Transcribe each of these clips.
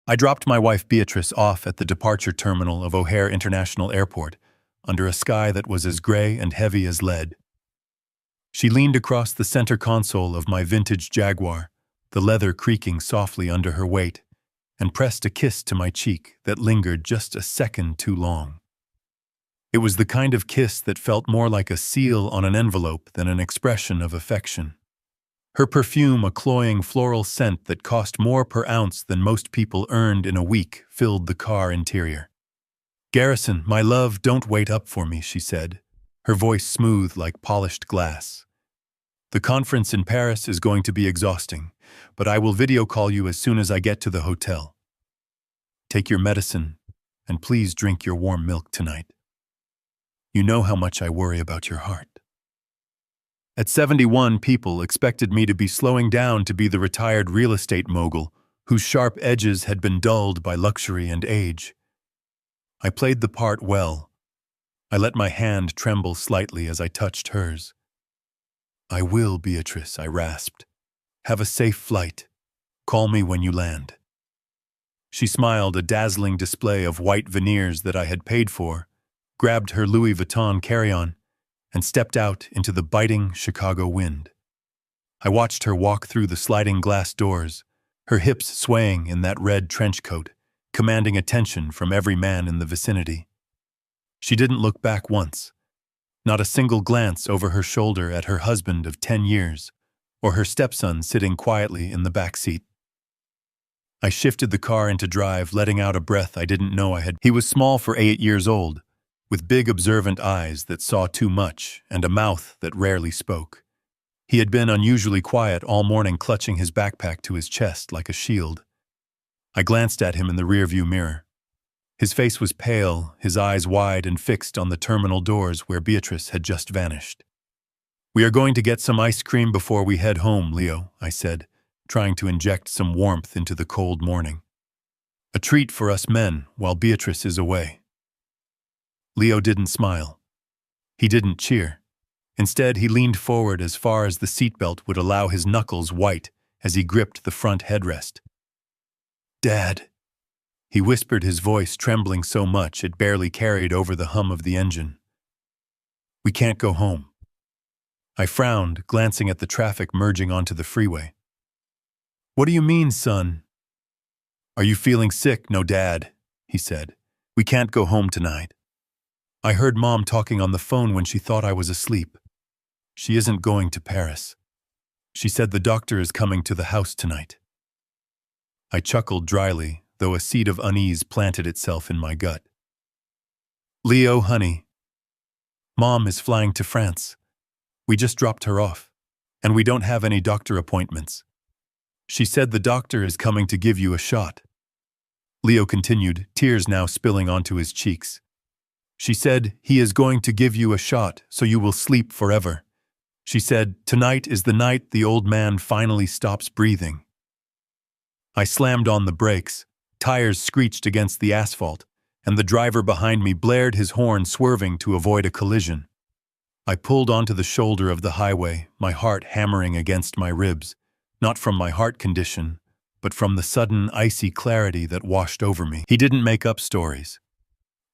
I dropped my wife Beatrice off at the departure terminal of O'Hare International Airport, under a sky that was as gray and heavy as lead. She leaned across the center console of my vintage Jaguar, the leather creaking softly under her weight, and pressed a kiss to my cheek that lingered just a second too long. It was the kind of kiss that felt more like a seal on an envelope than an expression of affection. Her perfume, a cloying floral scent that cost more per ounce than most people earned in a week, filled the car interior. "Garrison, my love, don't wait up for me," she said, her voice smooth like polished glass. "The conference in Paris is going to be exhausting, but I will video call you as soon as I get to the hotel. Take your medicine, and please drink your warm milk tonight. You know how much I worry about your heart." At 71, people expected me to be slowing down to be the retired real estate mogul whose sharp edges had been dulled by luxury and age. I played the part well. I let my hand tremble slightly as I touched hers. "I will, Beatrice," I rasped. "Have a safe flight. Call me when you land." She smiled, a dazzling display of white veneers that I had paid for, grabbed her Louis Vuitton carry-on, and stepped out into the biting Chicago wind. I watched her walk through the sliding glass doors, her hips swaying in that red trench coat, commanding attention from every man in the vicinity. She didn't look back once, not a single glance over her shoulder at her husband of 10 years, or her stepson sitting quietly in the back seat. I shifted the car into drive, letting out a breath I didn't know I had. He was small for 8 years old, with big observant eyes that saw too much and a mouth that rarely spoke. He had been unusually quiet all morning, clutching his backpack to his chest like a shield. I glanced at him in the rearview mirror. His face was pale, his eyes wide and fixed on the terminal doors where Beatrice had just vanished. "We are going to get some ice cream before we head home, Leo," I said, trying to inject some warmth into the cold morning. "A treat for us men while Beatrice is away." Leo didn't smile. He didn't cheer. Instead, he leaned forward as far as the seatbelt would allow, his knuckles white as he gripped the front headrest. "Dad," he whispered, his voice trembling so much it barely carried over the hum of the engine. "We can't go home." I frowned, glancing at the traffic merging onto the freeway. "What do you mean, son?" "Are you feeling sick?" "No, Dad," he said. "We can't go home tonight. I heard Mom talking on the phone when she thought I was asleep. She isn't going to Paris. She said the doctor is coming to the house tonight." I chuckled dryly, though a seed of unease planted itself in my gut. "Leo, honey, Mom is flying to France. We just dropped her off, and we don't have any doctor appointments. She said the doctor is coming to give you a shot." Leo continued, tears now spilling onto his cheeks. "She said he is going to give you a shot so you will sleep forever. She said tonight is the night the old man finally stops breathing." I slammed on the brakes, tires screeched against the asphalt, and the driver behind me blared his horn, swerving to avoid a collision. I pulled onto the shoulder of the highway, my heart hammering against my ribs, not from my heart condition, but from the sudden icy clarity that washed over me. He didn't make up stories.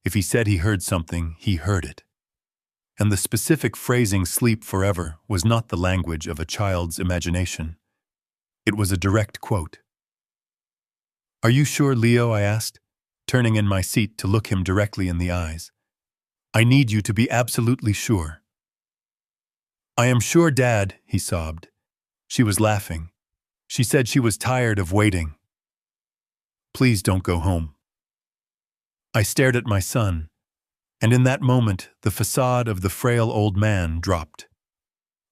If he said he heard something, he heard it. And the specific phrasing "sleep forever" was not the language of a child's imagination. It was a direct quote. "Are you sure, Leo?" I asked, turning in my seat to look him directly in the eyes. "I need you to be absolutely sure." "I am sure, Dad," he sobbed. She was laughing. She said she was tired of waiting. "Please don't go home." I stared at my son, and in that moment the facade of the frail old man dropped.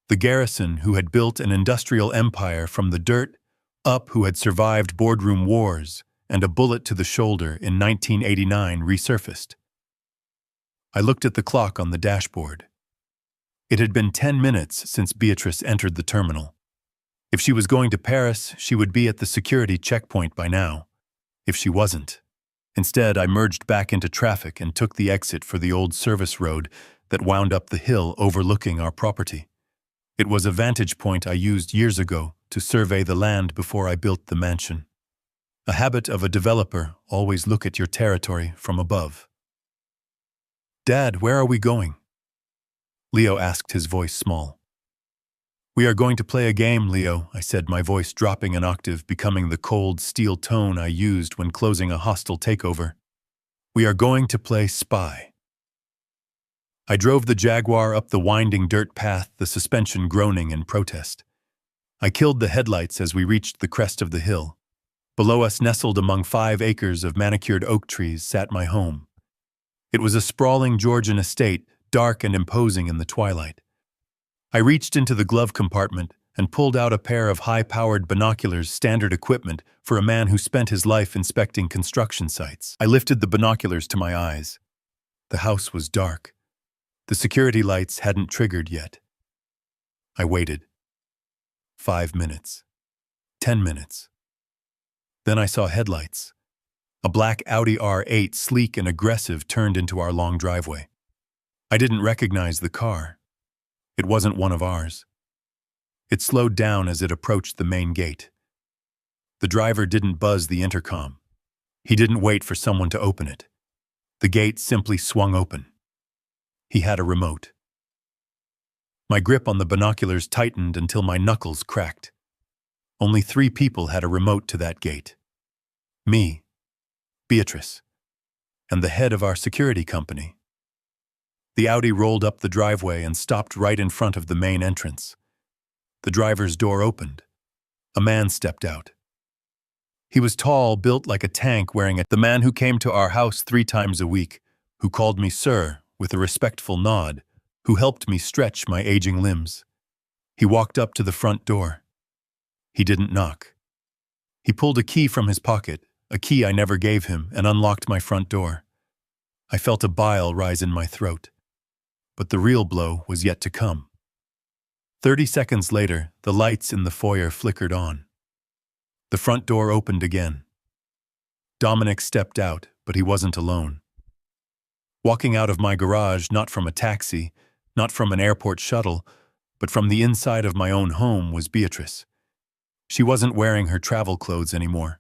The Garrison who had built an industrial empire from the dirt up, who had survived boardroom wars and a bullet to the shoulder in 1989, resurfaced. I looked at the clock on the dashboard. It had been 10 minutes since Beatrice entered the terminal. If she was going to Paris, she would be at the security checkpoint by now. If she wasn't. Instead, I merged back into traffic and took the exit for the old service road that wound up the hill overlooking our property. It was a vantage point I used years ago to survey the land before I built the mansion. A habit of a developer: always look at your territory from above. "Dad, where are we going?" Leo asked, his voice small. "We are going to play a game, Leo," I said, my voice dropping an octave, becoming the cold steel tone I used when closing a hostile takeover. "We are going to play spy." I drove the Jaguar up the winding dirt path, the suspension groaning in protest. I killed the headlights as we reached the crest of the hill. Below us, nestled among 5 acres of manicured oak trees, sat my home. It was a sprawling Georgian estate, dark and imposing in the twilight. I reached into the glove compartment and pulled out a pair of high-powered binoculars, standard equipment for a man who spent his life inspecting construction sites. I lifted the binoculars to my eyes. The house was dark. The security lights hadn't triggered yet. I waited. 5 minutes. 10 minutes. Then I saw headlights. A black Audi R8, sleek and aggressive, turned into our long driveway. I didn't recognize the car. It wasn't one of ours. It slowed down as it approached the main gate. The driver didn't buzz the intercom. He didn't wait for someone to open it. The gate simply swung open. He had a remote. My grip on the binoculars tightened until my knuckles cracked. Only 3 people had a remote to that gate. Me, Beatrice, and the head of our security company. The Audi rolled up the driveway and stopped right in front of the main entrance. The driver's door opened. A man stepped out. He was tall, built like a tank, the man who came to our house 3 times a week, who called me sir with a respectful nod, who helped me stretch my aging limbs. He walked up to the front door. He didn't knock. He pulled a key from his pocket, a key I never gave him, and unlocked my front door. I felt a bile rise in my throat. But the real blow was yet to come. 30 seconds later, the lights in the foyer flickered on. The front door opened again. Dominic stepped out, but he wasn't alone. Walking out of my garage, not from a taxi, not from an airport shuttle, but from the inside of my own home, was Beatrice. She wasn't wearing her travel clothes anymore.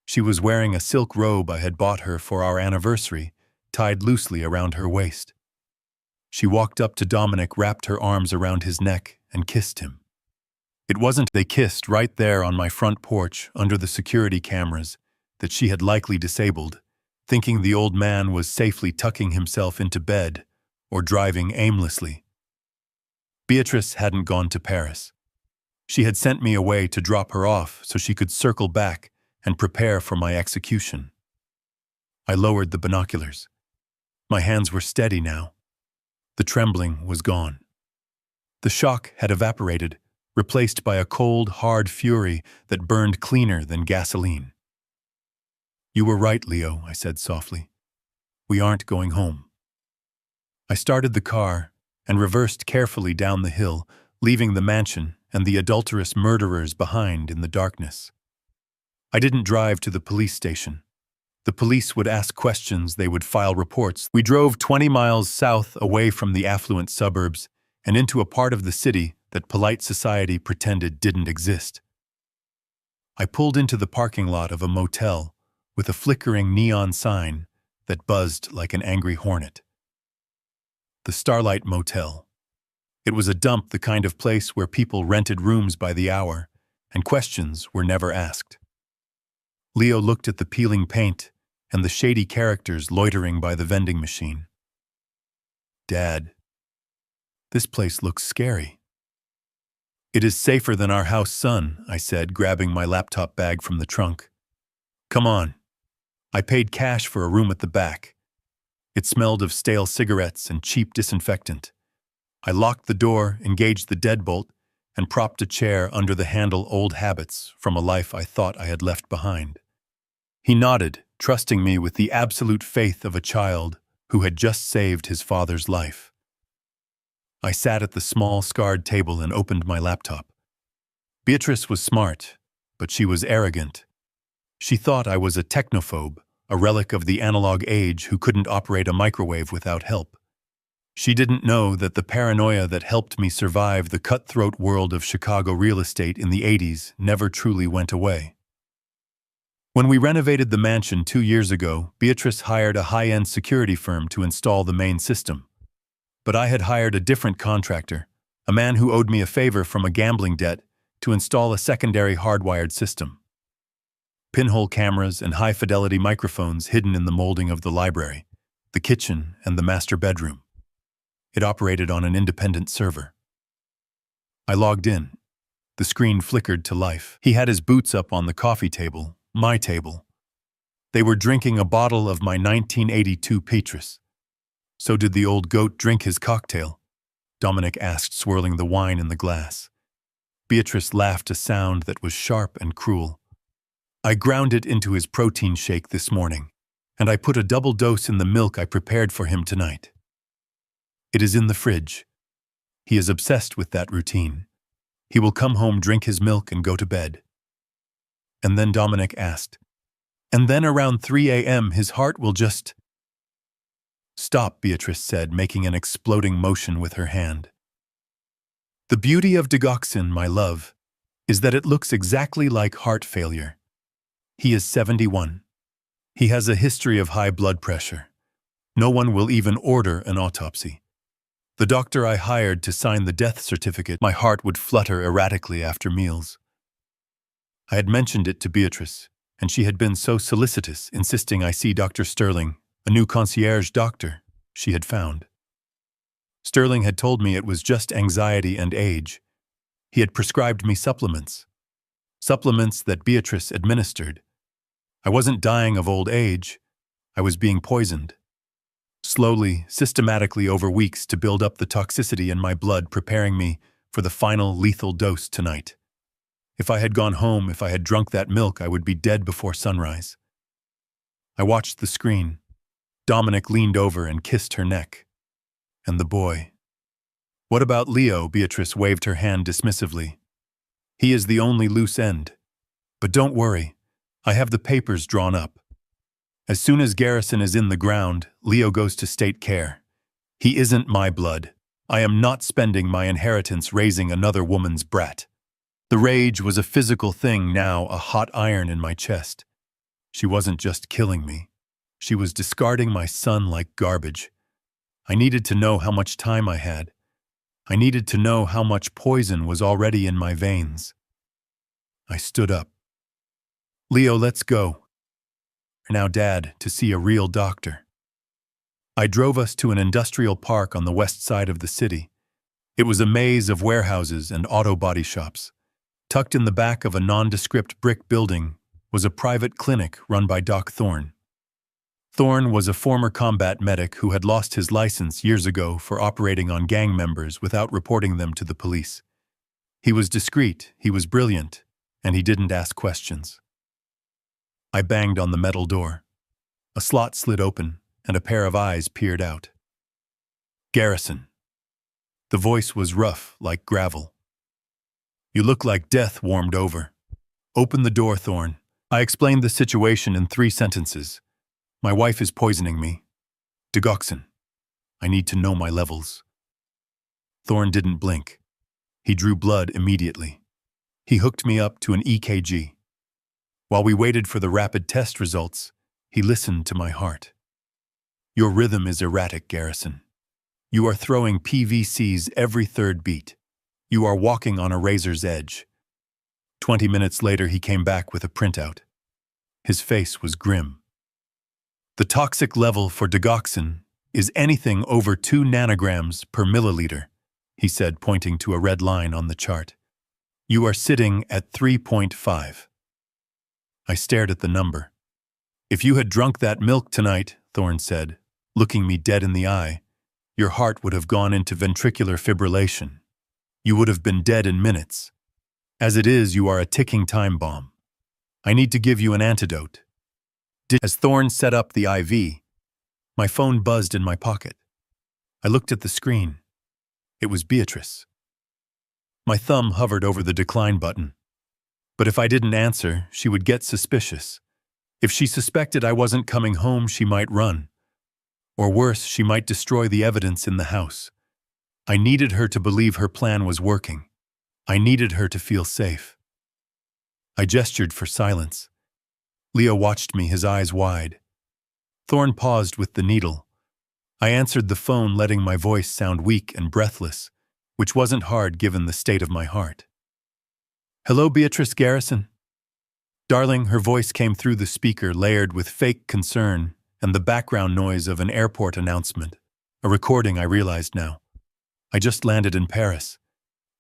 She was wearing a silk robe I had bought her for our anniversary, tied loosely around her waist. She walked up to Dominic, wrapped her arms around his neck, and kissed him. They kissed right there on my front porch under the security cameras that she had likely disabled, thinking the old man was safely tucking himself into bed or driving aimlessly. Beatrice hadn't gone to Paris. She had sent me away to drop her off so she could circle back and prepare for my execution. I lowered the binoculars. My hands were steady now. The trembling was gone. The shock had evaporated, replaced by a cold, hard fury that burned cleaner than gasoline. "You were right, Leo," I said softly. "We aren't going home." I started the car and reversed carefully down the hill, leaving the mansion and the adulterous murderers behind in the darkness. I didn't drive to the police station. The police would ask questions, they would file reports. We drove 20 miles south, away from the affluent suburbs, and into a part of the city that polite society pretended didn't exist. I pulled into the parking lot of a motel with a flickering neon sign that buzzed like an angry hornet. The Starlight Motel. It was a dump, the kind of place where people rented rooms by the hour, and questions were never asked. Leo looked at the peeling paint and the shady characters loitering by the vending machine. "Dad, this place looks scary." "It is safer than our house, son," I said, grabbing my laptop bag from the trunk. "Come on." I paid cash for a room at the back. It smelled of stale cigarettes and cheap disinfectant. I locked the door, engaged the deadbolt, and propped a chair under the handle, old habits from a life I thought I had left behind. He nodded, trusting me with the absolute faith of a child who had just saved his father's life. I sat at the small, scarred table and opened my laptop. Beatrice was smart, but she was arrogant. She thought I was a technophobe, a relic of the analog age who couldn't operate a microwave without help. She didn't know that the paranoia that helped me survive the cutthroat world of Chicago real estate in the 80s never truly went away. When we renovated the mansion 2 years ago, Beatrice hired a high-end security firm to install the main system. But I had hired a different contractor, a man who owed me a favor from a gambling debt, to install a secondary hardwired system. Pinhole cameras and high-fidelity microphones hidden in the molding of the library, the kitchen, and the master bedroom. It operated on an independent server. I logged in. The screen flickered to life. He had his boots up on the coffee table, my table. They were drinking a bottle of my 1982 Beatrice. So did the old goat drink his cocktail? Dominic asked, swirling the wine in the glass. Beatrice laughed a sound that was sharp and cruel. I ground it into his protein shake this morning, and I put a double dose in the milk I prepared for him tonight. It is in the fridge. He is obsessed with that routine. He will come home, drink his milk, and go to bed. And then Dominic asked, and then around 3 a.m. his heart will just... Stop, Beatrice said, making an exploding motion with her hand. The beauty of digoxin, my love, is that it looks exactly like heart failure. He is 71. He has a history of high blood pressure. No one will even order an autopsy. The doctor I hired to sign the death certificate, my heart would flutter erratically after meals. I had mentioned it to Beatrice, and she had been so solicitous, insisting I see Dr. Sterling, a new concierge doctor she had found. Sterling had told me it was just anxiety and age. He had prescribed me supplements that Beatrice administered. I wasn't dying of old age. I was being poisoned. Slowly, systematically over weeks to build up the toxicity in my blood, preparing me for the final lethal dose tonight. If I had gone home, if I had drunk that milk, I would be dead before sunrise. I watched the screen. Dominic leaned over and kissed her neck. And the boy. What about Leo? Beatrice waved her hand dismissively. He is the only loose end. But don't worry, I have the papers drawn up. As soon as Garrison is in the ground, Leo goes to state care. He isn't my blood. I am not spending my inheritance raising another woman's brat. The rage was a physical thing, now a hot iron in my chest. She wasn't just killing me. She was discarding my son like garbage. I needed to know how much time I had. I needed to know how much poison was already in my veins. I stood up. Leo, let's go. Now, Dad, to see a real doctor. I drove us to an industrial park on the west side of the city. It was a maze of warehouses and auto body shops. Tucked in the back of a nondescript brick building was a private clinic run by Doc Thorne. Thorne was a former combat medic who had lost his license years ago for operating on gang members without reporting them to the police. He was discreet, he was brilliant, and he didn't ask questions. I banged on the metal door. A slot slid open, and a pair of eyes peered out. Garrison. The voice was rough, like gravel. You look like death warmed over. Open the door, Thorne. I explained the situation in 3 sentences. My wife is poisoning me. Digoxin. I need to know my levels. Thorne didn't blink. He drew blood immediately. He hooked me up to an EKG. While we waited for the rapid test results, he listened to my heart. Your rhythm is erratic, Garrison. You are throwing PVCs every 3rd beat. You are walking on a razor's edge. 20 minutes later, he came back with a printout. His face was grim. The toxic level for digoxin is anything over 2 nanograms per milliliter, he said, pointing to a red line on the chart. You are sitting at 3.5. I stared at the number. If you had drunk that milk tonight, Thorne said, looking me dead in the eye, your heart would have gone into ventricular fibrillation. You would have been dead in minutes. As it is, you are a ticking time bomb. I need to give you an antidote. As Thorne set up the IV, my phone buzzed in my pocket. I looked at the screen. It was Beatrice. My thumb hovered over the decline button. But if I didn't answer, she would get suspicious. If she suspected I wasn't coming home, she might run. Or worse, she might destroy the evidence in the house. I needed her to believe her plan was working. I needed her to feel safe. I gestured for silence. Leo watched me, his eyes wide. Thorne paused with the needle. I answered the phone, letting my voice sound weak and breathless, which wasn't hard given the state of my heart. "Hello, Beatrice Garrison?" "Darling," her voice came through the speaker, layered with fake concern and the background noise of an airport announcement. A recording, I realized now. "I just landed in Paris.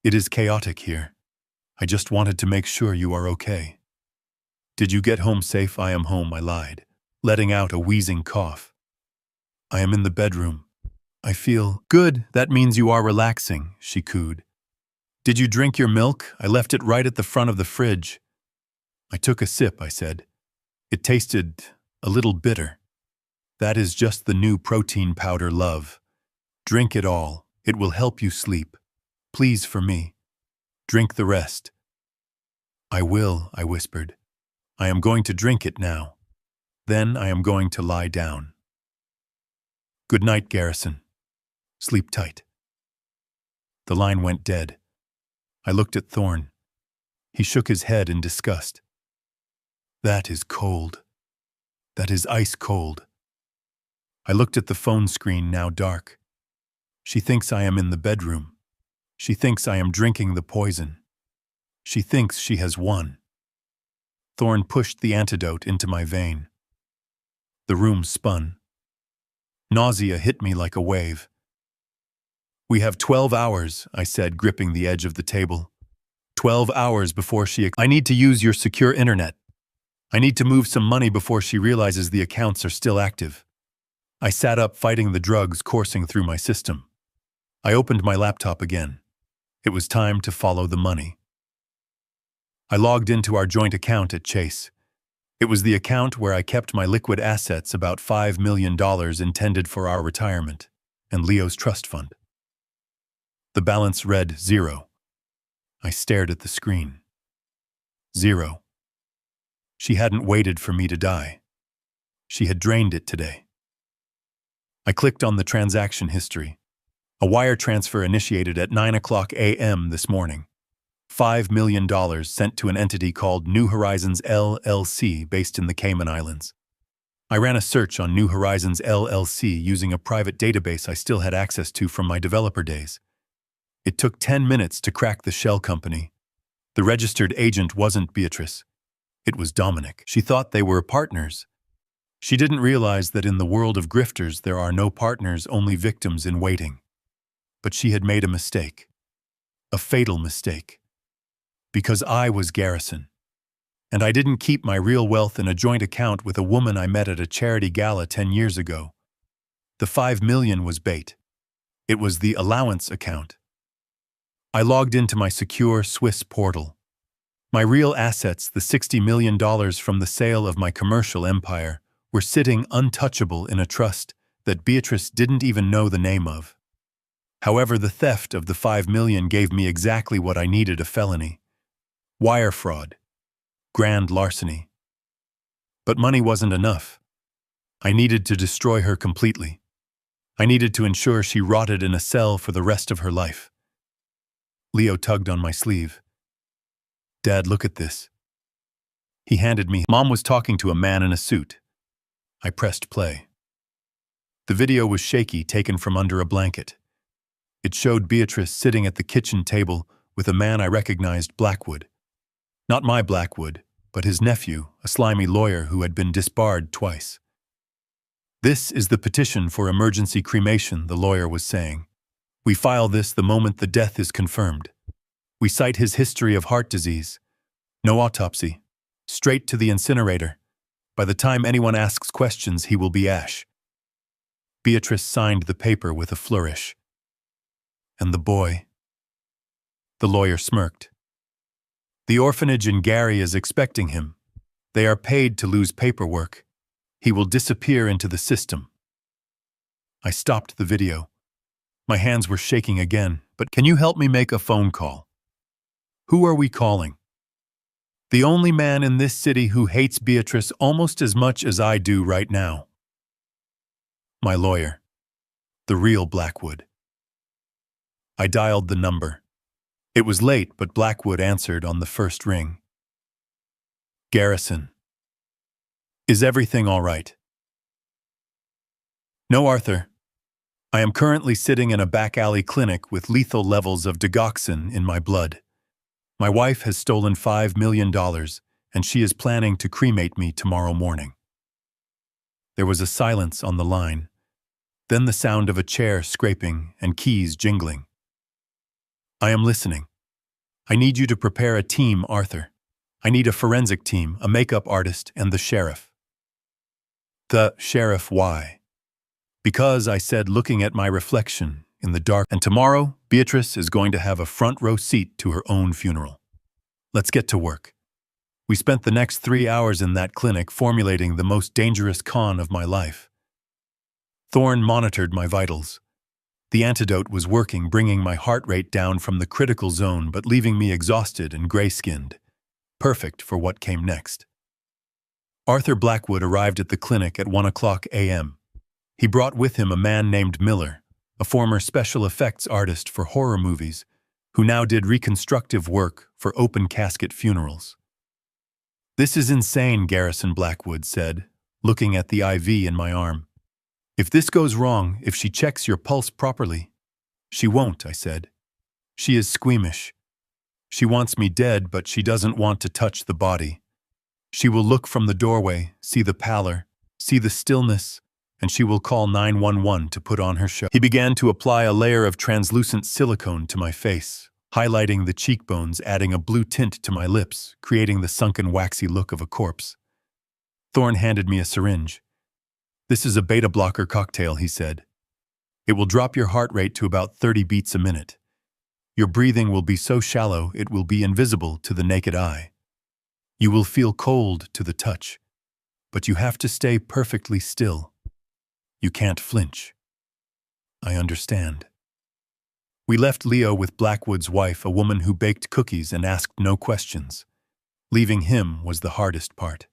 It is chaotic here. I just wanted to make sure you are okay." "Did you get home safe?" "I am home," I lied, letting out a wheezing cough. "I am in the bedroom. I feel good." "That means you are relaxing," she cooed. "Did you drink your milk? I left it right at the front of the fridge." I took a sip, I said. It tasted a little bitter. "That is just the new protein powder, love. Drink it all. It will help you sleep. Please, for me. Drink the rest." "I will," I whispered. "I am going to drink it now. Then I am going to lie down." "Good night, Garrison. Sleep tight." The line went dead. I looked at Thorne. He shook his head in disgust. "That is cold. That is ice cold." I looked at the phone screen, now dark. She thinks I am in the bedroom. She thinks I am drinking the poison. She thinks she has won. Thorne pushed the antidote into my vein. The room spun. Nausea hit me like a wave. "We have 12 hours, I said, gripping the edge of the table. 12 hours before she... I need to use your secure internet. I need to move some money before she realizes the accounts are still active." I sat up, fighting the drugs coursing through my system. I opened my laptop again. It was time to follow the money. I logged into our joint account at Chase. It was the account where I kept my liquid assets, about $5 million intended for our retirement, and Leo's trust fund. The balance read 0. I stared at the screen. 0. She hadn't waited for me to die. She had drained it today. I clicked on the transaction history. A wire transfer initiated at 9:00 a.m. this morning. $5 million sent to an entity called New Horizons LLC based in the Cayman Islands. I ran a search on New Horizons LLC using a private database I still had access to from my developer days. It took 10 minutes to crack the shell company. The registered agent wasn't Beatrice. It was Dominic. She thought they were partners. She didn't realize that in the world of grifters there are no partners, only victims in waiting. But she had made a mistake. A fatal mistake. Because I was Garrison. And I didn't keep my real wealth in a joint account with a woman I met at a charity gala 10 years ago. The $5 million was bait. It was the allowance account. I logged into my secure Swiss portal. My real assets, the $60 million from the sale of my commercial empire, were sitting untouchable in a trust that Beatrice didn't even know the name of. However, the theft of the $5 million gave me exactly what I needed: a felony. Wire fraud. Grand larceny. But money wasn't enough. I needed to destroy her completely. I needed to ensure she rotted in a cell for the rest of her life. Leo tugged on my sleeve. "Dad, look at this." He handed me. Mom was talking to a man in a suit. I pressed play. The video was shaky, taken from under a blanket. It showed Beatrice sitting at the kitchen table with a man I recognized, Blackwood. Not my Blackwood, but his nephew, a slimy lawyer who had been disbarred twice. "This is the petition for emergency cremation," the lawyer was saying. "We file this the moment the death is confirmed. We cite his history of heart disease. No autopsy. Straight to the incinerator. By the time anyone asks questions, he will be ash." Beatrice signed the paper with a flourish. "And the boy?" The lawyer smirked. "The orphanage in Gary is expecting him. They are paid to lose paperwork. He will disappear into the system." I stopped the video. My hands were shaking again. "But can you help me make a phone call?" "Who are we calling?" "The only man in this city who hates Beatrice almost as much as I do right now." My lawyer. The real Blackwood. I dialed the number. It was late, but Blackwood answered on the first ring. "Garrison." Is everything all right? No, Arthur. I am currently sitting in a back alley clinic with lethal levels of digoxin in my blood. My wife has stolen $5 million, and she is planning to cremate me tomorrow morning. There was a silence on the line, then the sound of a chair scraping and keys jingling. I am listening. I need you to prepare a team, Arthur. I need a forensic team, a makeup artist, and the sheriff. The sheriff, why? Because, I said, looking at my reflection in the dark, and tomorrow, Beatrice is going to have a front row seat to her own funeral. Let's get to work. We spent the next 3 hours in that clinic formulating the most dangerous con of my life. Thorne monitored my vitals. The antidote was working, bringing my heart rate down from the critical zone but leaving me exhausted and gray-skinned. Perfect for what came next. Arthur Blackwood arrived at the clinic at 1:00 a.m. He brought with him a man named Miller, a former special effects artist for horror movies, who now did reconstructive work for open-casket funerals. "This is insane," Garrison Blackwood said, looking at the IV in my arm. "If this goes wrong, if she checks your pulse properly—" "She won't," I said. "She is squeamish. She wants me dead, but she doesn't want to touch the body. She will look from the doorway, see the pallor, see the stillness, and she will call 911 to put on her show." He began to apply a layer of translucent silicone to my face, highlighting the cheekbones, adding a blue tint to my lips, creating the sunken, waxy look of a corpse. Thorne handed me a syringe. "This is a beta-blocker cocktail," he said. "It will drop your heart rate to about 30 beats a minute. Your breathing will be so shallow it will be invisible to the naked eye. You will feel cold to the touch, but you have to stay perfectly still. You can't flinch." "I understand." We left Leo with Blackwood's wife, a woman who baked cookies and asked no questions. Leaving him was the hardest part.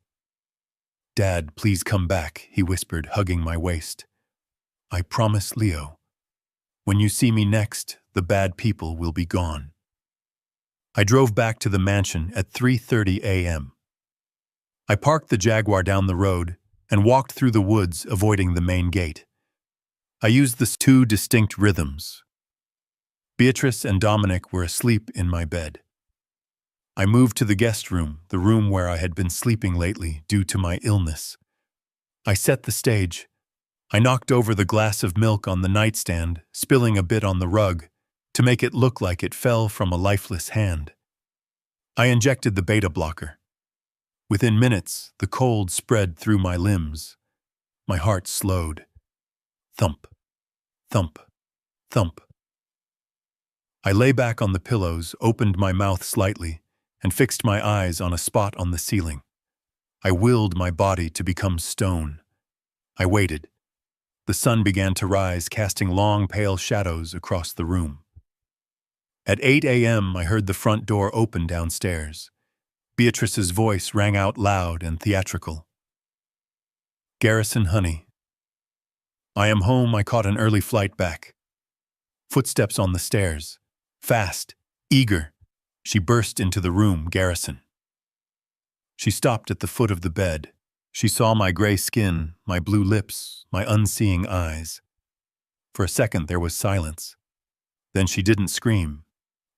"Dad, please come back," he whispered, hugging my waist. "I promise, Leo. When you see me next, the bad people will be gone." I drove back to the mansion at 3:30 a.m. I parked the Jaguar down the road and walked through the woods, avoiding the main gate. I used the 2 distinct rhythms. Beatrice and Dominic were asleep in my bed. I moved to the guest room, the room where I had been sleeping lately due to my illness. I set the stage. I knocked over the glass of milk on the nightstand, spilling a bit on the rug, to make it look like it fell from a lifeless hand. I injected the beta blocker. Within minutes, the cold spread through my limbs. My heart slowed. Thump, thump, thump. I lay back on the pillows, opened my mouth slightly, and fixed my eyes on a spot on the ceiling. I willed my body to become stone. I waited. The sun began to rise, casting long, pale shadows across the room. At 8 a.m., I heard the front door open downstairs. Beatrice's voice rang out loud and theatrical. "Garrison, honey. I am home. I caught an early flight back." Footsteps on the stairs. Fast, eager. She burst into the room, "Garrison." She stopped at the foot of the bed. She saw my gray skin, my blue lips, my unseeing eyes. For a second there was silence. Then she didn't scream.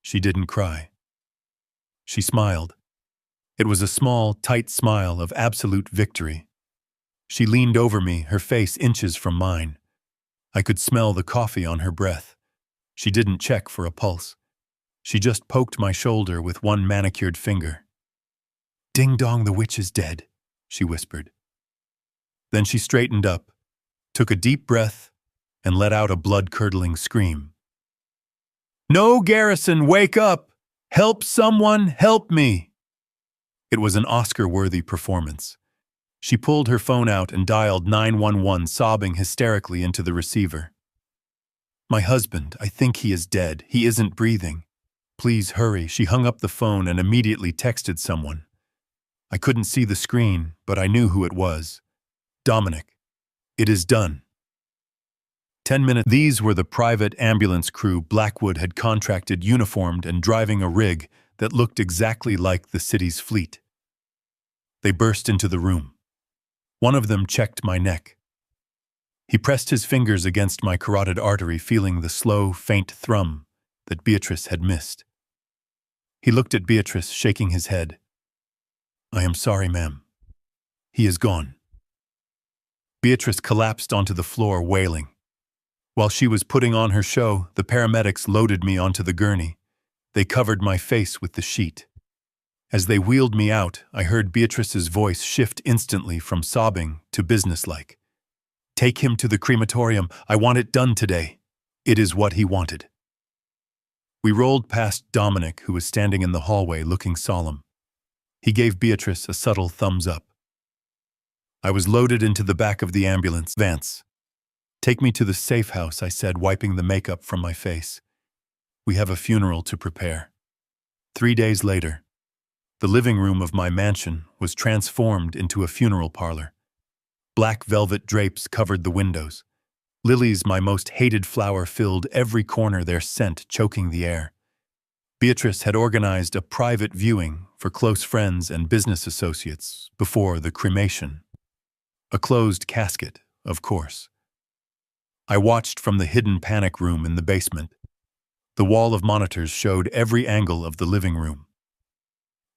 She didn't cry. She smiled. It was a small, tight smile of absolute victory. She leaned over me, her face inches from mine. I could smell the coffee on her breath. She didn't check for a pulse. She just poked my shoulder with one manicured finger. "Ding dong, the witch is dead," she whispered. Then she straightened up, took a deep breath, and let out a blood-curdling scream. "No, Garrison, wake up! Help someone, help me!" It was an Oscar-worthy performance. She pulled her phone out and dialed 911, sobbing hysterically into the receiver. "My husband, I think he is dead. He isn't breathing. Please hurry." She hung up the phone and immediately texted someone. I couldn't see the screen, but I knew who it was. "Dominic. It is done." 10 minutes. These were the private ambulance crew Blackwood had contracted, uniformed and driving a rig that looked exactly like the city's fleet. They burst into the room. One of them checked my neck. He pressed his fingers against my carotid artery, feeling the slow, faint thrum that Beatrice had missed. He looked at Beatrice, shaking his head. "I am sorry, ma'am. He is gone." Beatrice collapsed onto the floor, wailing. While she was putting on her show, the paramedics loaded me onto the gurney. They covered my face with the sheet. As they wheeled me out, I heard Beatrice's voice shift instantly from sobbing to businesslike. "Take him to the crematorium. I want it done today." It is what he wanted. We rolled past Dominic, who was standing in the hallway looking solemn. He gave Beatrice a subtle thumbs up. I was loaded into the back of the ambulance. "Vance, take me to the safe house," I said, wiping the makeup from my face. "We have a funeral to prepare." 3 days later, the living room of my mansion was transformed into a funeral parlor. Black velvet drapes covered the windows. Lilies, my most hated flower, filled every corner, their scent choking the air. Beatrice had organized a private viewing for close friends and business associates before the cremation. A closed casket, of course. I watched from the hidden panic room in the basement. The wall of monitors showed every angle of the living room.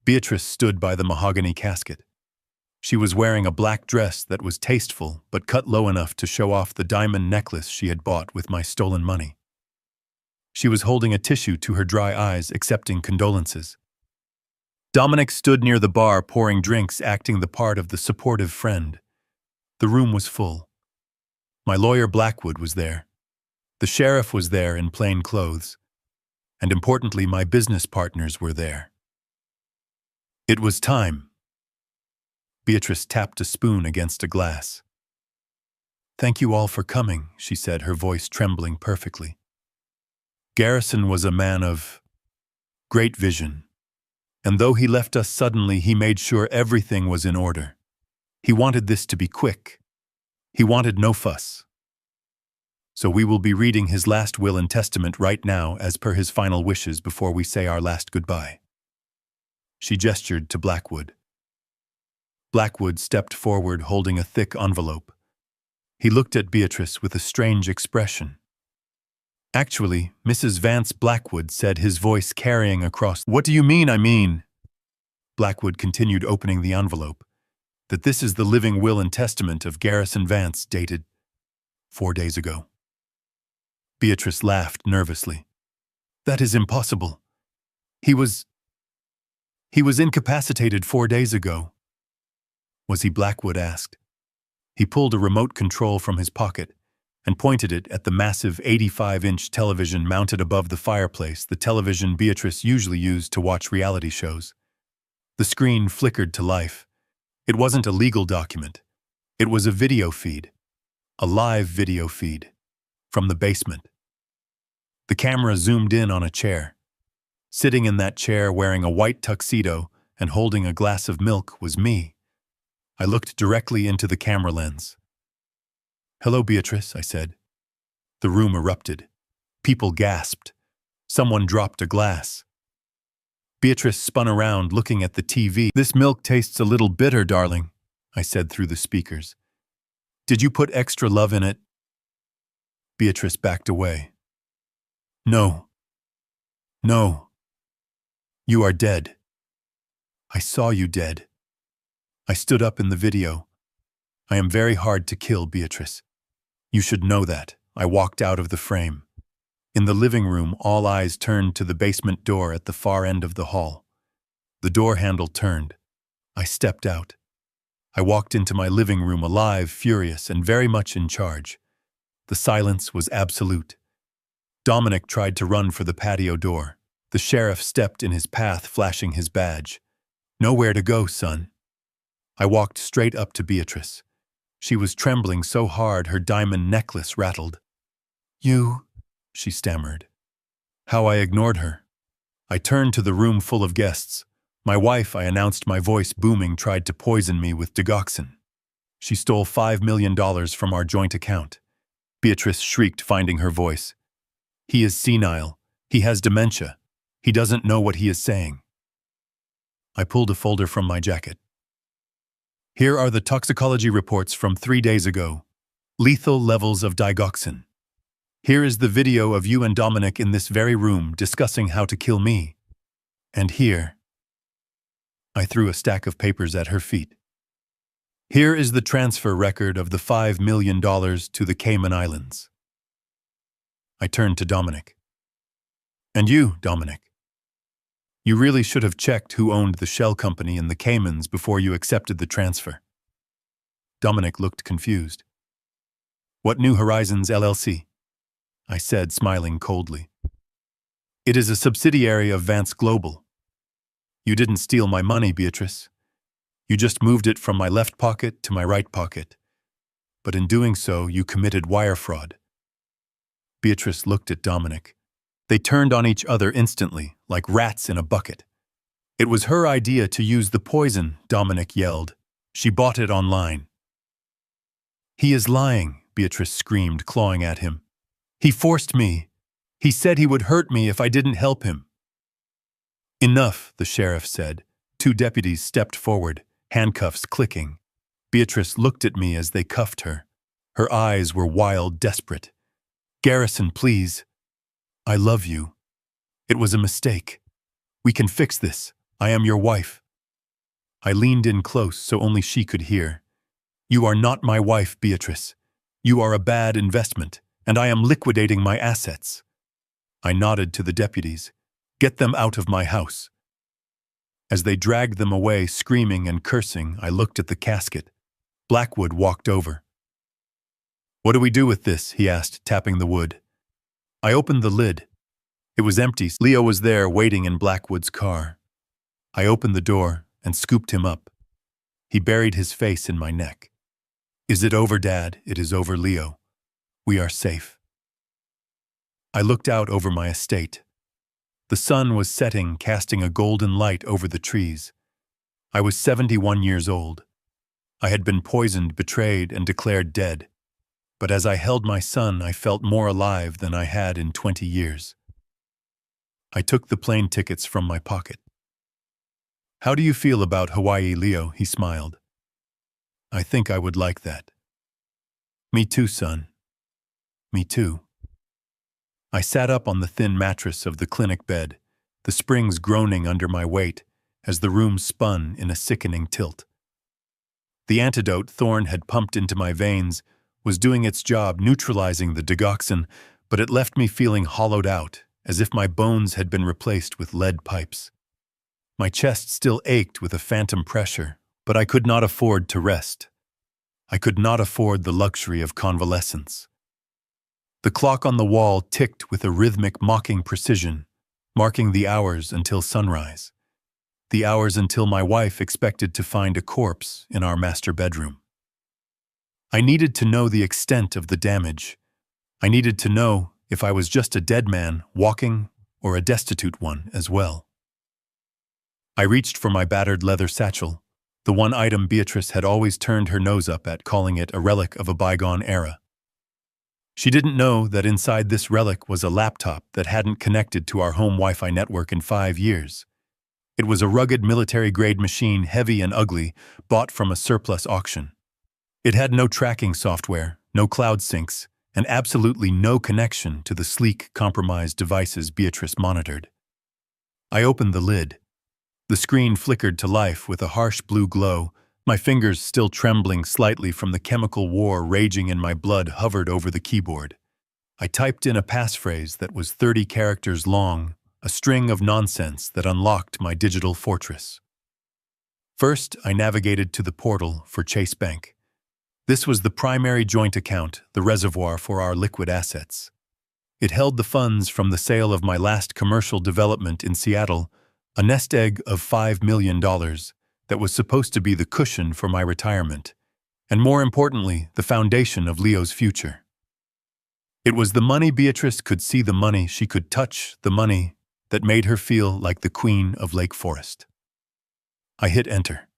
Beatrice stood by the mahogany casket. She was wearing a black dress that was tasteful but cut low enough to show off the diamond necklace she had bought with my stolen money. She was holding a tissue to her dry eyes, accepting condolences. Dominic stood near the bar, pouring drinks, acting the part of the supportive friend. The room was full. My lawyer Blackwood was there. The sheriff was there in plain clothes. And importantly, my business partners were there. It was time. Beatrice tapped a spoon against a glass. "Thank you all for coming," she said, her voice trembling perfectly. Garrison was a man of great vision, and though he left us suddenly, he made sure everything was in order. He wanted this to be quick. He wanted no fuss. So we will be reading his last will and testament right now, as per his final wishes, before we say our last goodbye. She gestured to Blackwood. Blackwood stepped forward, holding a thick envelope. He looked at Beatrice with a strange expression. "Actually, Mrs. Vance," Blackwood said, his voice carrying across. "What do you mean, I mean?" Blackwood continued, opening the envelope. "That this is the living will and testament of Garrison Vance, dated 4 days ago." Beatrice laughed nervously. "That is impossible. He was incapacitated 4 days ago." "Was he?" Blackwood asked. He pulled a remote control from his pocket and pointed it at the massive 85-inch television mounted above the fireplace, the television Beatrice usually used to watch reality shows. The screen flickered to life. It wasn't a legal document. It was a video feed. A live video feed. From the basement. The camera zoomed in on a chair. Sitting in that chair, wearing a white tuxedo and holding a glass of milk, was me. I looked directly into the camera lens. "Hello, Beatrice," I said. The room erupted. People gasped. Someone dropped a glass. Beatrice spun around, looking at the TV. "This milk tastes a little bitter, darling," I said through the speakers. "Did you put extra love in it?" Beatrice backed away. "No. No. You are dead. I saw you dead." I stood up in the video. "I am very hard to kill, Beatrice. You should know that." I walked out of the frame. In the living room, all eyes turned to the basement door at the far end of the hall. The door handle turned. I stepped out. I walked into my living room, alive, furious, and very much in charge. The silence was absolute. Dominic tried to run for the patio door. The sheriff stepped in his path, flashing his badge. "Nowhere to go, son." I walked straight up to Beatrice. She was trembling so hard her diamond necklace rattled. "You," she stammered. How I ignored her. I turned to the room full of guests. My wife, I announced, my voice booming, tried to poison me with digoxin. She stole $5 million from our joint account. Beatrice shrieked, finding her voice. "He is senile. He has dementia. He doesn't know what he is saying." I pulled a folder from my jacket. Here are the toxicology reports from 3 days ago. Lethal levels of digoxin. Here is the video of you and Dominic in this very room discussing how to kill me. And here, I threw a stack of papers at her feet. Here is the transfer record of the $5 million to the Cayman Islands. I turned to Dominic. And you, Dominic. You really should have checked who owned the shell company in the Caymans before you accepted the transfer. Dominic looked confused. What New Horizons LLC? I said, smiling coldly. It is a subsidiary of Vance Global. You didn't steal my money, Beatrice. You just moved it from my left pocket to my right pocket. But in doing so, you committed wire fraud. Beatrice looked at Dominic. They turned on each other instantly, like rats in a bucket. It was her idea to use the poison, Dominic yelled. She bought it online. He is lying, Beatrice screamed, clawing at him. He forced me. He said he would hurt me if I didn't help him. Enough, the sheriff said. 2 deputies stepped forward, handcuffs clicking. Beatrice looked at me as they cuffed her. Her eyes were wild, desperate. Garrison, please. I love you. It was a mistake. We can fix this. I am your wife. I leaned in close so only she could hear. You are not my wife, Beatrice. You are a bad investment, and I am liquidating my assets. I nodded to the deputies. Get them out of my house. As they dragged them away, screaming and cursing, I looked at the casket. Blackwood walked over. What do we do with this? He asked, tapping the wood. I opened the lid. It was empty. Leo was there, waiting in Blackwood's car. I opened the door and scooped him up. He buried his face in my neck. Is it over, Dad? It is over, Leo. We are safe. I looked out over my estate. The sun was setting, casting a golden light over the trees. I was 71 years old. I had been poisoned, betrayed, and declared dead. But as I held my son, I felt more alive than I had in 20 years. I took the plane tickets from my pocket. How do you feel about Hawaii, Leo? He smiled. I think I would like that. Me too, son. Me too. I sat up on the thin mattress of the clinic bed, the springs groaning under my weight as the room spun in a sickening tilt. The antidote Thorne had pumped into my veins was doing its job, neutralizing the digoxin, but it left me feeling hollowed out, as if my bones had been replaced with lead pipes. My chest still ached with a phantom pressure, but I could not afford to rest. I could not afford the luxury of convalescence. The clock on the wall ticked with a rhythmic, mocking precision, marking the hours until sunrise, the hours until my wife expected to find a corpse in our master bedroom. I needed to know the extent of the damage. I needed to know if I was just a dead man walking or a destitute one as well. I reached for my battered leather satchel, the one item Beatrice had always turned her nose up at, calling it a relic of a bygone era. She didn't know that inside this relic was a laptop that hadn't connected to our home Wi-Fi network in 5 years. It was a rugged military-grade machine, heavy and ugly, bought from a surplus auction. It had no tracking software, no cloud syncs, and absolutely no connection to the sleek, compromised devices Beatrice monitored. I opened the lid. The screen flickered to life with a harsh blue glow. My fingers, still trembling slightly from the chemical war raging in my blood, hovered over the keyboard. I typed in a passphrase that was 30 characters long, a string of nonsense that unlocked my digital fortress. First, I navigated to the portal for Chase Bank. This was the primary joint account, the reservoir for our liquid assets. It held the funds from the sale of my last commercial development in Seattle, a nest egg of $5 million that was supposed to be the cushion for my retirement, and more importantly, the foundation of Leo's future. It was the money Beatrice could see, the money she could touch, the money that made her feel like the queen of Lake Forest. I hit enter.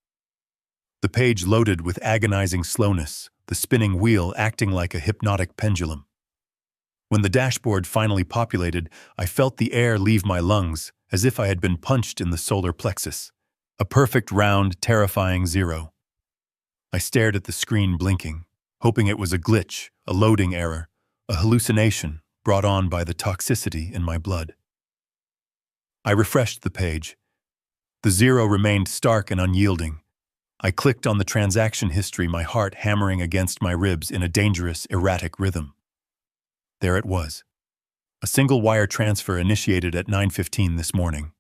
The page loaded with agonizing slowness, the spinning wheel acting like a hypnotic pendulum. When the dashboard finally populated, I felt the air leave my lungs as if I had been punched in the solar plexus. A perfect round, terrifying 0. I stared at the screen blinking, hoping it was a glitch, a loading error, a hallucination brought on by the toxicity in my blood. I refreshed the page. The zero remained stark and unyielding. I clicked on the transaction history, my heart hammering against my ribs in a dangerous, erratic rhythm. There it was. A single wire transfer initiated at 9:15 this morning,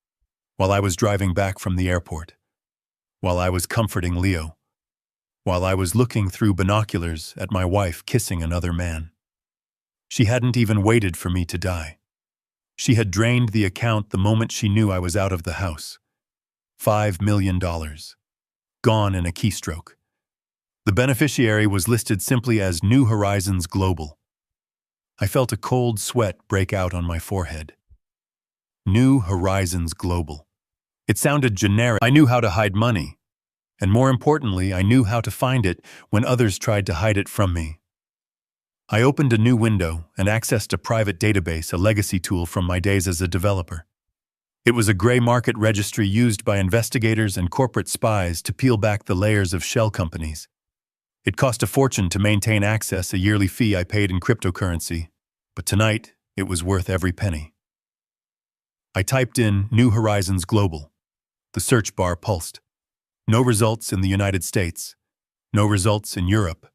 while I was driving back from the airport, while I was comforting Leo, while I was looking through binoculars at my wife kissing another man. She hadn't even waited for me to die. She had drained the account the moment she knew I was out of the house. $5 million. Gone in a keystroke. The beneficiary was listed simply as New Horizons Global. I felt a cold sweat break out on my forehead. New Horizons Global. It sounded generic. I knew how to hide money. And more importantly, I knew how to find it when others tried to hide it from me. I opened a new window and accessed a private database, a legacy tool from my days as a developer. It was a gray market registry used by investigators and corporate spies to peel back the layers of shell companies. It cost a fortune to maintain access, a yearly fee I paid in cryptocurrency, but tonight it was worth every penny. I typed in New Horizons Global. The search bar pulsed. No results in the United States. No results in Europe.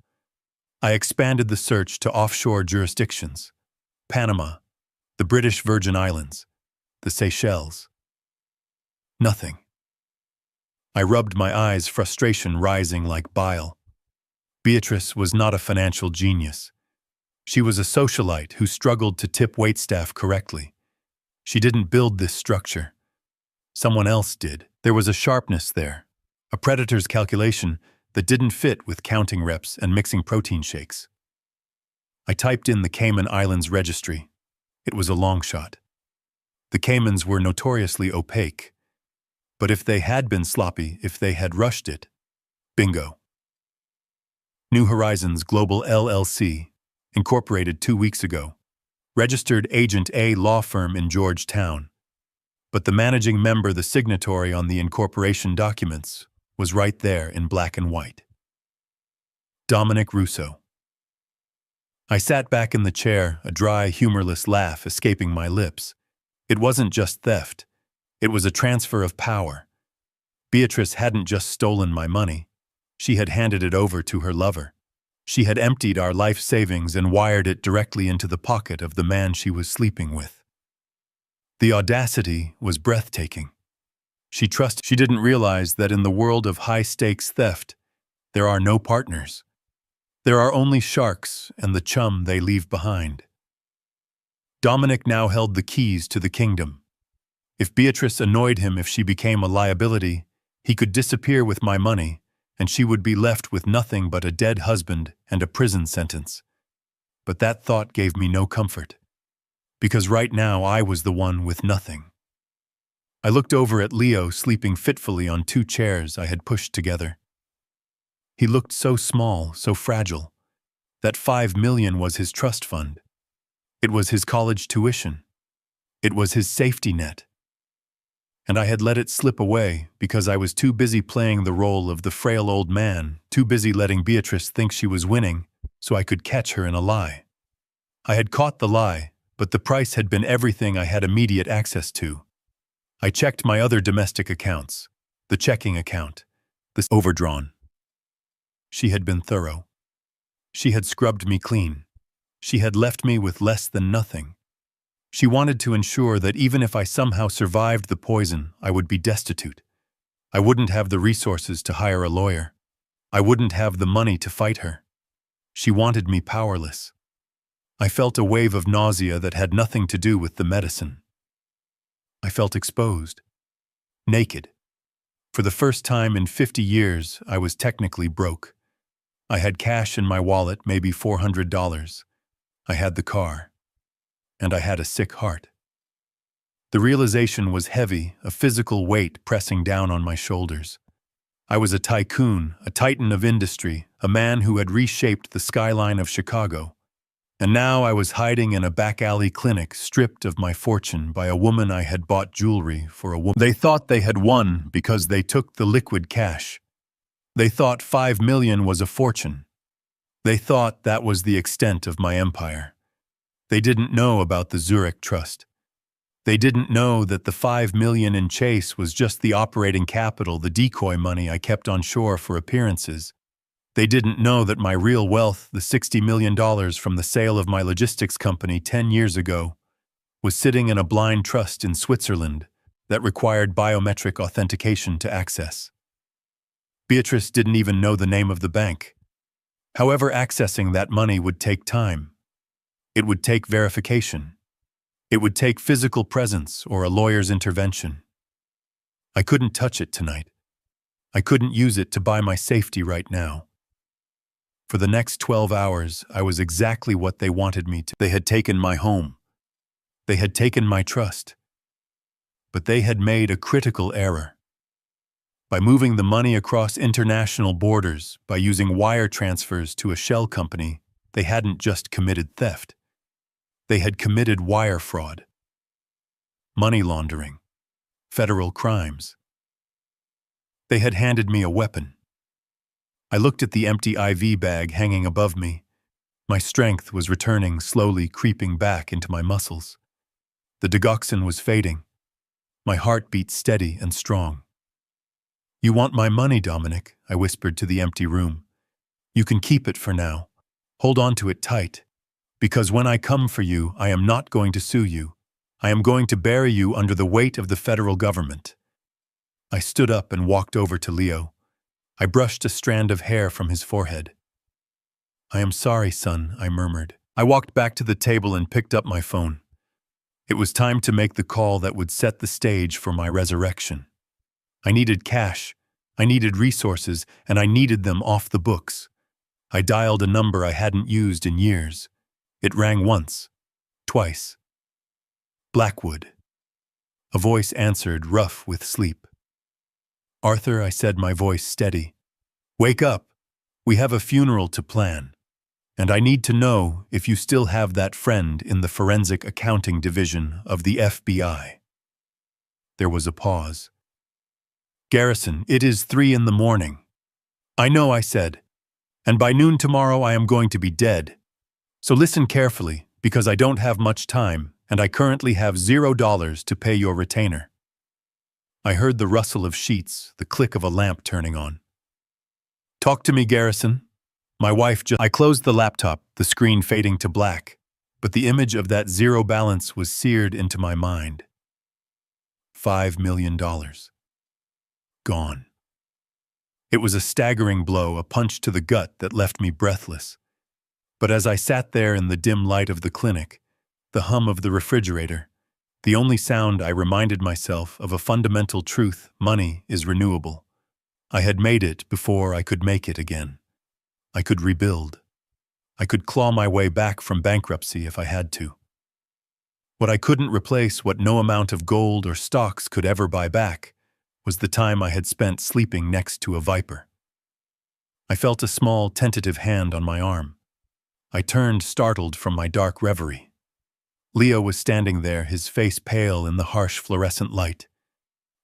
I expanded the search to offshore jurisdictions. Panama, the British Virgin Islands, the Seychelles. Nothing. I rubbed my eyes, frustration rising like bile. Beatrice was not a financial genius. She was a socialite who struggled to tip waitstaff correctly. She didn't build this structure. Someone else did. There was a sharpness there, a predator's calculation that didn't fit with counting reps and mixing protein shakes. I typed in the Cayman Islands registry. It was a long shot. The Caymans were notoriously opaque. But if they had been sloppy, if they had rushed it, bingo. New Horizons Global LLC, incorporated 2 weeks ago. Registered agent A law firm in Georgetown. But the managing member, the signatory on the incorporation documents, was right there in black and white. Dominic Russo. I sat back in the chair, a dry, humorless laugh escaping my lips. It wasn't just theft. It was a transfer of power. Beatrice hadn't just stolen my money. She had handed it over to her lover. She had emptied our life savings and wired it directly into the pocket of the man she was sleeping with. The audacity was breathtaking. She didn't realize that in the world of high-stakes theft, there are no partners. There are only sharks and the chum they leave behind. Dominic now held the keys to the kingdom. If Beatrice annoyed him, if she became a liability, he could disappear with my money, and she would be left with nothing but a dead husband and a prison sentence. But that thought gave me no comfort, because right now I was the one with nothing. I looked over at Leo sleeping fitfully on 2 chairs I had pushed together. He looked so small, so fragile. That $5 million was his trust fund. It was his college tuition. It was his safety net. And I had let it slip away because I was too busy playing the role of the frail old man, too busy letting Beatrice think she was winning so I could catch her in a lie. I had caught the lie, but the price had been everything I had immediate access to. I checked my other domestic accounts, the checking account, the overdrawn. She had been thorough. She had scrubbed me clean. She had left me with less than nothing. She wanted to ensure that even if I somehow survived the poison, I would be destitute. I wouldn't have the resources to hire a lawyer. I wouldn't have the money to fight her. She wanted me powerless. I felt a wave of nausea that had nothing to do with the medicine. I felt exposed, naked. For the first time in 50 years, I was technically broke. I had cash in my wallet, maybe $400. I had the car. And I had a sick heart. The realization was heavy, a physical weight pressing down on my shoulders. I was a tycoon, a titan of industry, a man who had reshaped the skyline of Chicago. And now I was hiding in a back-alley clinic, stripped of my fortune by a woman I had bought jewelry for a woman. They thought they had won because they took the liquid cash. They thought 5 million was a fortune. They thought that was the extent of my empire. They didn't know about the Zurich Trust. They didn't know that the 5 million in Chase was just the operating capital, the decoy money I kept on shore for appearances. They didn't know that my real wealth, the $60 million from the sale of my logistics company 10 years ago, was sitting in a blind trust in Switzerland that required biometric authentication to access. Beatrice didn't even know the name of the bank. However, accessing that money would take time. It would take verification. It would take physical presence or a lawyer's intervention. I couldn't touch it tonight. I couldn't use it to buy my safety right now. For the next 12 hours, I was exactly what they wanted me to. They had taken my home. They had taken my trust. But they had made a critical error. By moving the money across international borders, by using wire transfers to a shell company, they hadn't just committed theft. They had committed wire fraud, money laundering, federal crimes. They had handed me a weapon. I looked at the empty IV bag hanging above me. My strength was returning, slowly creeping back into my muscles. The digoxin was fading. My heart beat steady and strong. "You want my money, Dominic," I whispered to the empty room. "You can keep it for now. Hold on to it tight. Because when I come for you, I am not going to sue you. I am going to bury you under the weight of the federal government." I stood up and walked over to Leo. I brushed a strand of hair from his forehead. "I am sorry, son," I murmured. I walked back to the table and picked up my phone. It was time to make the call that would set the stage for my resurrection. I needed cash, I needed resources, and I needed them off the books. I dialed a number I hadn't used in years. It rang once, twice. Blackwood. A voice answered, rough with sleep. "Arthur," I said, my voice steady. "Wake up. We have a funeral to plan. And I need to know if you still have that friend in the forensic accounting division of the FBI." There was a pause. "Garrison, it is 3 a.m. "I know," I said. "And by noon tomorrow I am going to be dead. So listen carefully, because I don't have much time, and I currently have $0 to pay your retainer." I heard the rustle of sheets, the click of a lamp turning on. "Talk to me, Garrison." My wife just... I closed the laptop, the screen fading to black, but the image of that zero balance was seared into my mind. $5 million. Gone. It was a staggering blow, a punch to the gut that left me breathless. But as I sat there in the dim light of the clinic, the hum of the refrigerator, the only sound, I reminded myself of a fundamental truth: money is renewable. I had made it before I could make it again. I could rebuild. I could claw my way back from bankruptcy if I had to. What I couldn't replace, what no amount of gold or stocks could ever buy back, was the time I had spent sleeping next to a viper. I felt a small, tentative hand on my arm. I turned, startled from my dark reverie. Leo was standing there, his face pale in the harsh fluorescent light.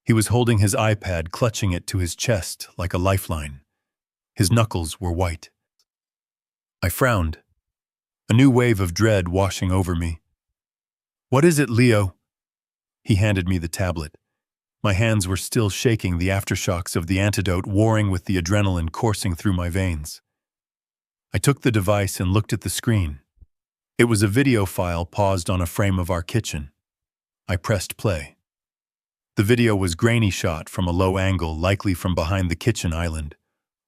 He was holding his iPad, clutching it to his chest like a lifeline. His knuckles were white. I frowned, a new wave of dread washing over me. "What is it, Leo?" He handed me the tablet. My hands were still shaking, the aftershocks of the antidote warring with the adrenaline coursing through my veins. I took the device and looked at the screen. It was a video file paused on a frame of our kitchen. I pressed play. The video was grainy, shot from a low angle, likely from behind the kitchen island,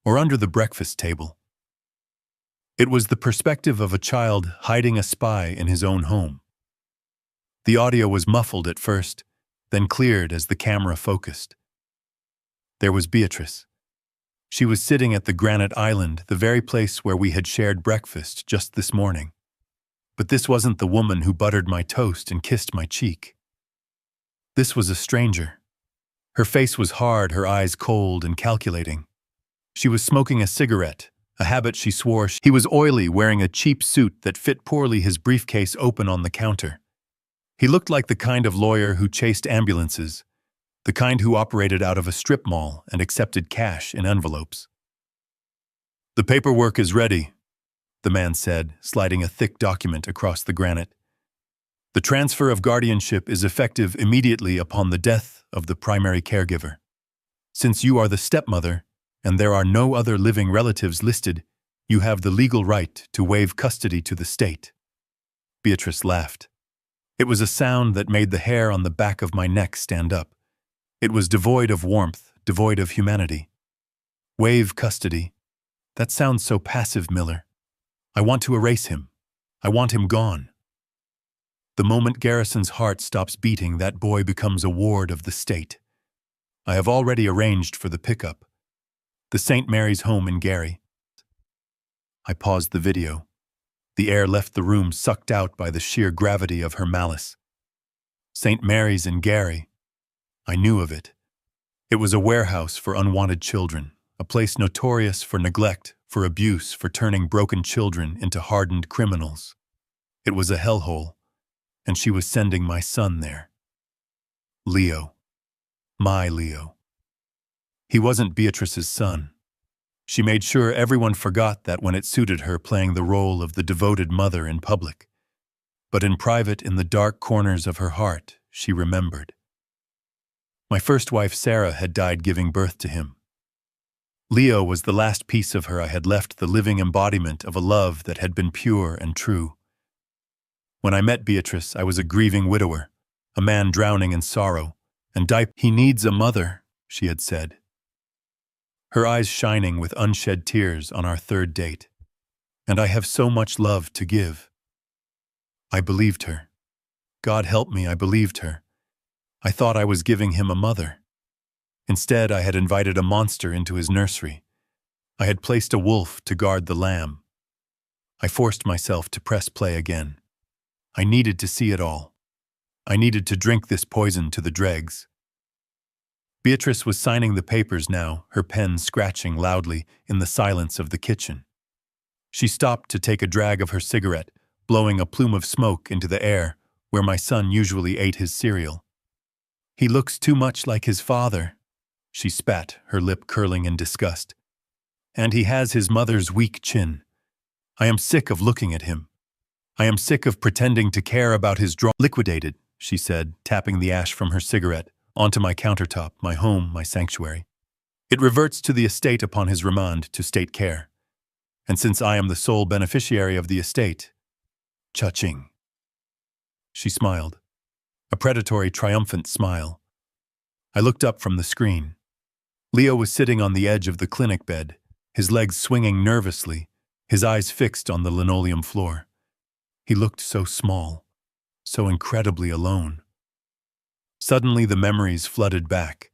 or under the breakfast table. It was the perspective of a child hiding a spy in his own home. The audio was muffled at first, then cleared as the camera focused. There was Beatrice. She was sitting at the granite island, the very place where we had shared breakfast just this morning. But this wasn't the woman who buttered my toast and kissed my cheek. This was a stranger. Her face was hard, her eyes cold and calculating. She was smoking a cigarette, a habit she swore. He was oily, wearing a cheap suit that fit poorly, his briefcase open on the counter. He looked like the kind of lawyer who chased ambulances, the kind who operated out of a strip mall and accepted cash in envelopes. The paperwork is ready, the man said, sliding a thick document across the granite. The transfer of guardianship is effective immediately upon the death of the primary caregiver. Since you are the stepmother, and there are no other living relatives listed, you have the legal right to waive custody to the state. Beatrice laughed. It was a sound that made the hair on the back of my neck stand up. It was devoid of warmth, devoid of humanity. Waive custody. That sounds so passive, Miller. I want to erase him. I want him gone. The moment Garrison's heart stops beating, that boy becomes a ward of the state. I have already arranged for the pickup. The St. Mary's home in Gary. I paused the video. The air left the room sucked out by the sheer gravity of her malice. St. Mary's in Gary. I knew of it. It was a warehouse for unwanted children, a place notorious for neglect, for abuse, for turning broken children into hardened criminals. It was a hellhole, and she was sending my son there. Leo. My Leo. He wasn't Beatrice's son. She made sure everyone forgot that when it suited her, playing the role of the devoted mother in public. But in private, in the dark corners of her heart, she remembered. My first wife, Sarah, had died giving birth to him. Leo was the last piece of her I had left, the living embodiment of a love that had been pure and true. When I met Beatrice, I was a grieving widower, a man drowning in sorrow, and he needs a mother, she had said. Her eyes shining with unshed tears on our third date. And I have so much love to give. I believed her. God help me, I believed her. I thought I was giving him a mother. Instead, I had invited a monster into his nursery. I had placed a wolf to guard the lamb. I forced myself to press play again. I needed to see it all. I needed to drink this poison to the dregs. Beatrice was signing the papers now, her pen scratching loudly in the silence of the kitchen. She stopped to take a drag of her cigarette, blowing a plume of smoke into the air where my son usually ate his cereal. He looks too much like his father, she spat, her lip curling in disgust. And he has his mother's weak chin. I am sick of looking at him. I am sick of pretending to care about his liquidated, she said, tapping the ash from her cigarette onto my countertop, my home, my sanctuary. It reverts to the estate upon his remand to state care. And since I am the sole beneficiary of the estate, cha-ching. She smiled, a predatory, triumphant smile. I looked up from the screen. Leo was sitting on the edge of the clinic bed, his legs swinging nervously, his eyes fixed on the linoleum floor. He looked so small, so incredibly alone. Suddenly the memories flooded back.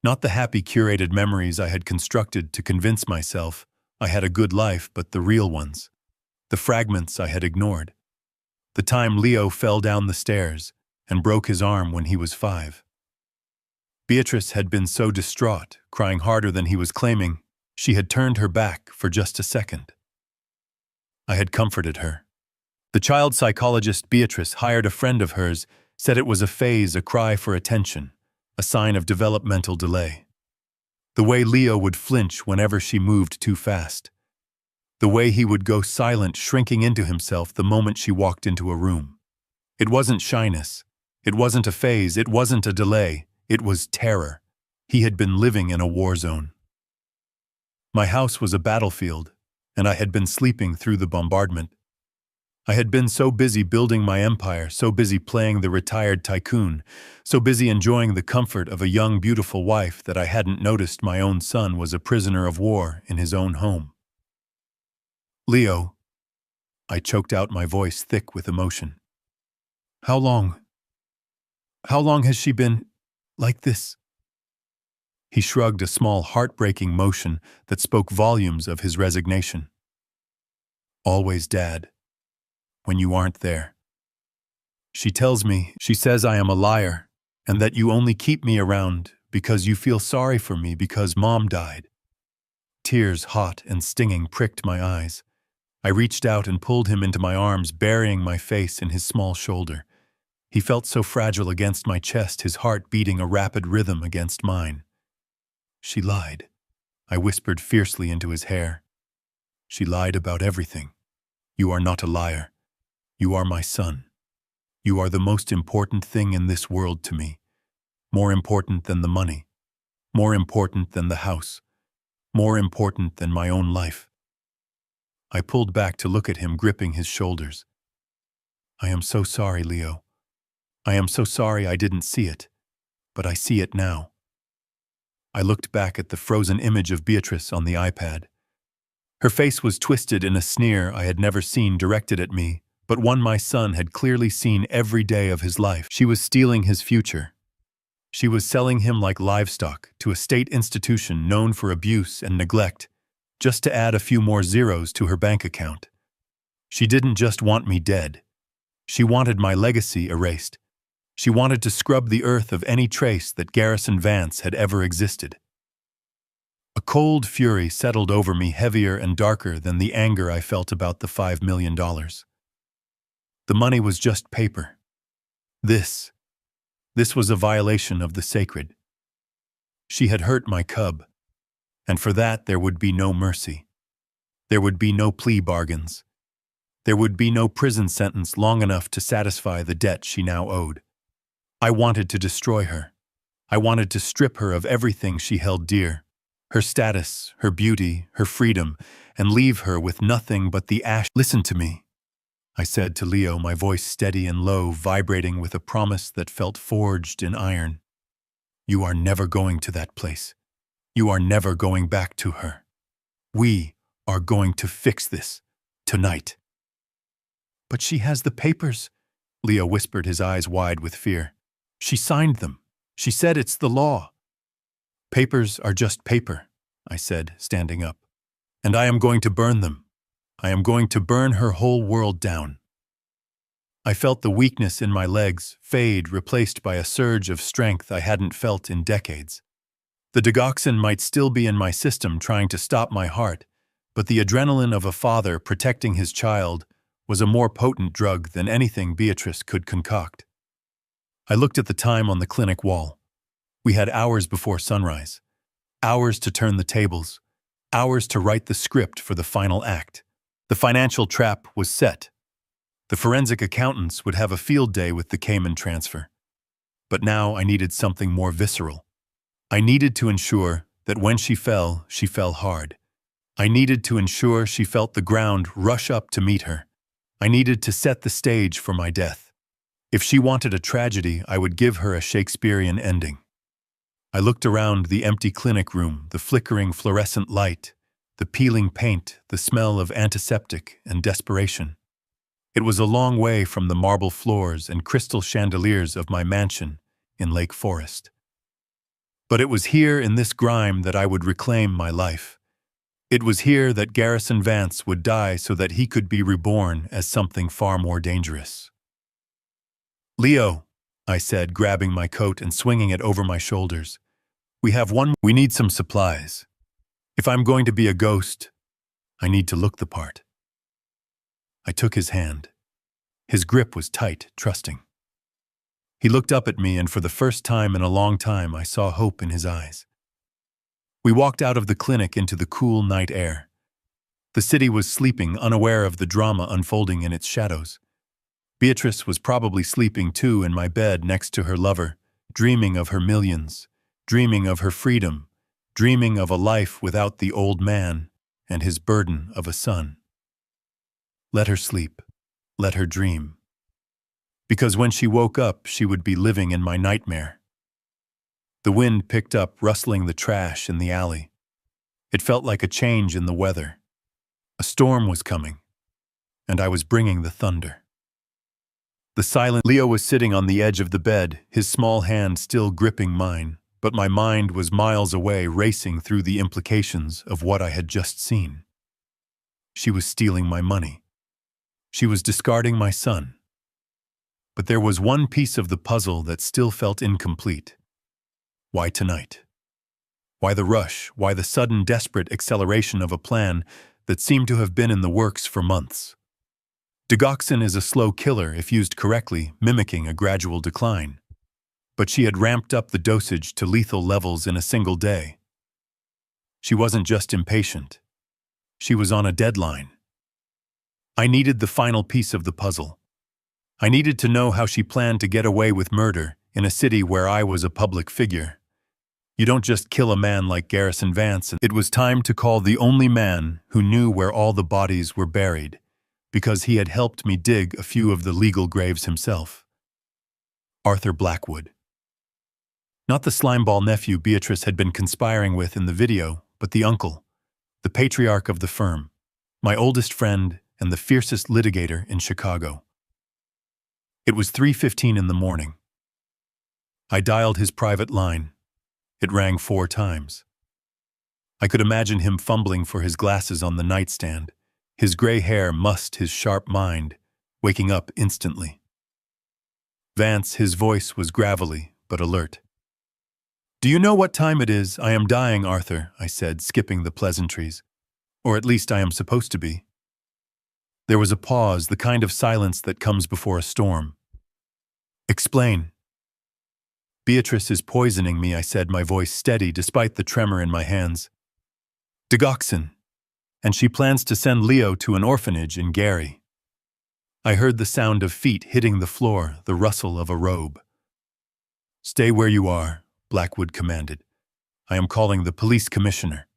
Not the happy, curated memories I had constructed to convince myself I had a good life, but the real ones. The fragments I had ignored. The time Leo fell down the stairs and broke his arm when he was 5. Beatrice had been so distraught, crying harder than he was claiming, she had turned her back for just a second. I had comforted her. The child psychologist Beatrice hired a friend of hers, said it was a phase, a cry for attention, a sign of developmental delay. The way Leo would flinch whenever she moved too fast. The way he would go silent, shrinking into himself the moment she walked into a room. It wasn't shyness. It wasn't a phase. It wasn't a delay. It was terror. He had been living in a war zone. My house was a battlefield, and I had been sleeping through the bombardment. I had been so busy building my empire, so busy playing the retired tycoon, so busy enjoying the comfort of a young, beautiful wife that I hadn't noticed my own son was a prisoner of war in his own home. Leo, I choked out, my voice thick with emotion. How long has she been like this? He shrugged, a small, heartbreaking motion that spoke volumes of his resignation. Always, Dad. When you aren't there. She says I am a liar, and that you only keep me around because you feel sorry for me because Mom died. Tears, hot and stinging, pricked my eyes. I reached out and pulled him into my arms, burying my face in his small shoulder. He felt so fragile against my chest, his heart beating a rapid rhythm against mine. She lied, I whispered fiercely into his hair. She lied about everything. You are not a liar. You are my son. You are the most important thing in this world to me. More important than the money. More important than the house. More important than my own life. I pulled back to look at him, gripping his shoulders. I am so sorry, Leo. I am so sorry I didn't see it, but I see it now. I looked back at the frozen image of Beatrice on the iPad. Her face was twisted in a sneer I had never seen directed at me, but one my son had clearly seen every day of his life. She was stealing his future. She was selling him like livestock to a state institution known for abuse and neglect, just to add a few more zeros to her bank account. She didn't just want me dead. She wanted my legacy erased. She wanted to scrub the earth of any trace that Garrison Vance had ever existed. A cold fury settled over me, heavier and darker than the anger I felt about the $5 million. The money was just paper. This was a violation of the sacred. She had hurt my cub, and for that there would be no mercy. There would be no plea bargains. There would be no prison sentence long enough to satisfy the debt she now owed. I wanted to destroy her. I wanted to strip her of everything she held dear, her status, her beauty, her freedom, and leave her with nothing but the ash. Listen to me, I said to Leo, my voice steady and low, vibrating with a promise that felt forged in iron. You are never going to that place. You are never going back to her. We are going to fix this tonight. But she has the papers, Leo whispered, his eyes wide with fear. She signed them. She said it's the law. Papers are just paper, I said, standing up. And I am going to burn them. I am going to burn her whole world down. I felt the weakness in my legs fade, replaced by a surge of strength I hadn't felt in decades. The digoxin might still be in my system trying to stop my heart, but the adrenaline of a father protecting his child was a more potent drug than anything Beatrice could concoct. I looked at the time on the clinic wall. We had hours before sunrise, hours to turn the tables, hours to write the script for the final act. The financial trap was set. The forensic accountants would have a field day with the Cayman transfer. But now I needed something more visceral. I needed to ensure that when she fell hard. I needed to ensure she felt the ground rush up to meet her. I needed to set the stage for my death. If she wanted a tragedy, I would give her a Shakespearean ending. I looked around the empty clinic room, the flickering fluorescent light, the peeling paint, the smell of antiseptic and desperation. It was a long way from the marble floors and crystal chandeliers of my mansion in Lake Forest. But it was here in this grime that I would reclaim my life. It was here that Garrison Vance would die so that he could be reborn as something far more dangerous. Leo, I said, grabbing my coat and swinging it over my shoulders. We need some supplies. If I'm going to be a ghost, I need to look the part. I took his hand. His grip was tight, trusting. He looked up at me, and for the first time in a long time, I saw hope in his eyes. We walked out of the clinic into the cool night air. The city was sleeping, unaware of the drama unfolding in its shadows. Beatrice was probably sleeping too in my bed next to her lover, dreaming of her millions, dreaming of her freedom, dreaming of a life without the old man and his burden of a son. Let her sleep. Let her dream. Because when she woke up, she would be living in my nightmare. The wind picked up, rustling the trash in the alley. It felt like a change in the weather. A storm was coming, and I was bringing the thunder. The silent Leo was sitting on the edge of the bed, his small hand still gripping mine, but my mind was miles away, racing through the implications of what I had just seen. She was stealing my money. She was discarding my son. But there was one piece of the puzzle that still felt incomplete. Why tonight? Why the rush? Why the sudden, desperate acceleration of a plan that seemed to have been in the works for months? Digoxin is a slow killer if used correctly, mimicking a gradual decline. But she had ramped up the dosage to lethal levels in a single day. She wasn't just impatient. She was on a deadline. I needed the final piece of the puzzle. I needed to know how she planned to get away with murder in a city where I was a public figure. You don't just kill a man like Garrison Vance. It was time to call the only man who knew where all the bodies were buried, because he had helped me dig a few of the legal graves himself. Arthur Blackwood. Not the slimeball nephew Beatrice had been conspiring with in the video, but the uncle, the patriarch of the firm, my oldest friend and the fiercest litigator in Chicago. It was 3:15 in the morning. I dialed his private line. It rang 4 times. I could imagine him fumbling for his glasses on the nightstand, his gray hair mussed his sharp mind, waking up instantly. Vance, his voice was gravelly but alert. "Do you know what time it is? I am dying, Arthur," I said, skipping the pleasantries. "Or at least I am supposed to be." There was a pause, the kind of silence that comes before a storm. "Explain." "Beatrice is poisoning me," I said, my voice steady despite the tremor in my hands. "Digoxin. And she plans to send Leo to an orphanage in Gary." I heard the sound of feet hitting the floor, the rustle of a robe. "Stay where you are," Blackwood commanded. "I am calling the police commissioner."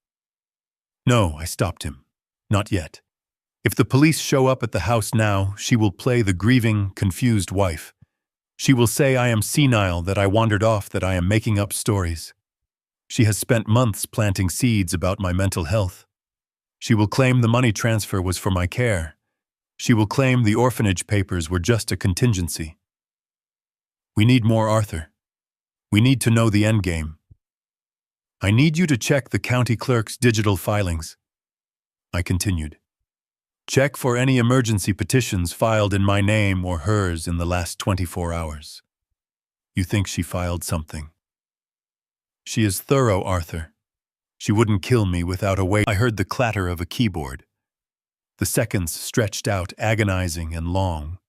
"No," I stopped him. "Not yet. If the police show up at the house now, she will play the grieving, confused wife. She will say I am senile, that I wandered off, that I am making up stories. She has spent months planting seeds about my mental health. She will claim the money transfer was for my care. She will claim the orphanage papers were just a contingency. We need more, Arthur. We need to know the endgame. I need you to check the county clerk's digital filings." I continued. "Check for any emergency petitions filed in my name or hers in the last 24 hours. You think she filed something? She is thorough, Arthur. She wouldn't kill me without a way." I heard the clatter of a keyboard. The seconds stretched out, agonizing and long.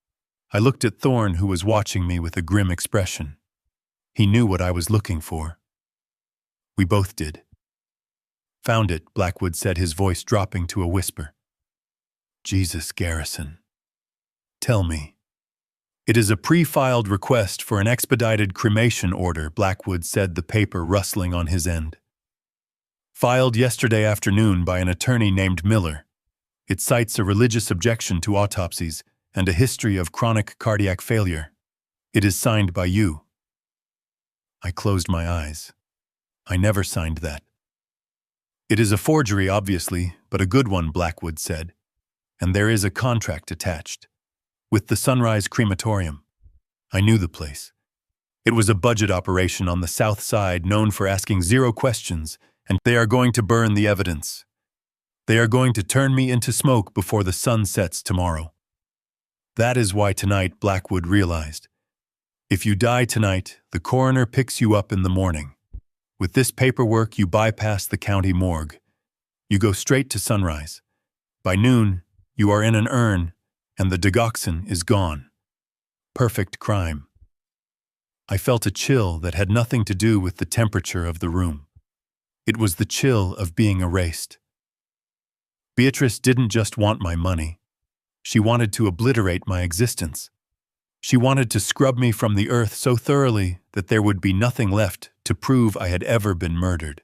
I looked at Thorne, who was watching me with a grim expression. He knew what I was looking for. We both did. "Found it," Blackwood said, his voice dropping to a whisper. "Jesus, Garrison. Tell me." "It is a pre-filed request for an expedited cremation order," Blackwood said, the paper rustling on his end. "Filed yesterday afternoon by an attorney named Miller. It cites a religious objection to autopsies and a history of chronic cardiac failure. It is signed by you." I closed my eyes. I never signed that. "It is a forgery, obviously, but a good one," Blackwood said. "And there is a contract attached. With the Sunrise Crematorium. I knew the place. It was a budget operation on the south side known for asking 0 questions, and they are going to burn the evidence. They are going to turn me into smoke before the sun sets tomorrow. That is why tonight," Blackwood realized. "If you die tonight, the coroner picks you up in the morning. With this paperwork, you bypass the county morgue. You go straight to Sunrise. By noon, you are in an urn, and the digoxin is gone. Perfect crime." I felt a chill that had nothing to do with the temperature of the room. It was the chill of being erased. Beatrice didn't just want my money. She wanted to obliterate my existence. She wanted to scrub me from the earth so thoroughly that there would be nothing left to prove I had ever been murdered.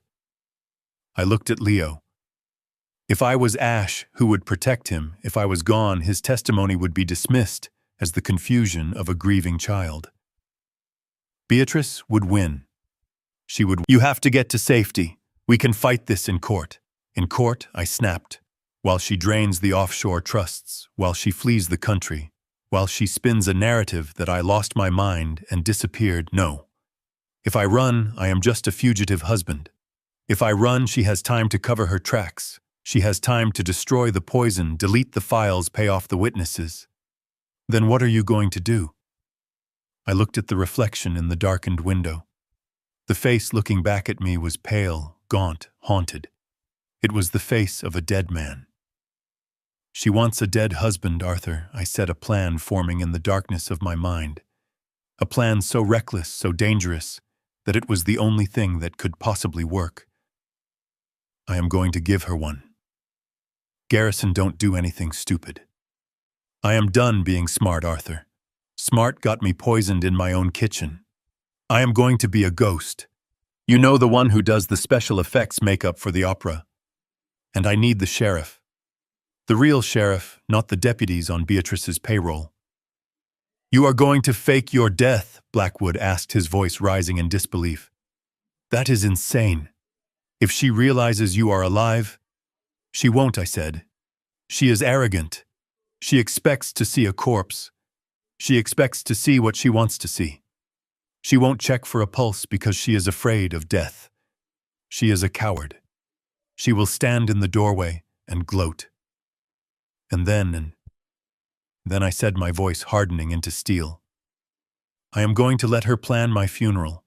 I looked at Leo. If I was Ash, who would protect him? If I was gone, his testimony would be dismissed as the confusion of a grieving child. Beatrice would win. She would. "You have to get to safety. We can fight this in court." "In court," I snapped, "while she drains the offshore trusts, while she flees the country, while she spins a narrative that I lost my mind and disappeared. No. If I run, I am just a fugitive husband. If I run, she has time to cover her tracks. She has time to destroy the poison, delete the files, pay off the witnesses. Then what are you going to do?" I looked at the reflection in the darkened window. The face looking back at me was pale, gaunt, haunted. It was the face of a dead man. "She wants a dead husband, Arthur," I said, a plan forming in the darkness of my mind. A plan so reckless, so dangerous, that it was the only thing that could possibly work. "I am going to give her one." Garrison, don't do anything stupid. I am done being smart, Arthur. Smart got me poisoned in my own kitchen. I am going to be a ghost. You know, the one who does the special effects makeup for the opera. And I need the sheriff. The real sheriff, not the deputies on Beatrice's payroll. You are going to fake your death, Blackwood asked, his voice rising in disbelief. That is insane. If she realizes you are alive— She won't, I said. She is arrogant. She expects to see a corpse. She expects to see what she wants to see. She won't check for a pulse because she is afraid of death. She is a coward. She will stand in the doorway and gloat. And then I said, my voice hardening into steel, I am going to let her plan my funeral.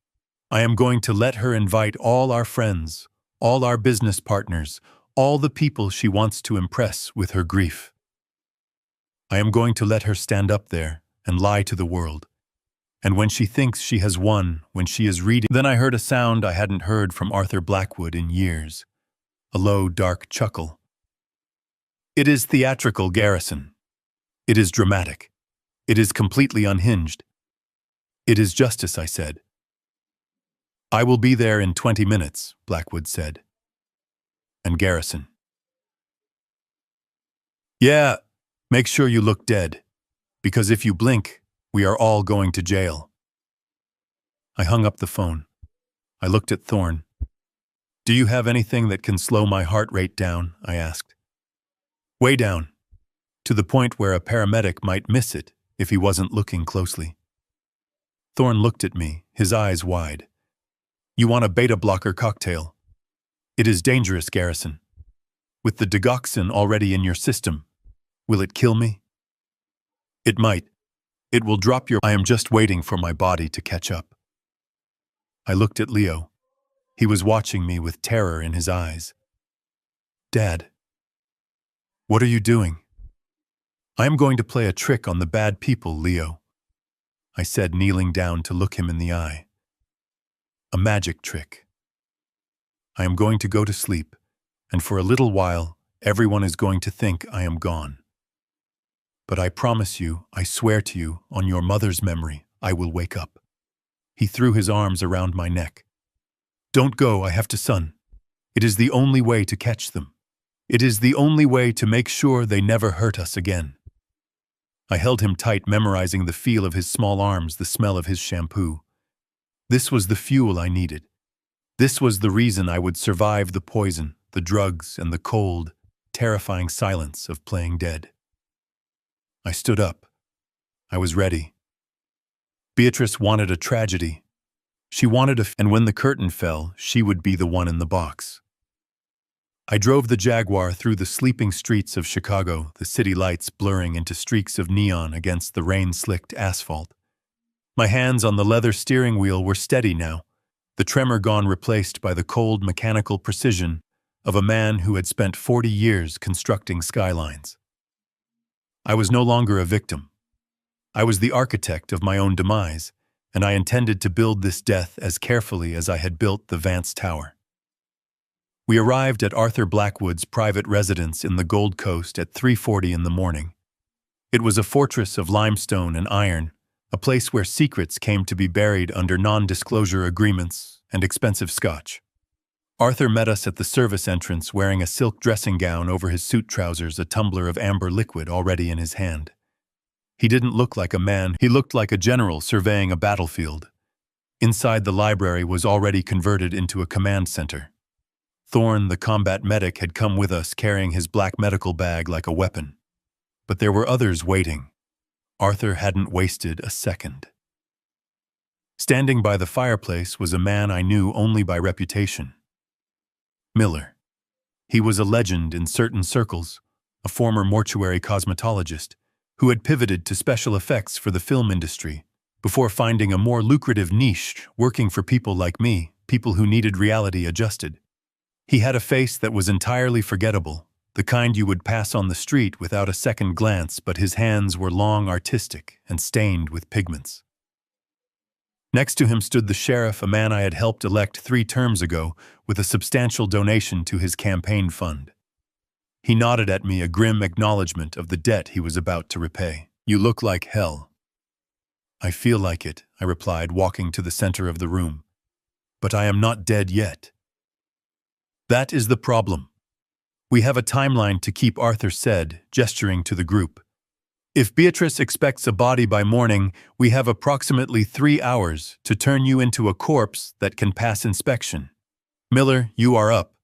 I am going to let her invite all our friends, all our business partners, all the people she wants to impress with her grief. I am going to let her stand up there and lie to the world. And when she thinks she has won, when she is reading— Then I heard a sound I hadn't heard from Arthur Blackwood in years. A low, dark chuckle. It is theatrical, Garrison. It is dramatic. It is completely unhinged. It is justice, I said. I will be there in 20 minutes, Blackwood said. And Garrison. Yeah, make sure you look dead, because if you blink, we are all going to jail. I hung up the phone. I looked at Thorne. Do you have anything that can slow my heart rate down? I asked. Way down, to the point where a paramedic might miss it if he wasn't looking closely. Thorne looked at me, his eyes wide. You want a beta blocker cocktail? It is dangerous, Garrison. With the digoxin already in your system, will it kill me? It might. It will drop your— I am just waiting for my body to catch up. I looked at Leo. He was watching me with terror in his eyes. Dad, what are you doing? I am going to play a trick on the bad people, Leo, I said, kneeling down to look him in the eye. A magic trick. I am going to go to sleep, and for a little while, everyone is going to think I am gone. But I promise you, I swear to you, on your mother's memory, I will wake up. He threw his arms around my neck. Don't go, I have to, son. It is the only way to catch them. It is the only way to make sure they never hurt us again. I held him tight, memorizing the feel of his small arms, the smell of his shampoo. This was the fuel I needed. This was the reason I would survive the poison, the drugs, and the cold, terrifying silence of playing dead. I stood up. I was ready. Beatrice wanted a tragedy. She wanted and when the curtain fell, she would be the one in the box. I drove the Jaguar through the sleeping streets of Chicago, the city lights blurring into streaks of neon against the rain-slicked asphalt. My hands on the leather steering wheel were steady now, the tremor gone, replaced by the cold mechanical precision of a man who had spent 40 years constructing skylines. I was no longer a victim. I was the architect of my own demise, and I intended to build this death as carefully as I had built the Vance Tower. We arrived at Arthur Blackwood's private residence in the Gold Coast at 3:40 in the morning. It was a fortress of limestone and iron, a place where secrets came to be buried under non-disclosure agreements and expensive scotch. Arthur met us at the service entrance wearing a silk dressing gown over his suit trousers, a tumbler of amber liquid already in his hand. He didn't look like a man, he looked like a general surveying a battlefield. Inside, the library was already converted into a command center. Thorne, the combat medic, had come with us carrying his black medical bag like a weapon. But there were others waiting. Arthur hadn't wasted a second. Standing by the fireplace was a man I knew only by reputation. Miller. He was a legend in certain circles, a former mortuary cosmetologist who had pivoted to special effects for the film industry before finding a more lucrative niche working for people like me, people who needed reality adjusted. He had a face that was entirely forgettable, the kind you would pass on the street without a second glance, but his hands were long, artistic, and stained with pigments. Next to him stood the sheriff, a man I had helped elect 3 terms ago with a substantial donation to his campaign fund. He nodded at me, a grim acknowledgement of the debt he was about to repay. You look like hell. I feel like it, I replied, walking to the center of the room. But I am not dead yet. That is the problem. We have a timeline to keep, Arthur said, gesturing to the group. If Beatrice expects a body by morning, we have approximately 3 hours to turn you into a corpse that can pass inspection. Miller, you are up.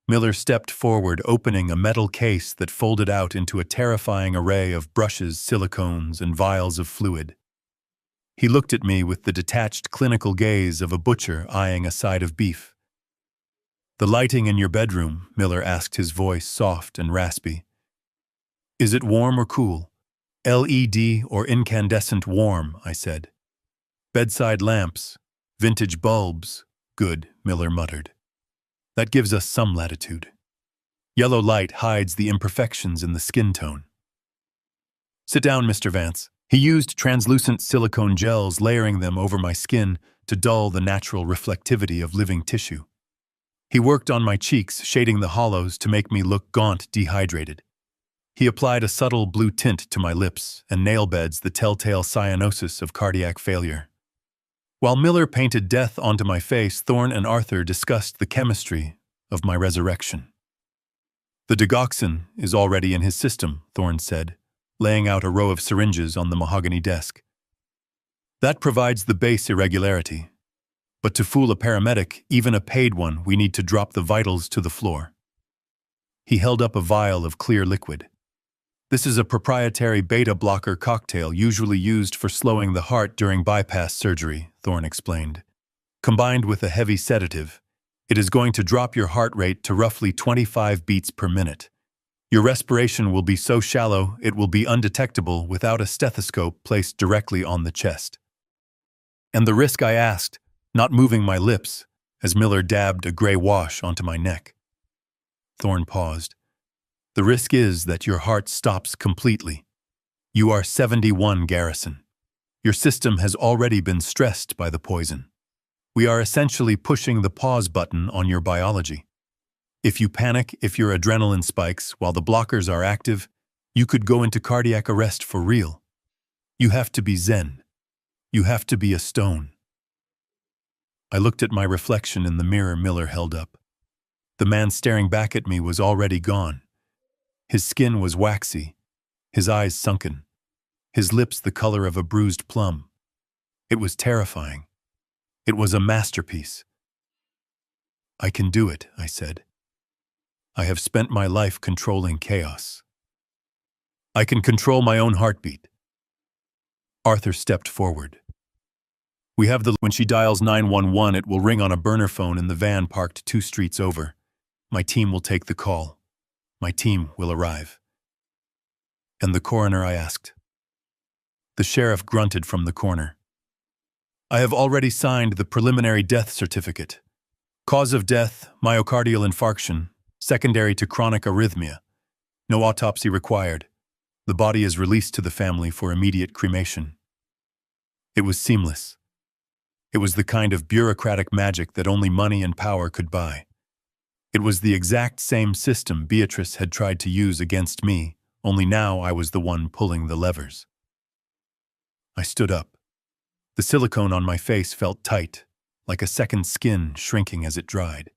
Miller stepped forward, opening a metal case that folded out into a terrifying array of brushes, silicones, and vials of fluid. He looked at me with the detached clinical gaze of a butcher eyeing a side of beef. The lighting in your bedroom, Miller asked, his voice soft and raspy. Is it warm or cool? LED or incandescent warm, I said. Bedside lamps, vintage bulbs. Good, Miller muttered. That gives us some latitude. Yellow light hides the imperfections in the skin tone. Sit down, Mr. Vance. He used translucent silicone gels, layering them over my skin to dull the natural reflectivity of living tissue. He worked on my cheeks, shading the hollows to make me look gaunt, dehydrated. He applied a subtle blue tint to my lips and nail beds, the telltale cyanosis of cardiac failure. While Miller painted death onto my face, Thorne and Arthur discussed the chemistry of my resurrection. The digoxin is already in his system, Thorne said, laying out a row of syringes on the mahogany desk. That provides the base irregularity. But to fool a paramedic, even a paid one, we need to drop the vitals to the floor. He held up a vial of clear liquid. This is a proprietary beta blocker cocktail usually used for slowing the heart during bypass surgery, Thorne explained. Combined with a heavy sedative, it is going to drop your heart rate to roughly 25 beats per minute. Your respiration will be so shallow it will be undetectable without a stethoscope placed directly on the chest. And the risk, I asked, not moving my lips, as Miller dabbed a gray wash onto my neck. Thorne paused. The risk is that your heart stops completely. You are 71, Garrison. Your system has already been stressed by the poison. We are essentially pushing the pause button on your biology. If you panic, if your adrenaline spikes while the blockers are active, you could go into cardiac arrest for real. You have to be zen. You have to be a stone. I looked at my reflection in the mirror Miller held up. The man staring back at me was already gone. His skin was waxy, his eyes sunken, his lips the color of a bruised plum. It was terrifying. It was a masterpiece. I can do it, I said. I have spent my life controlling chaos. I can control my own heartbeat. Arthur stepped forward. We have when she dials 911, it will ring on a burner phone in the van parked 2 streets over. My team will take the call. My team will arrive. And the coroner, I asked. The sheriff grunted from the corner. I have already signed the preliminary death certificate. Cause of death, myocardial infarction, secondary to chronic arrhythmia. No autopsy required. The body is released to the family for immediate cremation. It was seamless. It was the kind of bureaucratic magic that only money and power could buy. It was the exact same system Beatrice had tried to use against me, only now I was the one pulling the levers. I stood up. The silicone on my face felt tight, like a second skin shrinking as it dried.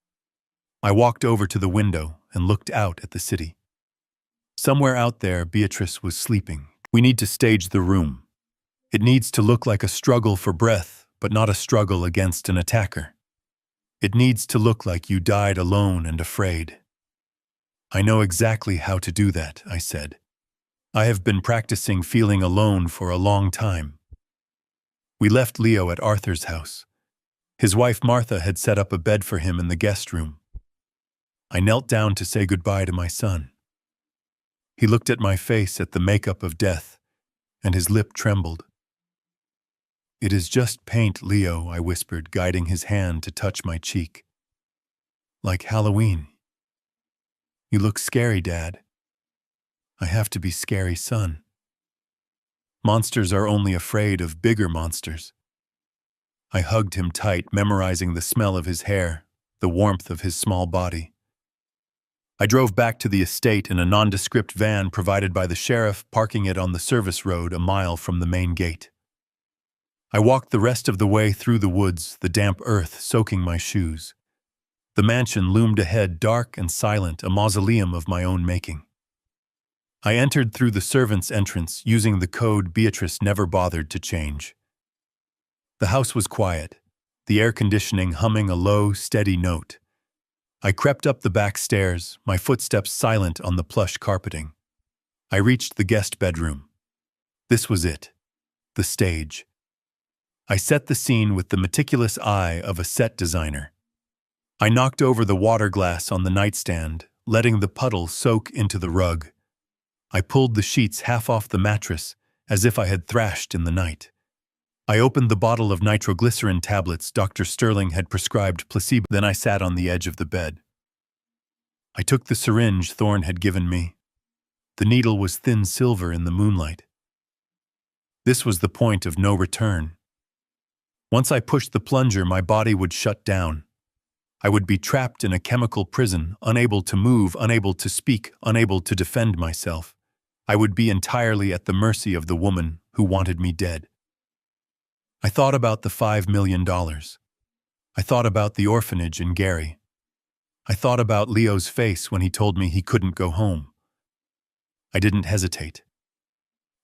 I walked over to the window and looked out at the city. Somewhere out there, Beatrice was sleeping. We need to stage the room. It needs to look like a struggle for breath, but not a struggle against an attacker. It needs to look like you died alone and afraid. I know exactly how to do that, I said. I have been practicing feeling alone for a long time. We left Leo at Arthur's house. His wife Martha had set up a bed for him in the guest room. I knelt down to say goodbye to my son. He looked at my face, at the makeup of death, and his lip trembled. It is just paint, Leo, I whispered, guiding his hand to touch my cheek. Like Halloween. You look scary, Dad. I have to be scary, son. Monsters are only afraid of bigger monsters. I hugged him tight, memorizing the smell of his hair, the warmth of his small body. I drove back to the estate in a nondescript van provided by the sheriff, parking it on the service road a mile from the main gate. I walked the rest of the way through the woods, the damp earth soaking my shoes. The mansion loomed ahead, dark and silent, a mausoleum of my own making. I entered through the servants' entrance, using the code Beatrice never bothered to change. The house was quiet, the air conditioning humming a low, steady note. I crept up the back stairs, my footsteps silent on the plush carpeting. I reached the guest bedroom. This was it, the stage. I set the scene with the meticulous eye of a set designer. I knocked over the water glass on the nightstand, letting the puddle soak into the rug. I pulled the sheets half off the mattress, as if I had thrashed in the night. I opened the bottle of nitroglycerin tablets Dr. Sterling had prescribed placebo. Then I sat on the edge of the bed. I took the syringe Thorne had given me. The needle was thin silver in the moonlight. This was the point of no return. Once I pushed the plunger, my body would shut down. I would be trapped in a chemical prison, unable to move, unable to speak, unable to defend myself. I would be entirely at the mercy of the woman who wanted me dead. I thought about the $5 million. I thought about the orphanage in Gary. I thought about Leo's face when he told me he couldn't go home. I didn't hesitate.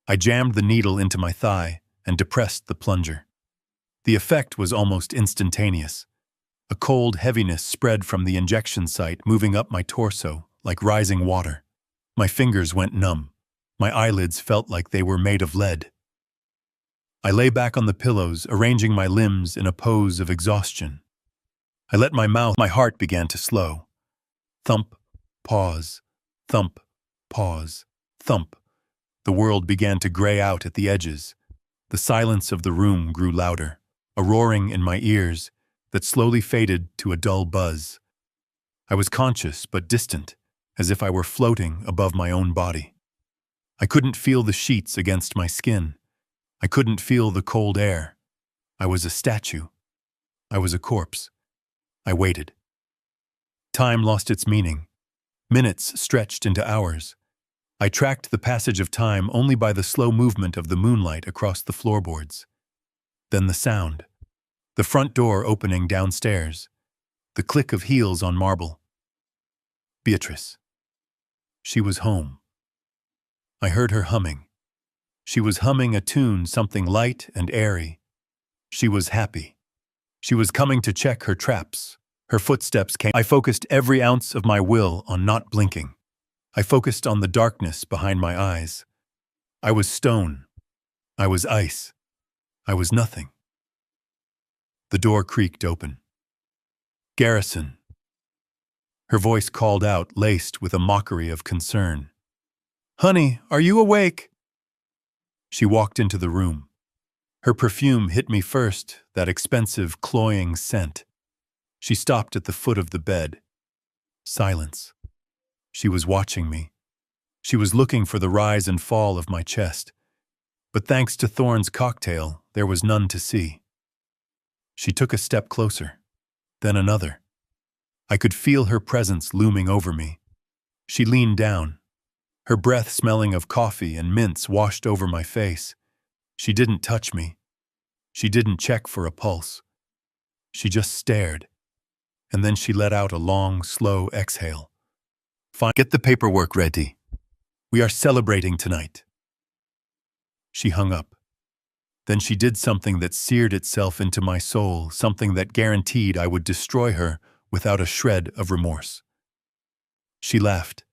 I jammed the needle into my thigh and depressed the plunger. The effect was almost instantaneous. A cold heaviness spread from the injection site, moving up my torso like rising water. My fingers went numb. My eyelids felt like they were made of lead. I lay back on the pillows, arranging my limbs in a pose of exhaustion. I let my heart began to slow. Thump, pause, thump, pause, thump. The world began to gray out at the edges. The silence of the room grew louder, a roaring in my ears that slowly faded to a dull buzz. I was conscious but distant, as if I were floating above my own body. I couldn't feel the sheets against my skin. I couldn't feel the cold air. I was a statue. I was a corpse. I waited. Time lost its meaning. Minutes stretched into hours. I tracked the passage of time only by the slow movement of the moonlight across the floorboards. Then the sound. The front door opening downstairs. The click of heels on marble. Beatrice. She was home. I heard her humming. She was humming a tune, something light and airy. She was happy. She was coming to check her traps. Her footsteps came. I focused every ounce of my will on not blinking. I focused on the darkness behind my eyes. I was stone. I was ice. I was nothing. The door creaked open. Garrison. Her voice called out, laced with a mockery of concern. Honey, are you awake? She walked into the room. Her perfume hit me first, that expensive, cloying scent. She stopped at the foot of the bed. Silence. She was watching me. She was looking for the rise and fall of my chest. But thanks to Thorne's cocktail, there was none to see. She took a step closer, then another. I could feel her presence looming over me. She leaned down. Her breath smelling of coffee and mints washed over my face. She didn't touch me. She didn't check for a pulse. She just stared. And then she let out a long, slow exhale. Fine, get the paperwork ready. We are celebrating tonight. She hung up. Then she did something that seared itself into my soul, something that guaranteed I would destroy her without a shred of remorse. She laughed.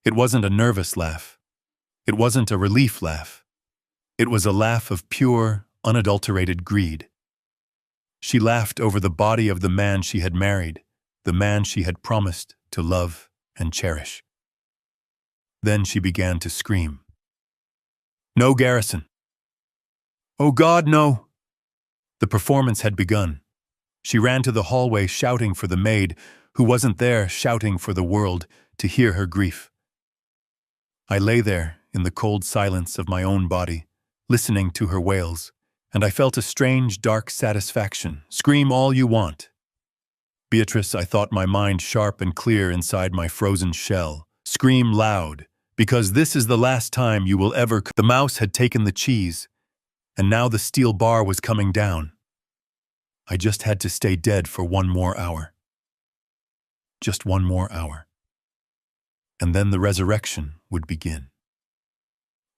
It wasn't a nervous laugh. It wasn't a relief laugh. It was a laugh of pure, unadulterated greed. She laughed over the body of the man she had married, the man she had promised to love and cherish. Then she began to scream. No, Garrison. Oh God, no! The performance had begun. She ran to the hallway shouting for the maid, who wasn't there, shouting for the world to hear her grief. I lay there in the cold silence of my own body, listening to her wails, and I felt a strange, dark satisfaction. Scream all you want. Beatrice, I thought, my mind sharp and clear inside my frozen shell. Scream loud, because this is the last time you will ever— The mouse had taken the cheese, and now the steel bar was coming down. I just had to stay dead for 1 more hour. Just 1 more hour. And then the resurrection would begin.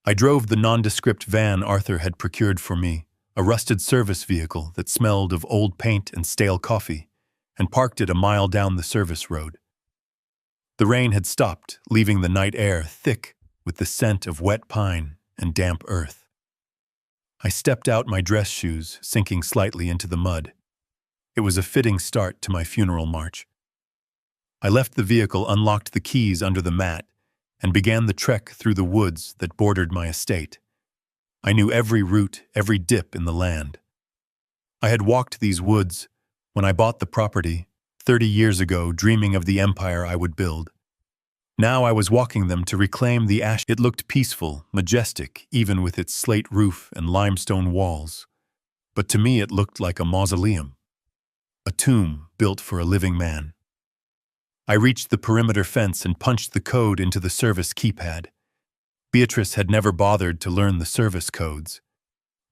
I drove the nondescript van Arthur had procured for me, a rusted service vehicle that smelled of old paint and stale coffee, and parked it a mile down the service road. The rain had stopped, leaving the night air thick with the scent of wet pine and damp earth. I stepped out my dress shoes, sinking slightly into the mud. It was a fitting start to my funeral march. I left the vehicle, unlocked the keys under the mat, and began the trek through the woods that bordered my estate. I knew every root, every dip in the land. I had walked these woods when I bought the property 30 years ago, dreaming of the empire I would build. Now I was walking them to reclaim the ash. It looked peaceful, majestic, even with its slate roof and limestone walls. But to me it looked like a mausoleum, a tomb built for a living man. I reached the perimeter fence and punched the code into the service keypad. Beatrice had never bothered to learn the service codes.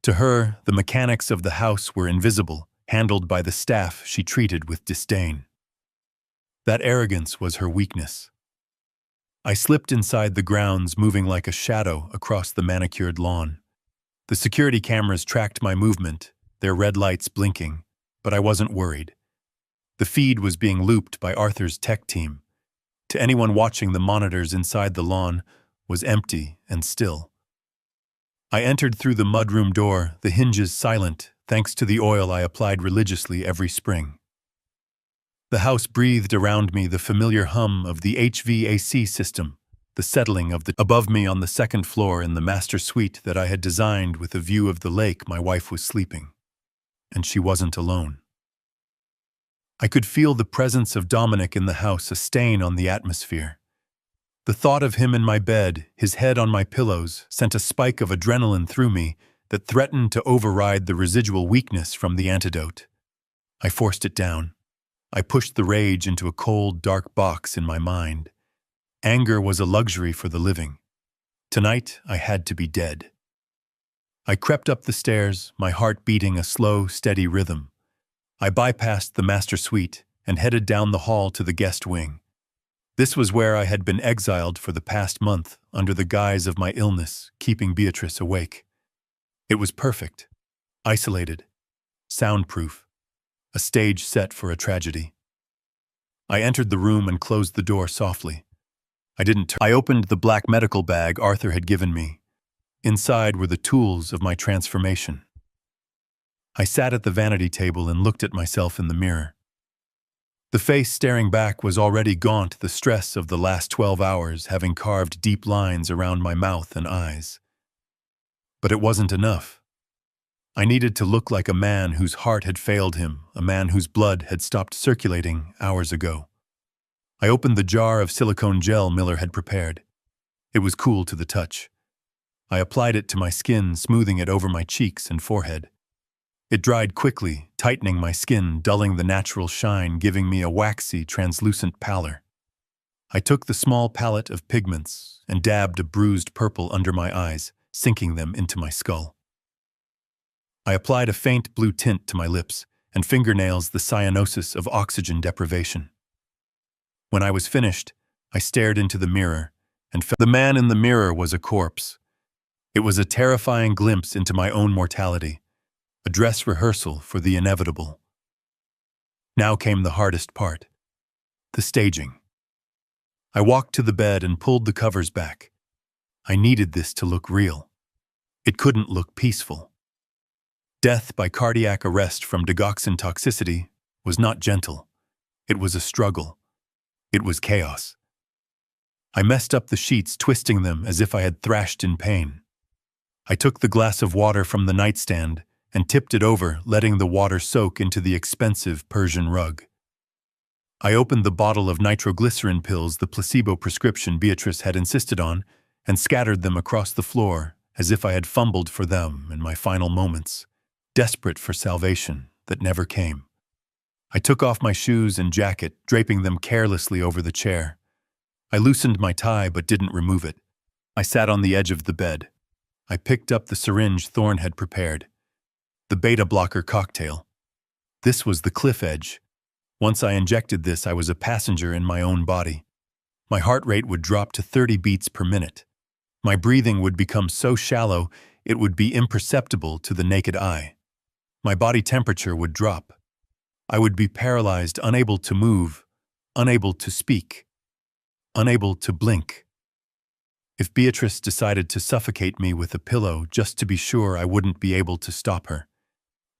To her, the mechanics of the house were invisible, handled by the staff she treated with disdain. That arrogance was her weakness. I slipped inside the grounds, moving like a shadow across the manicured lawn. The security cameras tracked my movement, their red lights blinking, but I wasn't worried. The feed was being looped by Arthur's tech team. To anyone watching, the monitors inside the lawn was empty and still. I entered through the mudroom door, the hinges silent, thanks to the oil I applied religiously every spring. The house breathed around me, the familiar hum of the HVAC system, the settling of the— Above me on the second floor in the master suite that I had designed with a view of the lake, my wife was sleeping. And she wasn't alone. I could feel the presence of Dominic in the house, a stain on the atmosphere. The thought of him in my bed, his head on my pillows, sent a spike of adrenaline through me that threatened to override the residual weakness from the antidote. I forced it down. I pushed the rage into a cold, dark box in my mind. Anger was a luxury for the living. Tonight, I had to be dead. I crept up the stairs, my heart beating a slow, steady rhythm. I bypassed the master suite and headed down the hall to the guest wing. This was where I had been exiled for the past month under the guise of my illness, keeping Beatrice awake. It was perfect, isolated, soundproof, a stage set for a tragedy. I entered the room and closed the door softly. I opened the black medical bag Arthur had given me. Inside were the tools of my transformation. I sat at the vanity table and looked at myself in the mirror. The face staring back was already gaunt, the stress of the last 12 hours having carved deep lines around my mouth and eyes. But it wasn't enough. I needed to look like a man whose heart had failed him, a man whose blood had stopped circulating hours ago. I opened the jar of silicone gel Miller had prepared. It was cool to the touch. I applied it to my skin, smoothing it over my cheeks and forehead. It dried quickly, tightening my skin, dulling the natural shine, giving me a waxy, translucent pallor. I took the small palette of pigments and dabbed a bruised purple under my eyes, sinking them into my skull. I applied a faint blue tint to my lips and fingernails, the cyanosis of oxygen deprivation. When I was finished, I stared into the mirror and felt the man in the mirror was a corpse. It was a terrifying glimpse into my own mortality. A dress rehearsal for the inevitable. Now came the hardest part, the staging. I walked to the bed and pulled the covers back. I needed this to look real. It couldn't look peaceful. Death by cardiac arrest from digoxin toxicity was not gentle. It was a struggle. It was chaos. I messed up the sheets, twisting them as if I had thrashed in pain. I took the glass of water from the nightstand and tipped it over, letting the water soak into the expensive Persian rug. I opened the bottle of nitroglycerin pills, the placebo prescription Beatrice had insisted on, and scattered them across the floor as if I had fumbled for them in my final moments, desperate for salvation that never came. I took off my shoes and jacket, draping them carelessly over the chair. I loosened my tie but didn't remove it. I sat on the edge of the bed. I picked up the syringe Thorne had prepared. The beta-blocker cocktail. This was the cliff edge. Once I injected this, I was a passenger in my own body. My heart rate would drop to 30 beats per minute. My breathing would become so shallow, it would be imperceptible to the naked eye. My body temperature would drop. I would be paralyzed, unable to move, unable to speak, unable to blink. If Beatrice decided to suffocate me with a pillow just to be sure I wouldn't be able to stop her.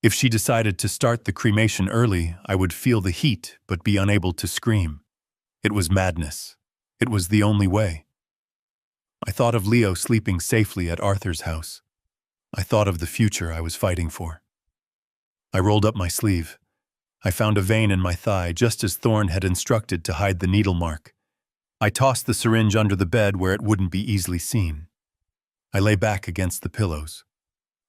If she decided to start the cremation early, I would feel the heat but be unable to scream. It was madness. It was the only way. I thought of Leo sleeping safely at Arthur's house. I thought of the future I was fighting for. I rolled up my sleeve. I found a vein in my thigh, just as Thorne had instructed to hide the needle mark. I tossed the syringe under the bed where it wouldn't be easily seen. I lay back against the pillows.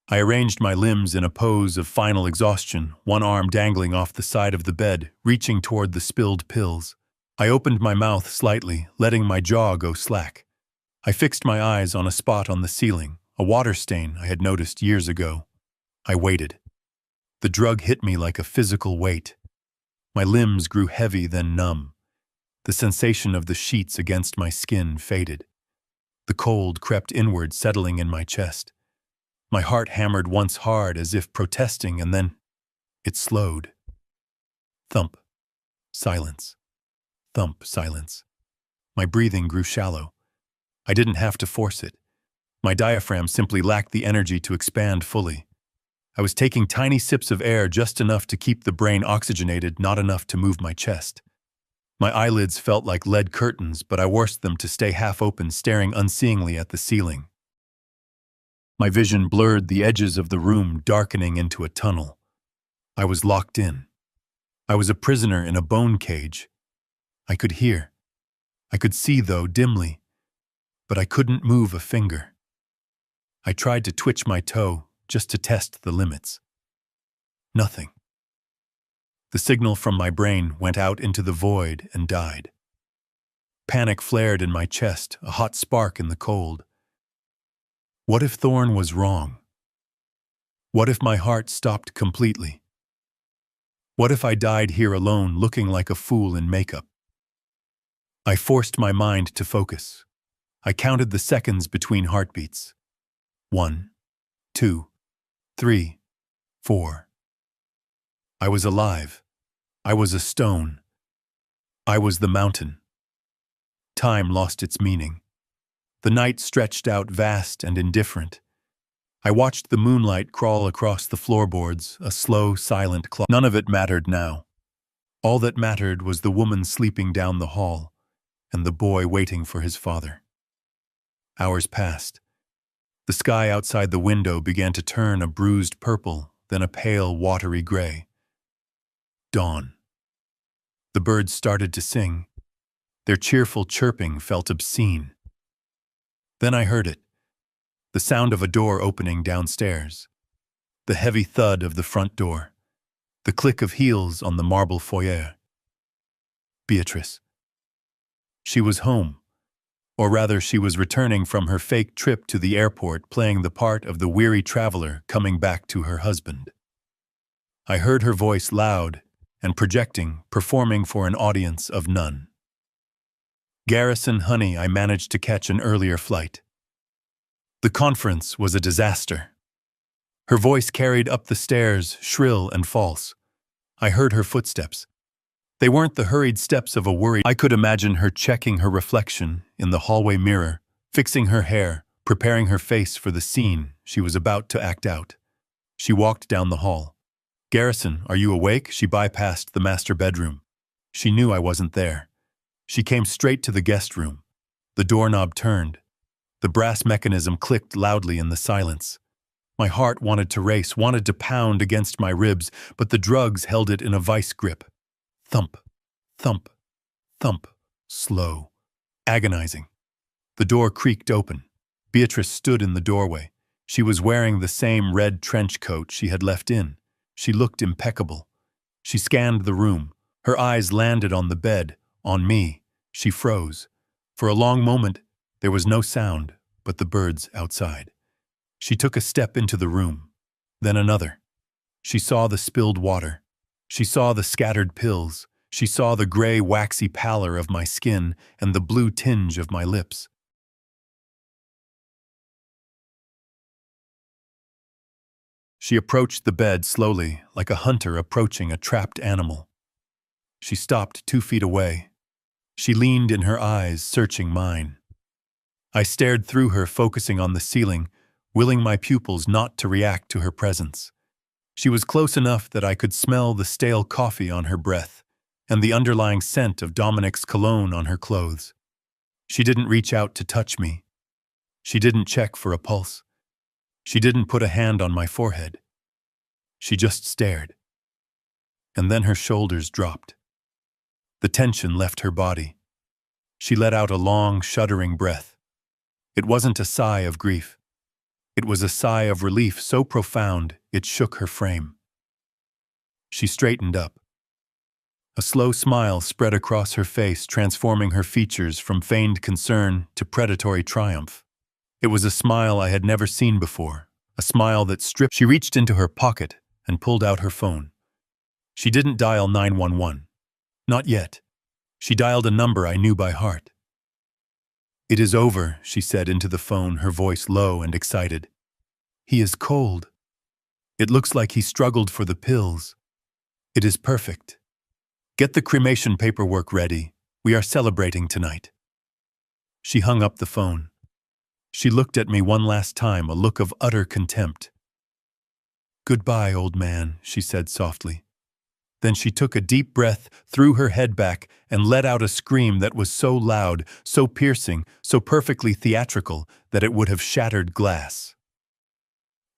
I arranged my limbs in a pose of final exhaustion, one arm dangling off the side of the bed, reaching toward the spilled pills. I opened my mouth slightly, letting my jaw go slack. I fixed my eyes on a spot on the ceiling, a water stain I had noticed years ago. I waited. The drug hit me like a physical weight. My limbs grew heavy, then numb. The sensation of the sheets against my skin faded. The cold crept inward, settling in my chest. My heart hammered once hard as if protesting, and then it slowed. Thump. Silence. Thump. Silence. My breathing grew shallow. I didn't have to force it. My diaphragm simply lacked the energy to expand fully. I was taking tiny sips of air, just enough to keep the brain oxygenated, not enough to move my chest. My eyelids felt like lead curtains, but I forced them to stay half open, staring unseeingly at the ceiling. My vision blurred, the edges of the room darkening into a tunnel. I was locked in. I was a prisoner in a bone cage. I could hear. I could see, though, dimly. But I couldn't move a finger. I tried to twitch my toe, just to test the limits. Nothing. The signal from my brain went out into the void and died. Panic flared in my chest, a hot spark in the cold. What if Thorne was wrong? What if my heart stopped completely? What if I died here alone, looking like a fool in makeup? I forced my mind to focus. I counted the seconds between heartbeats. 1, 2, 3, 4. I was alive. I was a stone. I was the mountain. Time lost its meaning. The night stretched out vast and indifferent. I watched the moonlight crawl across the floorboards, a slow, silent clock. None of it mattered now. All that mattered was the woman sleeping down the hall, and the boy waiting for his father. Hours passed. The sky outside the window began to turn a bruised purple, then a pale, watery gray. Dawn. The birds started to sing. Their cheerful chirping felt obscene. Then I heard it. The sound of a door opening downstairs. The heavy thud of the front door. The click of heels on the marble foyer. Beatrice. She was home. Or rather, she was returning from her fake trip to the airport, playing the part of the weary traveler coming back to her husband. I heard her voice loud and projecting, performing for an audience of none. Garrison, honey, I managed to catch an earlier flight. The conference was a disaster. Her voice carried up the stairs, shrill and false. I heard her footsteps. They weren't the hurried steps of a worried. I could imagine her checking her reflection in the hallway mirror, fixing her hair, preparing her face for the scene she was about to act out. She walked down the hall. Garrison, are you awake? She bypassed the master bedroom. She knew I wasn't there. She came straight to the guest room. The doorknob turned. The brass mechanism clicked loudly in the silence. My heart wanted to race, wanted to pound against my ribs, but the drugs held it in a vice grip. Thump, thump, thump, slow, agonizing. The door creaked open. Beatrice stood in the doorway. She was wearing the same red trench coat she had left in. She looked impeccable. She scanned the room. Her eyes landed on the bed, on me. She froze. For a long moment, there was no sound but the birds outside. She took a step into the room, then another. She saw the spilled water. She saw the scattered pills. She saw the gray, waxy pallor of my skin and the blue tinge of my lips. She approached the bed slowly, like a hunter approaching a trapped animal. She stopped 2 feet away. She leaned in her eyes, searching mine. I stared through her, focusing on the ceiling, willing my pupils not to react to her presence. She was close enough that I could smell the stale coffee on her breath and the underlying scent of Dominic's cologne on her clothes. She didn't reach out to touch me. She didn't check for a pulse. She didn't put a hand on my forehead. She just stared. And then her shoulders dropped. The tension left her body. She let out a long, shuddering breath. It wasn't a sigh of grief. It was a sigh of relief so profound it shook her frame. She straightened up. A slow smile spread across her face, transforming her features from feigned concern to predatory triumph. It was a smile I had never seen before, a smile that stripped. She reached into her pocket and pulled out her phone. She didn't dial 911. Not yet. She dialed a number I knew by heart. "It is over," she said into the phone, her voice low and excited. "He is cold. It looks like he struggled for the pills. It is perfect. Get the cremation paperwork ready. We are celebrating tonight." She hung up the phone. She looked at me one last time, a look of utter contempt. "Goodbye, old man," she said softly. Then she took a deep breath, threw her head back, and let out a scream that was so loud, so piercing, so perfectly theatrical that it would have shattered glass.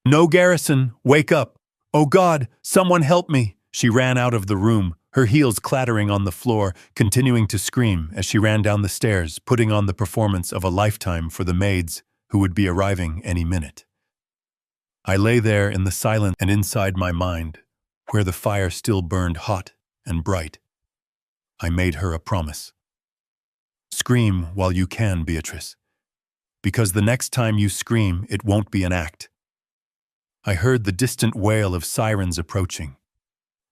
"No, Garrison, wake up! Oh God, someone help me!" She ran out of the room, her heels clattering on the floor, continuing to scream as she ran down the stairs, putting on the performance of a lifetime for the maids who would be arriving any minute. I lay there in the silence, and inside my mind, where the fire still burned hot and bright, I made her a promise. Scream while you can, Beatrice, because the next time you scream, it won't be an act. I heard the distant wail of sirens approaching.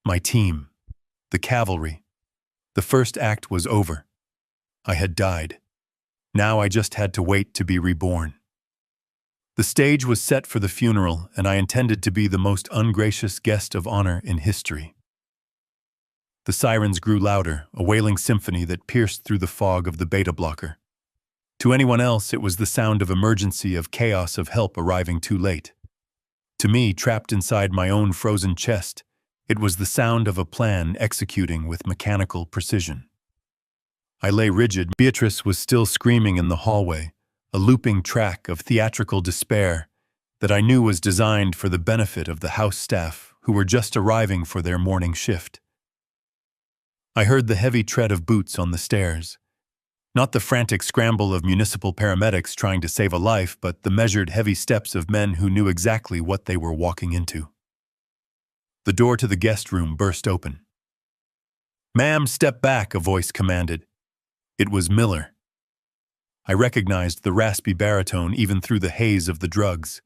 My team, the cavalry. The first act was over. I had died. Now I just had to wait to be reborn. The stage was set for the funeral, and I intended to be the most ungracious guest of honor in history. The sirens grew louder, a wailing symphony that pierced through the fog of the beta blocker. To anyone else, it was the sound of emergency, of chaos, of help arriving too late. To me, trapped inside my own frozen chest, it was the sound of a plan executing with mechanical precision. I lay rigid. Beatrice was still screaming in the hallway, a looping track of theatrical despair that I knew was designed for the benefit of the house staff who were just arriving for their morning shift. I heard the heavy tread of boots on the stairs. Not the frantic scramble of municipal paramedics trying to save a life, but the measured, heavy steps of men who knew exactly what they were walking into. The door to the guest room burst open. "Ma'am, step back," a voice commanded. It was Miller. I recognized the raspy baritone even through the haze of the drugs.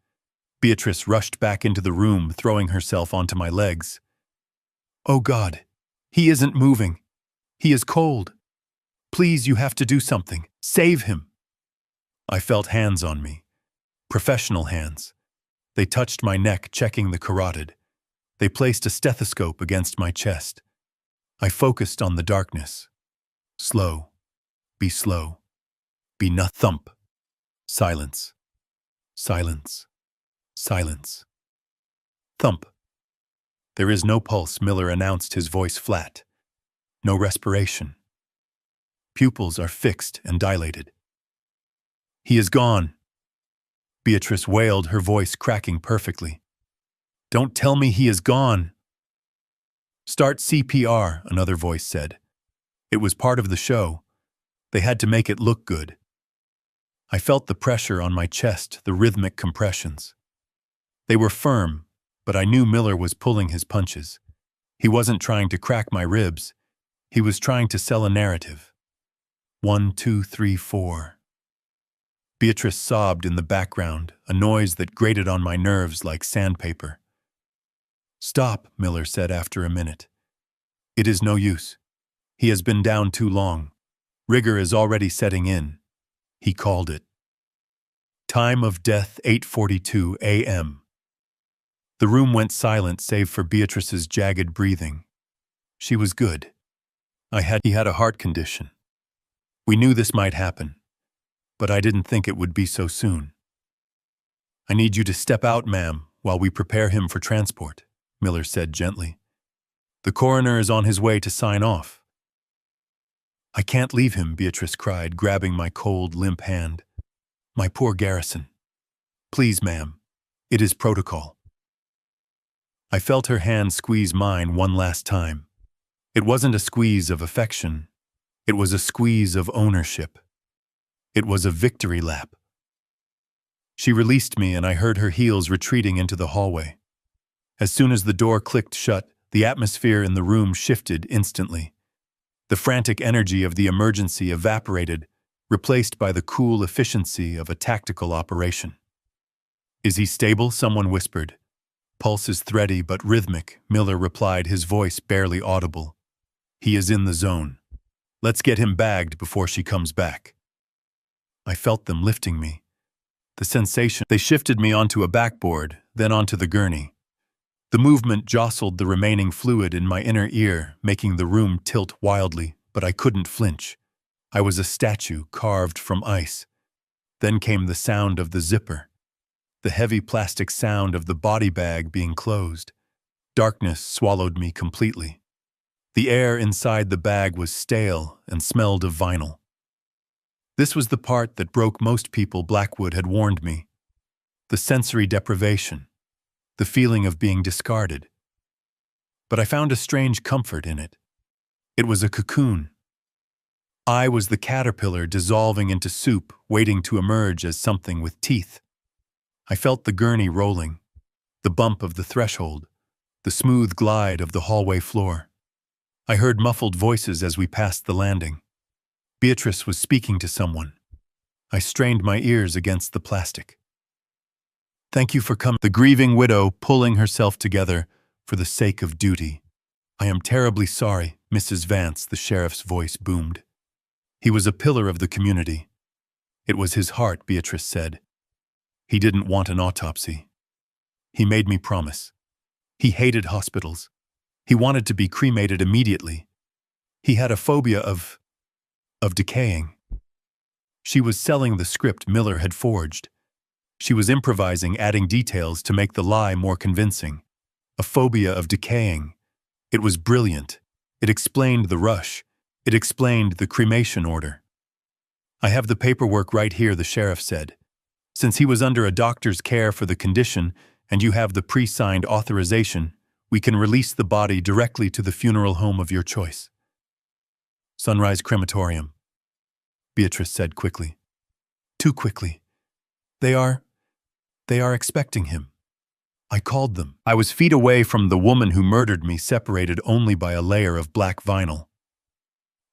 Beatrice rushed back into the room, throwing herself onto my legs. "Oh God, he isn't moving. He is cold. Please, you have to do something. Save him." I felt hands on me. Professional hands. They touched my neck, checking the carotid. They placed a stethoscope against my chest. I focused on the darkness. Slow. Be slow. Be not thump. Silence. Silence. Silence. Thump. "There is no pulse," Miller announced, his voice flat. "No respiration. Pupils are fixed and dilated." "He is gone," Beatrice wailed, her voice cracking perfectly. "Don't tell me he is gone." "Start CPR," another voice said. It was part of the show. They had to make it look good. I felt the pressure on my chest, the rhythmic compressions. They were firm, but I knew Miller was pulling his punches. He wasn't trying to crack my ribs. He was trying to sell a narrative. 1, 2, 3, 4. Beatrice sobbed in the background, a noise that grated on my nerves like sandpaper. "Stop," Miller said after a minute. "It is no use. He has been down too long. Rigor is already setting in." He called it. Time of death 8:42 a.m. The room went silent save for Beatrice's jagged breathing. She was good. He had a heart condition. We knew this might happen, but I didn't think it would be so soon. "I need you to step out, ma'am, while we prepare him for transport," Miller said gently. "The coroner is on his way to sign off." "I can't leave him," Beatrice cried, grabbing my cold, limp hand. "My poor Garrison. Please, ma'am. It is protocol." I felt her hand squeeze mine one last time. It wasn't a squeeze of affection. It was a squeeze of ownership. It was a victory lap. She released me and I heard her heels retreating into the hallway. As soon as the door clicked shut, the atmosphere in the room shifted instantly. The frantic energy of the emergency evaporated, replaced by the cool efficiency of a tactical operation. "Is he stable?" someone whispered. "Pulse is thready but rhythmic," Miller replied, his voice barely audible. "He is in the zone. Let's get him bagged before she comes back." I felt them lifting me. The sensation, they shifted me onto a backboard, then onto the gurney. The movement jostled the remaining fluid in my inner ear, making the room tilt wildly, but I couldn't flinch. I was a statue carved from ice. Then came the sound of the zipper. The heavy plastic sound of the body bag being closed. Darkness swallowed me completely. The air inside the bag was stale and smelled of vinyl. This was the part that broke most people, Blackwood had warned me. The sensory deprivation. The feeling of being discarded. But I found a strange comfort in it. It was a cocoon. I was the caterpillar dissolving into soup, waiting to emerge as something with teeth. I felt the gurney rolling, the bump of the threshold, the smooth glide of the hallway floor. I heard muffled voices as we passed the landing. Beatrice was speaking to someone. I strained my ears against the plastic. "Thank you for coming," the grieving widow pulling herself together for the sake of duty. "I am terribly sorry, Mrs. Vance," the sheriff's voice boomed. He was a pillar of the community. It was his heart, Beatrice said. He didn't want an autopsy. He made me promise. He hated hospitals. He wanted to be cremated immediately. He had a phobia of decaying. She was selling the script Miller had forged. She was improvising, adding details to make the lie more convincing. A phobia of decaying. It was brilliant. It explained the rush. It explained the cremation order. "I have the paperwork right here," the sheriff said. "Since he was under a doctor's care for the condition, and you have the pre-signed authorization, we can release the body directly to the funeral home of your choice." "Sunrise Crematorium," Beatrice said quickly. Too quickly. They are expecting him." I called them. I was feet away from the woman who murdered me, separated only by a layer of black vinyl.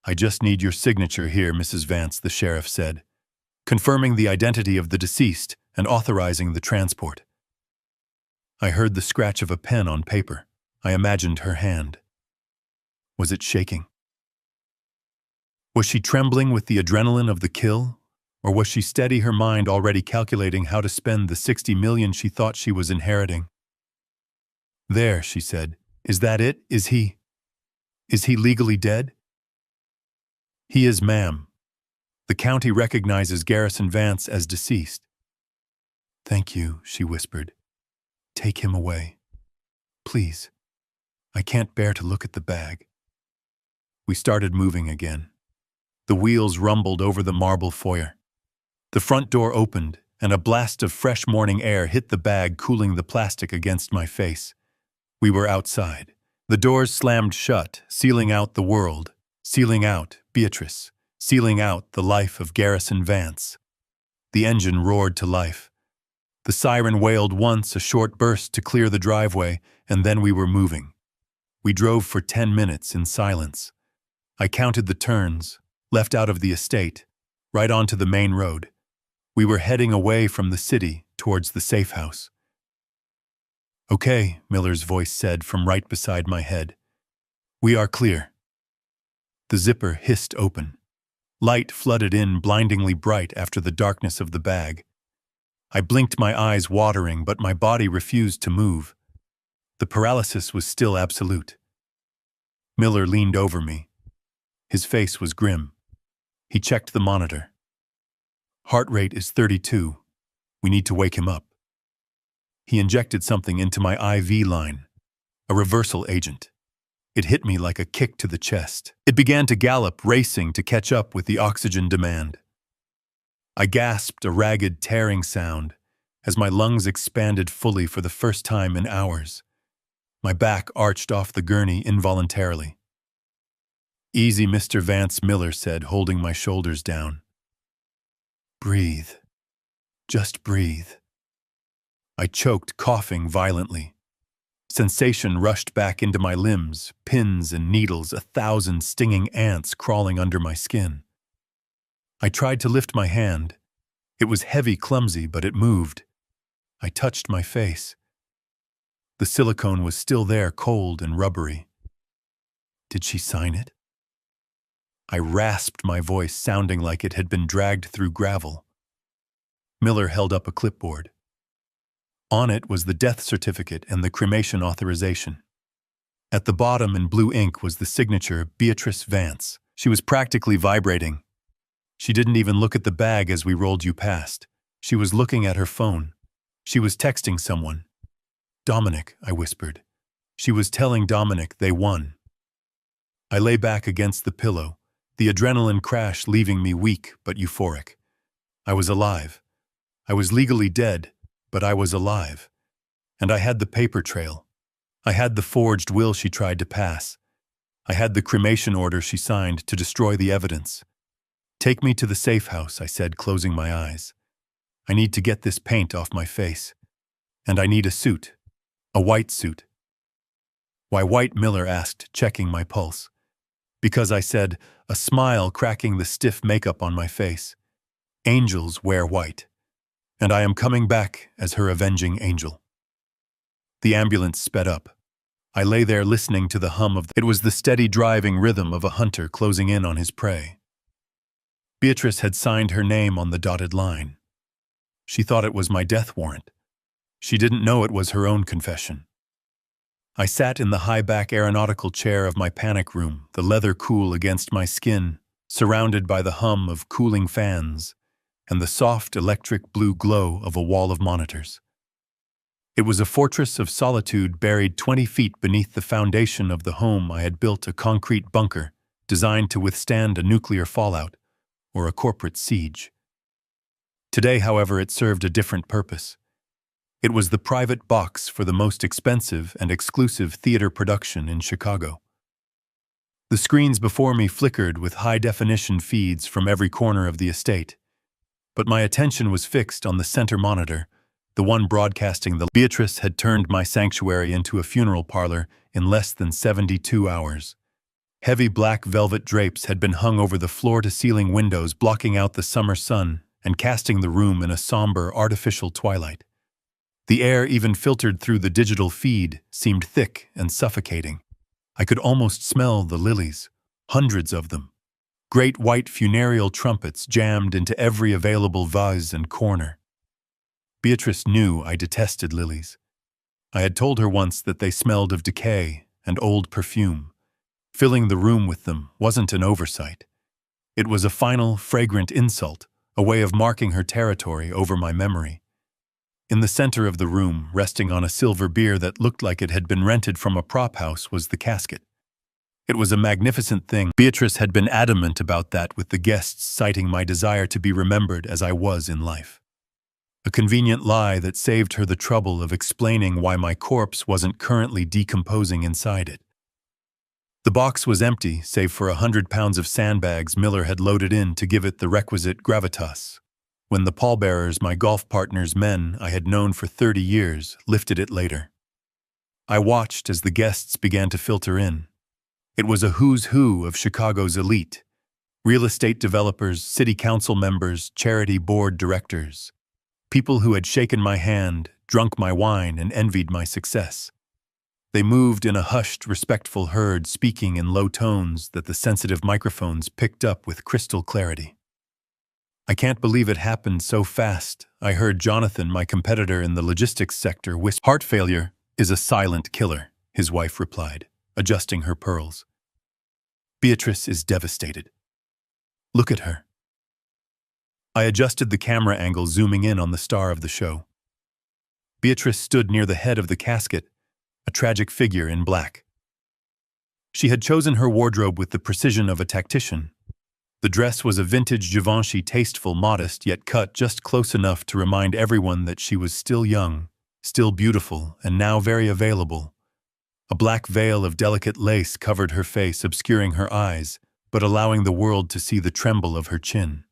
"I just need your signature here, Mrs. Vance," the sheriff said, confirming the identity of the deceased and authorizing the transport. I heard the scratch of a pen on paper. I imagined her hand. Was it shaking? Was she trembling with the adrenaline of the kill? Or was she steady, her mind already calculating how to spend the $60 million she thought she was inheriting? "There," she said. "Is that it? Is he legally dead?" "He is, ma'am. The county recognizes Garrison Vance as deceased." "Thank you," she whispered. "Take him away. Please. I can't bear to look at the bag." We started moving again. The wheels rumbled over the marble foyer. The front door opened, and a blast of fresh morning air hit the bag, cooling the plastic against my face. We were outside. The doors slammed shut, sealing out the world, sealing out Beatrice, sealing out the life of Garrison Vance. The engine roared to life. The siren wailed once, a short burst to clear the driveway, and then we were moving. We drove for 10 minutes in silence. I counted the turns, left out of the estate, right onto the main road. We were heading away from the city towards the safe house. "Okay," Miller's voice said from right beside my head. "We are clear." The zipper hissed open. Light flooded in, blindingly bright after the darkness of the bag. I blinked, my eyes watering, but my body refused to move. The paralysis was still absolute. Miller leaned over me. His face was grim. He checked the monitor. "Heart rate is 32. We need to wake him up." He injected something into my IV line, a reversal agent. It hit me like a kick to the chest. It began to gallop, racing to catch up with the oxygen demand. I gasped, a ragged, tearing sound, as my lungs expanded fully for the first time in hours. My back arched off the gurney involuntarily. "Easy, Mr. Vance," Miller said, holding my shoulders down. "Breathe. Just breathe." I choked, coughing violently. Sensation rushed back into my limbs, pins and needles, 1,000 stinging ants crawling under my skin. I tried to lift my hand. It was heavy, clumsy, but it moved. I touched my face. The silicone was still there, cold and rubbery. Did she sign it? I rasped, my voice sounding like it had been dragged through gravel. Miller held up a clipboard. On it was the death certificate and the cremation authorization. At the bottom in blue ink was the signature, Beatrice Vance. She was practically vibrating. She didn't even look at the bag as we rolled you past. She was looking at her phone. She was texting someone. "Dominic," I whispered. She was telling Dominic they won. I lay back against the pillow, the adrenaline crash leaving me weak but euphoric. I was alive. I was legally dead, but I was alive. And I had the paper trail. I had the forged will she tried to pass. I had the cremation order she signed to destroy the evidence. "Take me to the safe house," I said, closing my eyes. "I need to get this paint off my face. And I need a suit. A white suit." "Why white?" Miller asked, checking my pulse. "Because," I said, a smile cracking the stiff makeup on my face. "Angels wear white. And I am coming back as her avenging angel." The ambulance sped up. I lay there listening to the hum of it was the steady driving rhythm of a hunter closing in on his prey. Beatrice had signed her name on the dotted line. She thought it was my death warrant. She didn't know it was her own confession. I sat in the high-back aeronautical chair of my panic room, the leather cool against my skin, surrounded by the hum of cooling fans and the soft electric blue glow of a wall of monitors. It was a fortress of solitude buried 20 feet beneath the foundation of the home I had built, a concrete bunker designed to withstand a nuclear fallout or a corporate siege. Today, however, it served a different purpose. It was the private box for the most expensive and exclusive theater production in Chicago. The screens before me flickered with high-definition feeds from every corner of the estate, but my attention was fixed on the center monitor, the one broadcasting the Beatrice had turned my sanctuary into a funeral parlor in less than 72 hours. Heavy black velvet drapes had been hung over the floor-to-ceiling windows, blocking out the summer sun and casting the room in a somber, artificial twilight. The air, even filtered through the digital feed, seemed thick and suffocating. I could almost smell the lilies, hundreds of them. Great white funereal trumpets jammed into every available vase and corner. Beatrice knew I detested lilies. I had told her once that they smelled of decay and old perfume. Filling the room with them wasn't an oversight. It was a final, fragrant insult, a way of marking her territory over my memory. In the center of the room, resting on a silver bier that looked like it had been rented from a prop house, was the casket. It was a magnificent thing. Beatrice had been adamant about that, with the guests citing my desire to be remembered as I was in life. A convenient lie that saved her the trouble of explaining why my corpse wasn't currently decomposing inside it. The box was empty, save for 100 pounds of sandbags Miller had loaded in to give it the requisite gravitas. When the pallbearers, my golf partner's men I had known for 30 years, lifted it later. I watched as the guests began to filter in. It was a who's who of Chicago's elite. Real estate developers, city council members, charity board directors. People who had shaken my hand, drunk my wine, and envied my success. They moved in a hushed, respectful herd, speaking in low tones that the sensitive microphones picked up with crystal clarity. "I can't believe it happened so fast," I heard Jonathan, my competitor in the logistics sector, whisper. "Heart failure is a silent killer," his wife replied, adjusting her pearls. "Beatrice is devastated. Look at her." I adjusted the camera angle, zooming in on the star of the show. Beatrice stood near the head of the casket, a tragic figure in black. She had chosen her wardrobe with the precision of a tactician. The dress was a vintage Givenchy, tasteful, modest, yet cut just close enough to remind everyone that she was still young, still beautiful, and now very available. A black veil of delicate lace covered her face, obscuring her eyes, but allowing the world to see the tremble of her chin.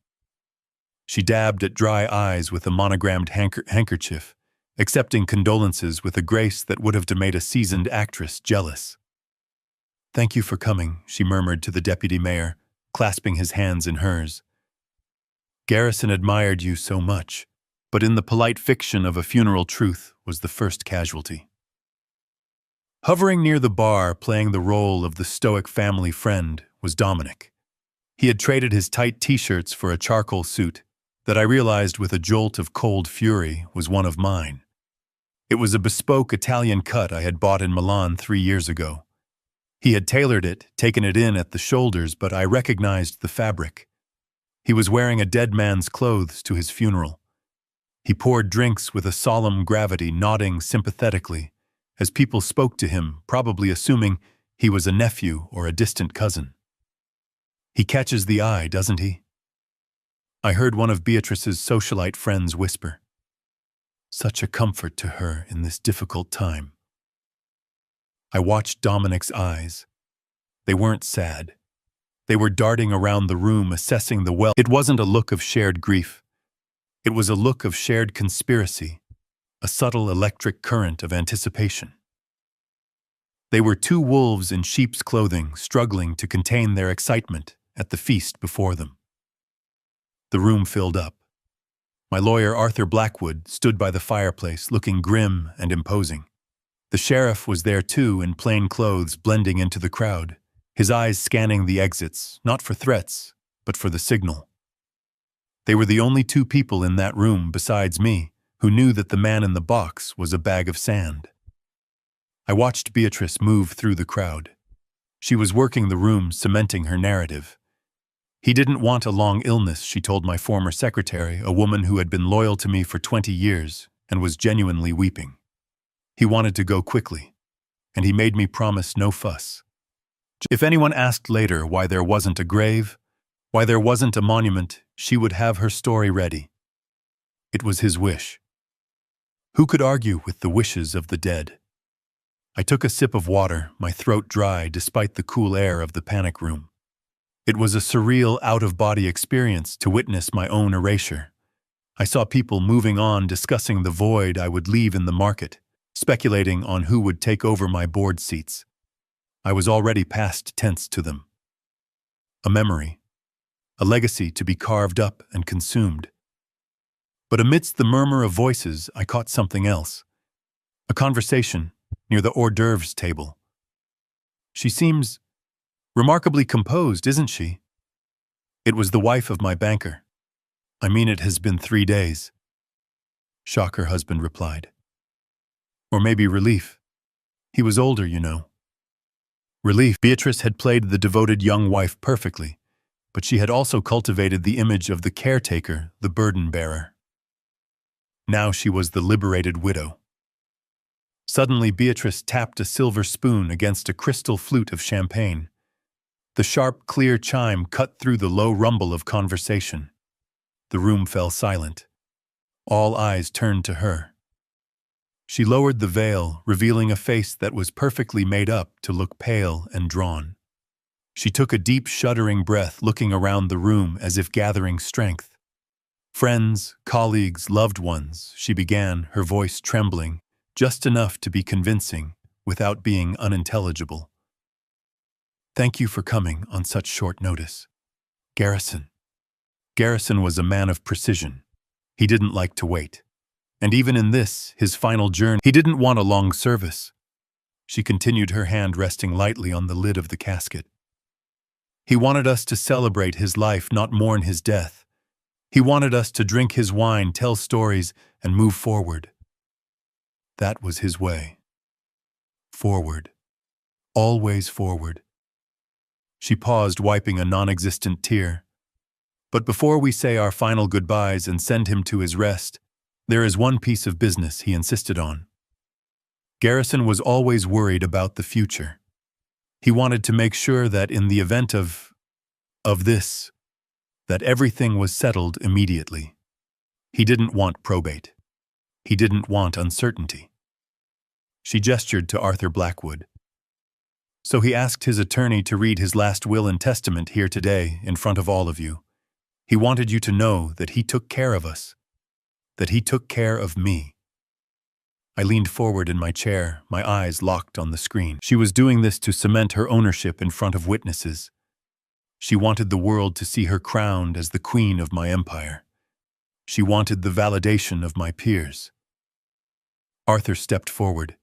She dabbed at dry eyes with a monogrammed handkerchief, accepting condolences with a grace that would have made a seasoned actress jealous. "Thank you for coming," she murmured to the deputy mayor, clasping his hands in hers. "Garrison admired you so much," but in the polite fiction of a funeral, truth was the first casualty. Hovering near the bar, playing the role of the stoic family friend, was Dominic. He had traded his tight t-shirts for a charcoal suit that I realized with a jolt of cold fury was one of mine. It was a bespoke Italian cut I had bought in Milan 3 years ago. He had tailored it, taken it in at the shoulders, but I recognized the fabric. He was wearing a dead man's clothes to his funeral. He poured drinks with a solemn gravity, nodding sympathetically, as people spoke to him, probably assuming he was a nephew or a distant cousin. "He catches the eye, doesn't he?" I heard one of Beatrice's socialite friends whisper. "Such a comfort to her in this difficult time." I watched Dominic's eyes. They weren't sad. They were darting around the room, assessing the well. It wasn't a look of shared grief. It was a look of shared conspiracy, a subtle electric current of anticipation. They were two wolves in sheep's clothing, struggling to contain their excitement at the feast before them. The room filled up. My lawyer, Arthur Blackwood, stood by the fireplace, looking grim and imposing. The sheriff was there too, in plain clothes, blending into the crowd, his eyes scanning the exits, not for threats, but for the signal. They were the only two people in that room, besides me, who knew that the man in the box was a bag of sand. I watched Beatrice move through the crowd. She was working the room, cementing her narrative. "He didn't want a long illness," she told my former secretary, a woman who had been loyal to me for 20 years and was genuinely weeping. "He wanted to go quickly, and he made me promise no fuss." If anyone asked later why there wasn't a grave, why there wasn't a monument, she would have her story ready. It was his wish. Who could argue with the wishes of the dead? I took a sip of water, my throat dry despite the cool air of the panic room. It was a surreal, out-of-body experience to witness my own erasure. I saw people moving on, discussing the void I would leave in the market, speculating on who would take over my board seats. I was already past tense to them. A memory, a legacy to be carved up and consumed. But amidst the murmur of voices, I caught something else. A conversation near the hors d'oeuvres table. "She seems remarkably composed, isn't she?" It was the wife of my banker. "I mean, it has been 3 days. Shock, her husband replied. Or maybe relief. He was older, you know. Relief. Beatrice had played the devoted young wife perfectly, but she had also cultivated the image of the caretaker, the burden bearer. Now she was the liberated widow. Suddenly, Beatrice tapped a silver spoon against a crystal flute of champagne. The sharp, clear chime cut through the low rumble of conversation. The room fell silent. All eyes turned to her. She lowered the veil, revealing a face that was perfectly made up to look pale and drawn. She took a deep, shuddering breath, looking around the room as if gathering strength. "Friends, colleagues, loved ones," she began, her voice trembling, just enough to be convincing. without being unintelligible. "Thank you for coming on such short notice. Garrison." Garrison was a man of precision. He didn't like to wait. And even in this, his final journey, he didn't want a long service. She continued, her hand resting lightly on the lid of the casket. "He wanted us to celebrate his life, not mourn his death. He wanted us to drink his wine, tell stories, and move forward. That was his way. Forward. Always forward." She paused, wiping a non-existent tear. "But before we say our final goodbyes and send him to his rest, there is one piece of business he insisted on." Garrison was always worried about the future. He wanted to make sure that in the event of this, that everything was settled immediately. He didn't want probate. He didn't want uncertainty. She gestured to Arthur Blackwood. "So he asked his attorney to read his last will and testament here today in front of all of you. He wanted you to know that he took care of us, that he took care of me." I leaned forward in my chair, my eyes locked on the screen. She was doing this to cement her ownership in front of witnesses. She wanted the world to see her crowned as the queen of my empire. She wanted the validation of my peers. Arthur stepped forward.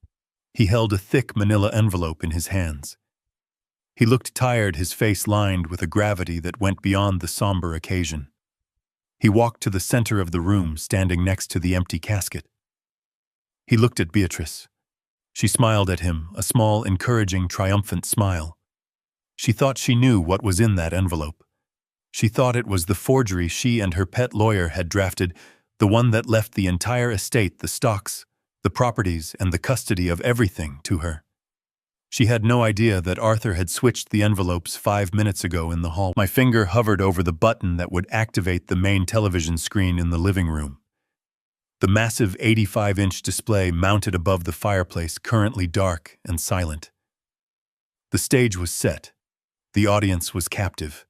He held a thick manila envelope in his hands. He looked tired, his face lined with a gravity that went beyond the somber occasion. He walked to the center of the room, standing next to the empty casket. He looked at Beatrice. She smiled at him, a small, encouraging, triumphant smile. She thought she knew what was in that envelope. She thought it was the forgery she and her pet lawyer had drafted, the one that left the entire estate, the stocks, the properties, and the custody of everything to her. She had no idea that Arthur had switched the envelopes 5 minutes ago in the hall. My finger hovered over the button that would activate the main television screen in the living room. The massive 85-inch display mounted above the fireplace, currently dark and silent. The stage was set. The audience was captive.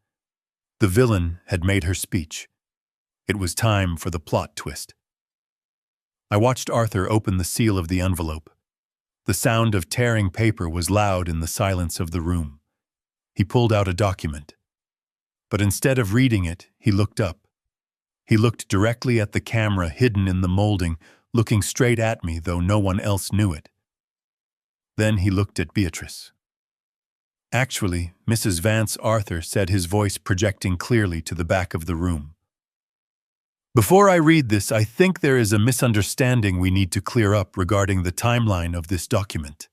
The villain had made her speech. It was time for the plot twist. I watched Arthur open the seal of the envelope. The sound of tearing paper was loud in the silence of the room. He pulled out a document. But instead of reading it, he looked up. He looked directly at the camera hidden in the molding, looking straight at me, though no one else knew it. Then he looked at Beatrice. "Actually, Mrs. Vance," Arthur said, his voice projecting clearly to the back of the room. "Before I read this, I think there is a misunderstanding we need to clear up regarding the timeline of this document."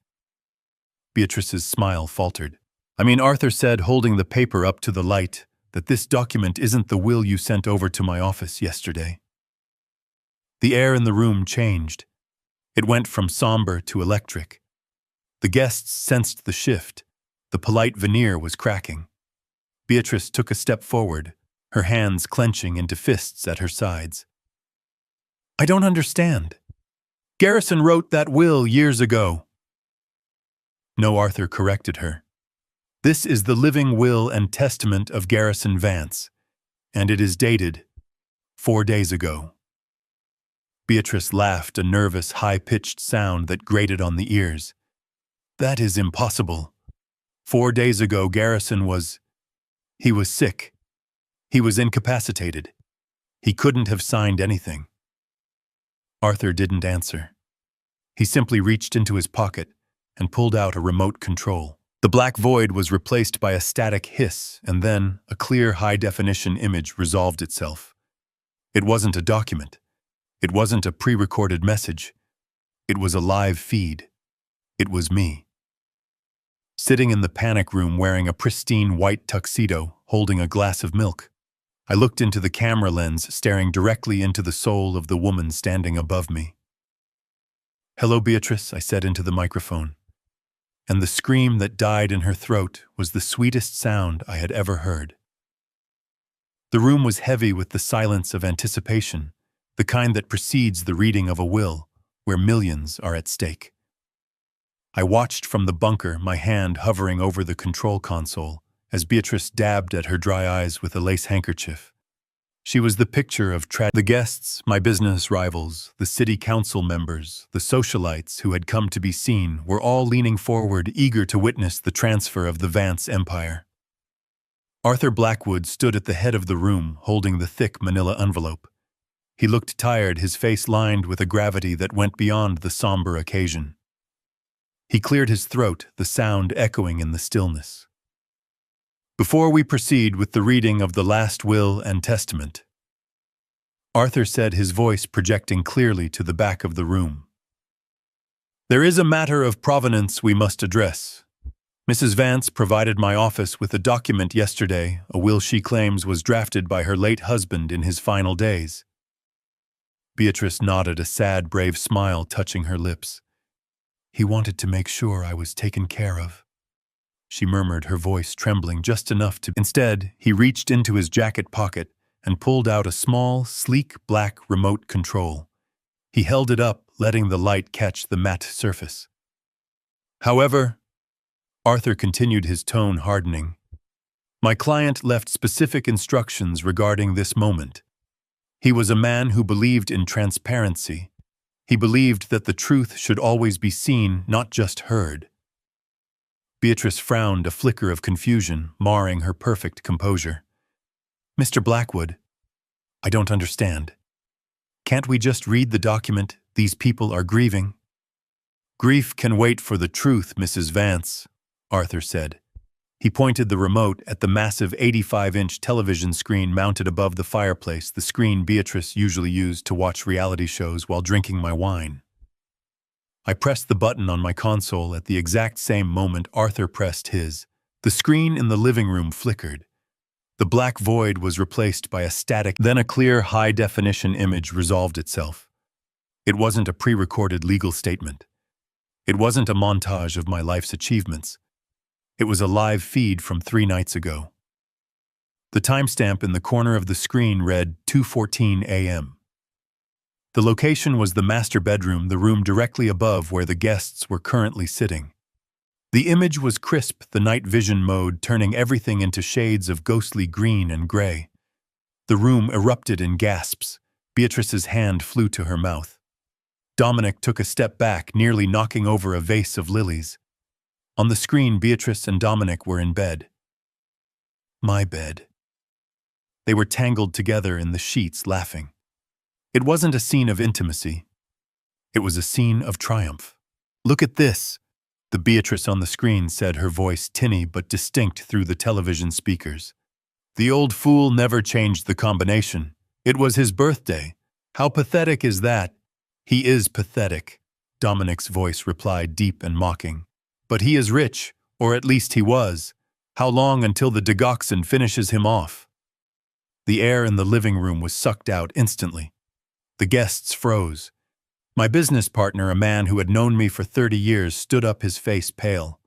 Beatrice's smile faltered. Arthur said, holding the paper up to the light, "that this document isn't the will you sent over to my office yesterday." The air in the room changed. It went from somber to electric. The guests sensed the shift. The polite veneer was cracking. Beatrice took a step forward, her hands clenching into fists at her sides. "I don't understand. Garrison wrote that will years ago." "No," Arthur corrected her. "This is the living will and testament of Garrison Vance, and it is dated 4 days ago." Beatrice laughed, a nervous, high-pitched sound that grated on the ears. "That is impossible. 4 days ago, Garrison was sick. He was incapacitated. He couldn't have signed anything." Arthur didn't answer. He simply reached into his pocket and pulled out a remote control. The black void was replaced by a static hiss, and then a clear, high-definition image resolved itself. It wasn't a document. It wasn't a pre-recorded message. It was a live feed. It was me. Sitting in the panic room wearing a pristine white tuxedo, holding a glass of milk. I looked into the camera lens, staring directly into the soul of the woman standing above me. "Hello, Beatrice," I said into the microphone. And the scream that died in her throat was the sweetest sound I had ever heard. The room was heavy with the silence of anticipation, the kind that precedes the reading of a will, where millions are at stake. I watched from the bunker, my hand hovering over the control console, as Beatrice dabbed at her dry eyes with a lace handkerchief. She was the picture of the guests, my business rivals, the city council members, the socialites who had come to be seen were all leaning forward, eager to witness the transfer of the Vance empire. Arthur Blackwood stood at the head of the room, holding the thick manila envelope. He looked tired, his face lined with a gravity that went beyond the somber occasion. He cleared his throat, the sound echoing in the stillness. Before we proceed with the reading of the last will and testament, Arthur said, his voice projecting clearly to the back of the room, there is a matter of provenance we must address. Mrs. Vance provided my office with a document yesterday, a will she claims was drafted by her late husband in his final days. Beatrice nodded, a sad, brave smile touching her lips. He wanted to make sure I was taken care of, she murmured, her voice trembling just enough to... Instead, he reached into his jacket pocket and pulled out a small, sleek black remote control. He held it up, letting the light catch the matte surface. However, Arthur continued, his tone hardening, my client left specific instructions regarding this moment. He was a man who believed in transparency. He believed that the truth should always be seen, not just heard. Beatrice frowned, a flicker of confusion marring her perfect composure. Mr. Blackwood, I don't understand. Can't we just read the document? These people are grieving. Grief can wait for the truth, Mrs. Vance, Arthur said. He pointed the remote at the massive 85-inch television screen mounted above the fireplace, the screen Beatrice usually used to watch reality shows while drinking my wine. I pressed the button on my console at the exact same moment Arthur pressed his. The screen in the living room flickered. The black void was replaced by a static, then a clear, high-definition image resolved itself. It wasn't a pre-recorded legal statement. It wasn't a montage of my life's achievements. It was a live feed from 3 nights ago. The timestamp in the corner of the screen read 2:14 a.m. The location was the master bedroom, the room directly above where the guests were currently sitting. The image was crisp, the night vision mode turning everything into shades of ghostly green and gray. The room erupted in gasps. Beatrice's hand flew to her mouth. Dominic took a step back, nearly knocking over a vase of lilies. On the screen, Beatrice and Dominic were in bed. My bed. They were tangled together in the sheets, laughing. It wasn't a scene of intimacy. It was a scene of triumph. Look at this, the Beatrice on the screen said, her voice tinny but distinct through the television speakers. The old fool never changed the combination. It was his birthday. How pathetic is that? He is pathetic, Dominic's voice replied, deep and mocking. But he is rich, or at least he was. How long until the digoxin finishes him off? The air in the living room was sucked out instantly. The guests froze. My business partner, a man who had known me for 30 years, stood up, his face pale.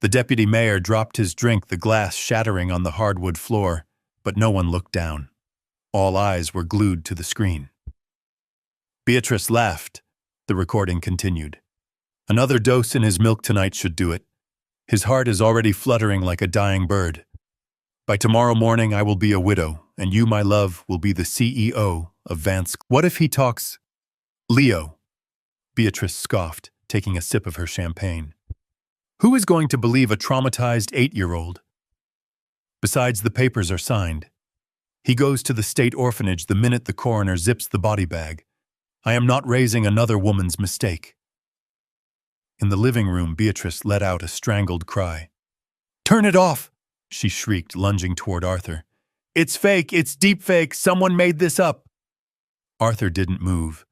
The deputy mayor dropped his drink, the glass shattering on the hardwood floor, but no one looked down. All eyes were glued to the screen. Beatrice laughed. The recording continued. Another dose in his milk tonight should do it. His heart is already fluttering like a dying bird. By tomorrow morning I will be a widow, and you, my love, will be the CEO of Vance. What if he talks Leo? Beatrice scoffed, taking a sip of her champagne. Who is going to believe a traumatized 8-year-old? Besides, the papers are signed. He goes to the state orphanage the minute the coroner zips the body bag. I am not raising another woman's mistake. In the living room, Beatrice let out a strangled cry. Turn it off! She shrieked, lunging toward Arthur. It's fake! It's deep fake! Someone made this up! Arthur didn't move.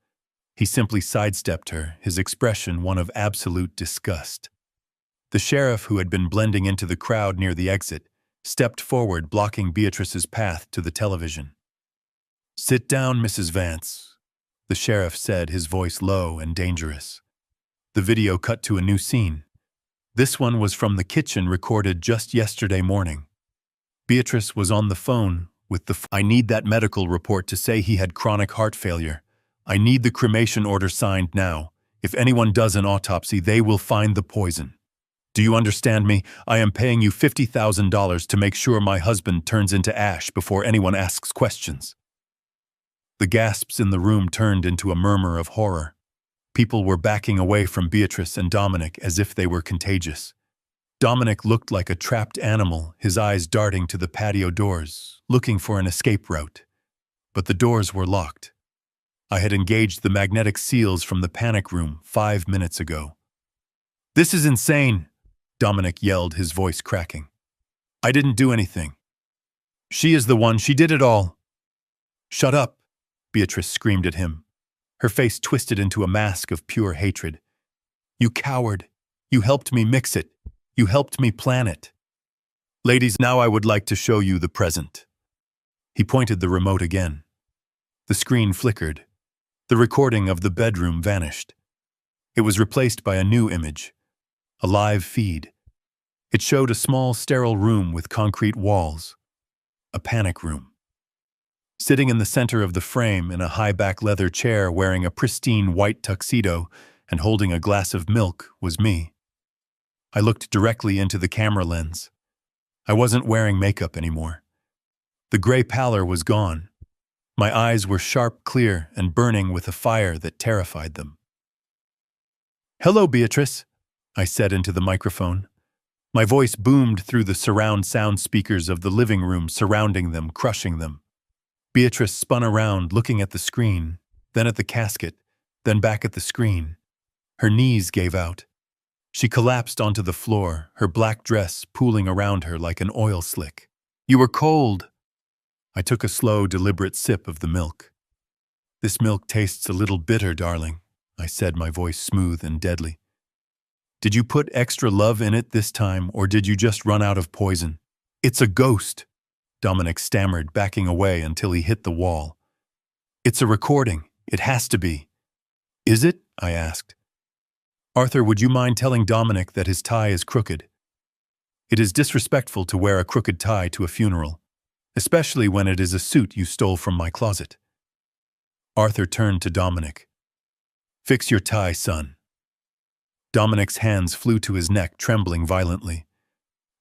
He simply sidestepped her, his expression one of absolute disgust. The sheriff, who had been blending into the crowd near the exit, stepped forward, blocking Beatrice's path to the television. Sit down, Mrs. Vance, the sheriff said, his voice low and dangerous. The video cut to a new scene. This one was from the kitchen, recorded just yesterday morning. Beatrice was on the phone with I need that medical report to say he had chronic heart failure. I need the cremation order signed now. If anyone does an autopsy, they will find the poison. Do you understand me? I am paying you $50,000 to make sure my husband turns into ash before anyone asks questions. The gasps in the room turned into a murmur of horror. People were backing away from Beatrice and Dominic as if they were contagious. Dominic looked like a trapped animal, his eyes darting to the patio doors, looking for an escape route. But the doors were locked. I had engaged the magnetic seals from the panic room 5 minutes ago. "This is insane," Dominic yelled, his voice cracking. "I didn't do anything. She is the one, she did it all." "Shut up," Beatrice screamed at him, her face twisted into a mask of pure hatred. "You coward. You helped me mix it. You helped me plan it. Ladies, now I would like to show you the present." He pointed the remote again. The screen flickered. The recording of the bedroom vanished. It was replaced by a new image, a live feed. It showed a small, sterile room with concrete walls. A panic room. Sitting in the center of the frame in a high-back leather chair wearing a pristine white tuxedo and holding a glass of milk was me. I looked directly into the camera lens. I wasn't wearing makeup anymore. The gray pallor was gone. My eyes were sharp, clear, and burning with a fire that terrified them. "Hello, Beatrice," I said into the microphone. My voice boomed through the surround sound speakers of the living room, surrounding them, crushing them. Beatrice spun around, looking at the screen, then at the casket, then back at the screen. Her knees gave out. She collapsed onto the floor, her black dress pooling around her like an oil slick. "You were cold." I took a slow, deliberate sip of the milk. "This milk tastes a little bitter, darling," I said, my voice smooth and deadly. "Did you put extra love in it this time, or did you just run out of poison?" "It's a ghost," Dominic stammered, backing away until he hit the wall. "It's a recording. It has to be." "Is it?" I asked. "Arthur, would you mind telling Dominic that his tie is crooked? It is disrespectful to wear a crooked tie to a funeral, especially when it is a suit you stole from my closet." Arthur turned to Dominic. "Fix your tie, son." Dominic's hands flew to his neck, trembling violently.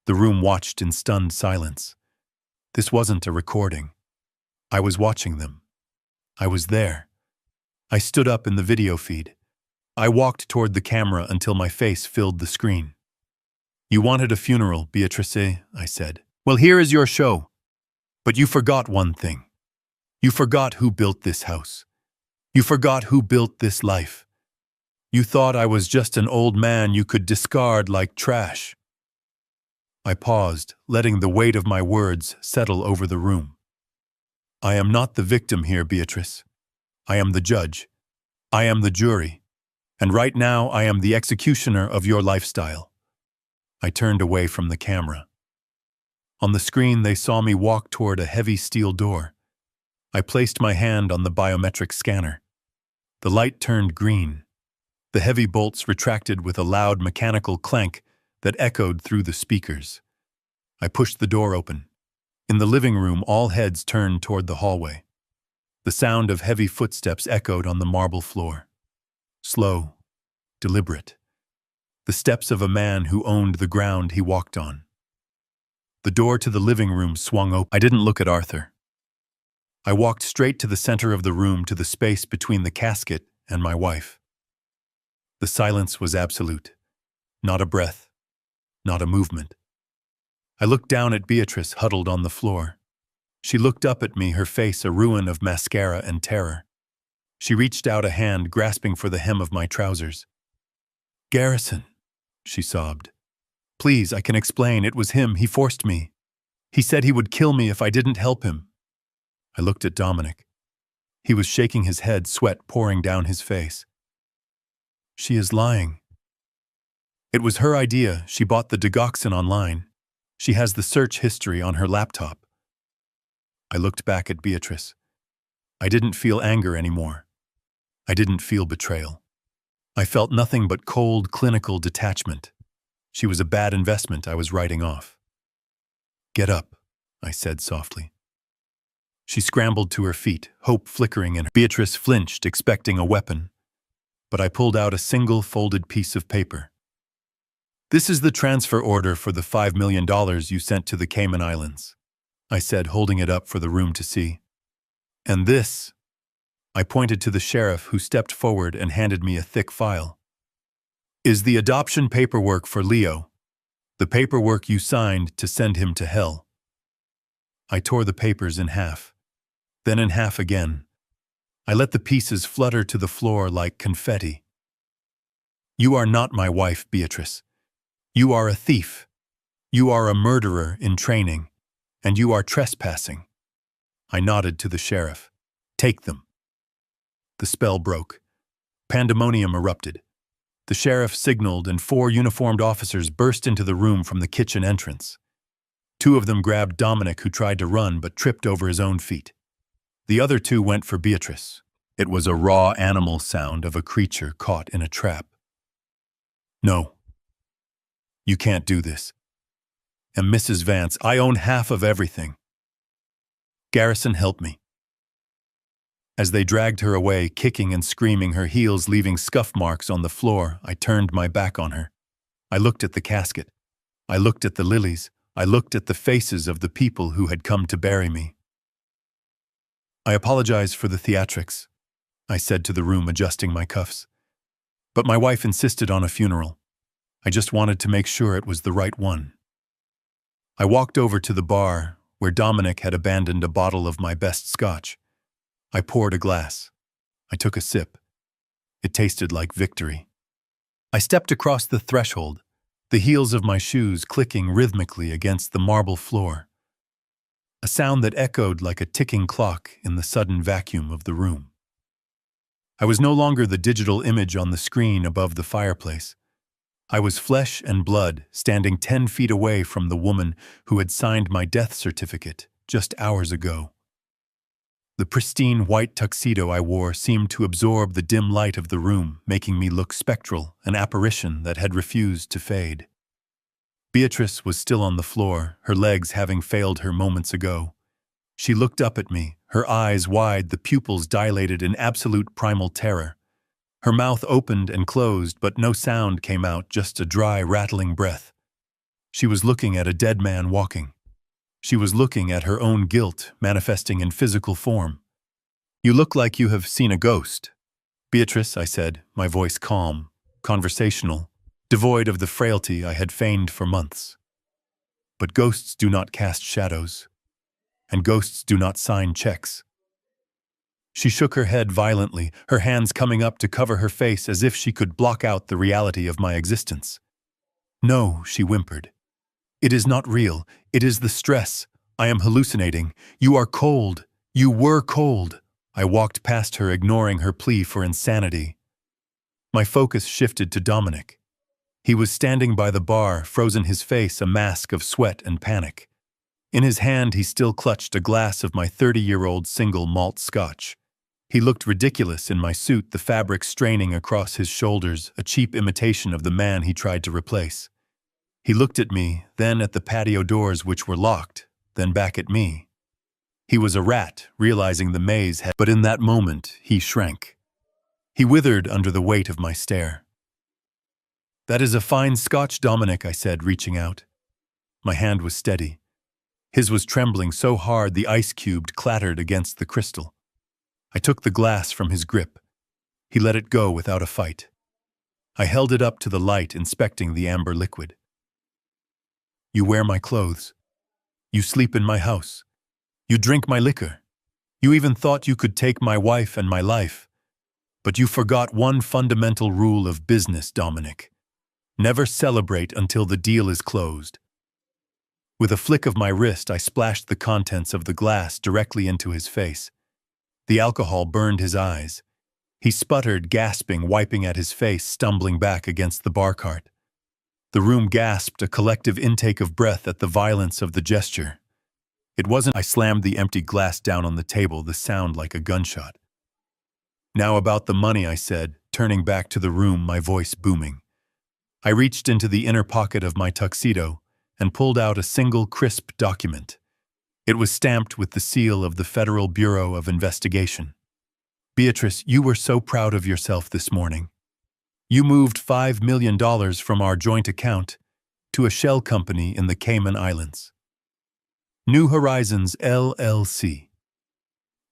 The room watched in stunned silence. This wasn't a recording. I was watching them. I was there. I stood up in the video feed. I walked toward the camera until my face filled the screen. "You wanted a funeral, Beatrice," I said. "Well, here is your show. But you forgot one thing. You forgot who built this house. You forgot who built this life. You thought I was just an old man you could discard like trash." I paused, letting the weight of my words settle over the room. "I am not the victim here, Beatrice. I am the judge. I am the jury. And right now I am the executioner of your lifestyle." I turned away from the camera. On the screen they saw me walk toward a heavy steel door. I placed my hand on the biometric scanner. The light turned green. The heavy bolts retracted with a loud mechanical clank that echoed through the speakers. I pushed the door open. In the living room, all heads turned toward the hallway. The sound of heavy footsteps echoed on the marble floor. Slow, deliberate. The steps of a man who owned the ground he walked on. The door to the living room swung open. I didn't look at Arthur. I walked straight to the center of the room, to the space between the casket and my wife. The silence was absolute. Not a breath. Not a movement. I looked down at Beatrice, huddled on the floor. She looked up at me, her face a ruin of mascara and terror. She reached out a hand, grasping for the hem of my trousers. "Garrison," she sobbed. "Please, I can explain. It was him. He forced me. He said he would kill me if I didn't help him." I looked at Dominic. He was shaking his head, sweat pouring down his face. "She is lying. It was her idea. She bought the digoxin online. She has the search history on her laptop." I looked back at Beatrice. I didn't feel anger anymore. I didn't feel betrayal. I felt nothing but cold, clinical detachment. She was a bad investment I was writing off. "Get up," I said softly. She scrambled to her feet, hope flickering in her. Beatrice flinched, expecting a weapon. But I pulled out a single folded piece of paper. "This is the transfer order for the $5 million you sent to the Cayman Islands," I said, holding it up for the room to see. "And this," I pointed to the sheriff, who stepped forward and handed me a thick file. "Is the adoption paperwork for Leo? The paperwork you signed to send him to hell?" I tore the papers in half, then in half again. I let the pieces flutter to the floor like confetti. "You are not my wife, Beatrice. You are a thief. You are a murderer in training, and you are trespassing." I nodded to the sheriff. "Take them." The spell broke. Pandemonium erupted. The sheriff signaled, and 4 uniformed officers burst into the room from the kitchen entrance. 2 of them grabbed Dominic, who tried to run but tripped over his own feet. The other 2 went for Beatrice. It was a raw animal sound of a creature caught in a trap. "No. You can't do this. And Mrs. Vance, I own half of everything. Garrison, help me." As they dragged her away, kicking and screaming, her heels leaving scuff marks on the floor, I turned my back on her. I looked at the casket. I looked at the lilies. I looked at the faces of the people who had come to bury me. "I apologize for the theatrics," I said to the room, adjusting my cuffs. "But my wife insisted on a funeral. I just wanted to make sure it was the right one." I walked over to the bar, where Dominic had abandoned a bottle of my best scotch. I poured a glass. I took a sip. It tasted like victory. I stepped across the threshold, the heels of my shoes clicking rhythmically against the marble floor. A sound that echoed like a ticking clock in the sudden vacuum of the room. I was no longer the digital image on the screen above the fireplace. I was flesh and blood, standing 10 feet away from the woman who had signed my death certificate just hours ago. The pristine white tuxedo I wore seemed to absorb the dim light of the room, making me look spectral, an apparition that had refused to fade. Beatrice was still on the floor, her legs having failed her moments ago. She looked up at me, her eyes wide, the pupils dilated in absolute primal terror. Her mouth opened and closed, but no sound came out, just a dry, rattling breath. She was looking at a dead man walking. She was looking at her own guilt, manifesting in physical form. "You look like you have seen a ghost." "Beatrice," I said, my voice calm, conversational, devoid of the frailty I had feigned for months. "But ghosts do not cast shadows, and ghosts do not sign checks." She shook her head violently, her hands coming up to cover her face as if she could block out the reality of my existence. "No," she whimpered. "It is not real. It is the stress. I am hallucinating. You are cold. You were cold." I walked past her, ignoring her plea for insanity. My focus shifted to Dominic. He was standing by the bar, frozen, his face a mask of sweat and panic. In his hand, he still clutched a glass of my 30-year-old single malt scotch. He looked ridiculous in my suit, the fabric straining across his shoulders, a cheap imitation of the man he tried to replace. He looked at me, then at the patio doors, which were locked, then back at me. He was a rat, realizing the maze had, but in that moment, he shrank. He withered under the weight of my stare. "That is a fine scotch, Dominic," I said, reaching out. My hand was steady. His was trembling so hard the ice cube clattered against the crystal. I took the glass from his grip. He let it go without a fight. I held it up to the light, inspecting the amber liquid. "You wear my clothes. You sleep in my house. You drink my liquor. You even thought you could take my wife and my life. But you forgot one fundamental rule of business, Dominic. Never celebrate until the deal is closed." With a flick of my wrist, I splashed the contents of the glass directly into his face. The alcohol burned his eyes. He sputtered, gasping, wiping at his face, stumbling back against the bar cart. The room gasped, a collective intake of breath at the violence of the gesture. It wasn't. I slammed the empty glass down on the table, the sound like a gunshot. "Now about the money," I said, turning back to the room, my voice booming. I reached into the inner pocket of my tuxedo and pulled out a single crisp document. It was stamped with the seal of the Federal Bureau of Investigation. "Beatrice, you were so proud of yourself this morning. You moved $5 million from our joint account to a shell company in the Cayman Islands. New Horizons LLC.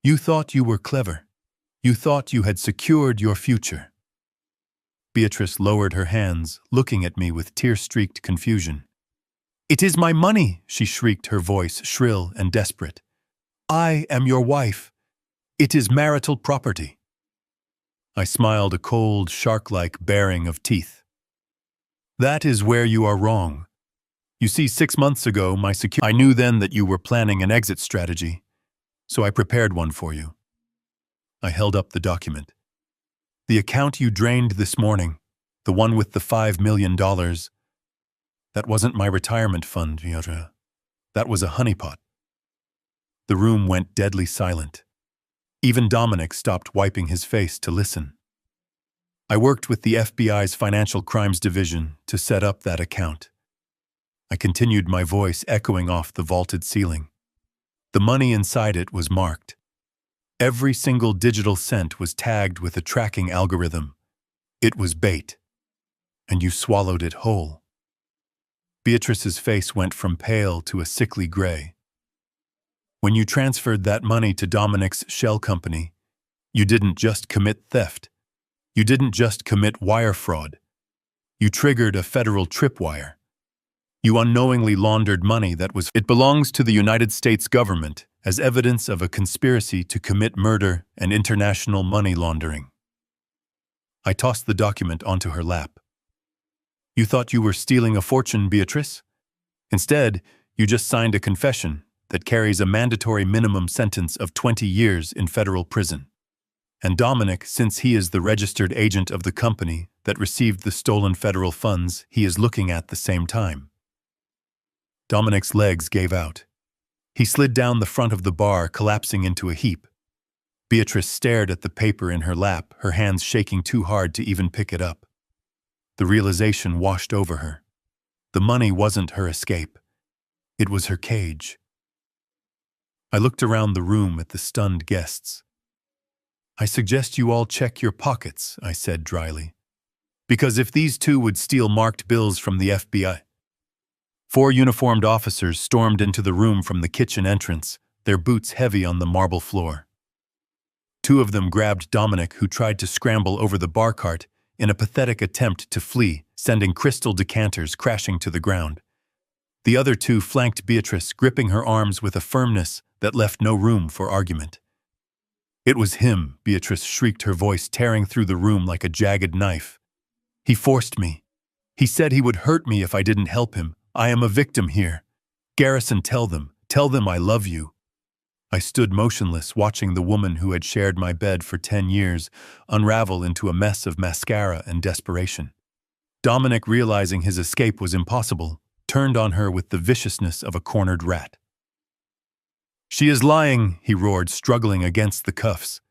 You thought you were clever. You thought you had secured your future. Beatrice lowered her hands, looking at me with tear-streaked confusion. "It is my money," she shrieked, her voice shrill and desperate. "I am your wife. It is marital property." I smiled, a cold, shark-like baring of teeth. "That is where you are wrong. You see, 6 months ago, I knew then that you were planning an exit strategy, so I prepared one for you." I held up the document. "The account you drained this morning, the one with the $5 million, that wasn't my retirement fund, Beatrice. That was a honeypot." The room went deadly silent. Even Dominic stopped wiping his face to listen. "I worked with the FBI's Financial Crimes Division to set up that account." I continued, my voice echoing off the vaulted ceiling. "The money inside it was marked. Every single digital cent was tagged with a tracking algorithm. It was bait. And you swallowed it whole." Beatrice's face went from pale to a sickly gray. "When you transferred that money to Dominic's shell company, you didn't just commit theft. You didn't just commit wire fraud. You triggered a federal tripwire. You unknowingly laundered money it belongs to the United States government as evidence of a conspiracy to commit murder and international money laundering." I tossed the document onto her lap. "You thought you were stealing a fortune, Beatrice? Instead, you just signed a confession that carries a mandatory minimum sentence of 20 years in federal prison. And Dominic, since he is the registered agent of the company that received the stolen federal funds, he is looking at the same time." Dominic's legs gave out. He slid down the front of the bar, collapsing into a heap. Beatrice stared at the paper in her lap, her hands shaking too hard to even pick it up. The realization washed over her. The money wasn't her escape. It was her cage. I looked around the room at the stunned guests. "I suggest you all check your pockets," I said dryly. "Because if these two would steal marked bills from the FBI..." 4 uniformed officers stormed into the room from the kitchen entrance, their boots heavy on the marble floor. 2 of them grabbed Dominic, who tried to scramble over the bar cart in a pathetic attempt to flee, sending crystal decanters crashing to the ground. The other 2 flanked Beatrice, gripping her arms with a firmness that left no room for argument. "It was him," Beatrice shrieked, her voice tearing through the room like a jagged knife. "He forced me. He said he would hurt me if I didn't help him. I am a victim here. Garrison, tell them I love you." I stood motionless, watching the woman who had shared my bed for 10 years unravel into a mess of mascara and desperation. Dominic, realizing his escape was impossible, turned on her with the viciousness of a cornered rat. "She is lying," he roared, struggling against the cuffs.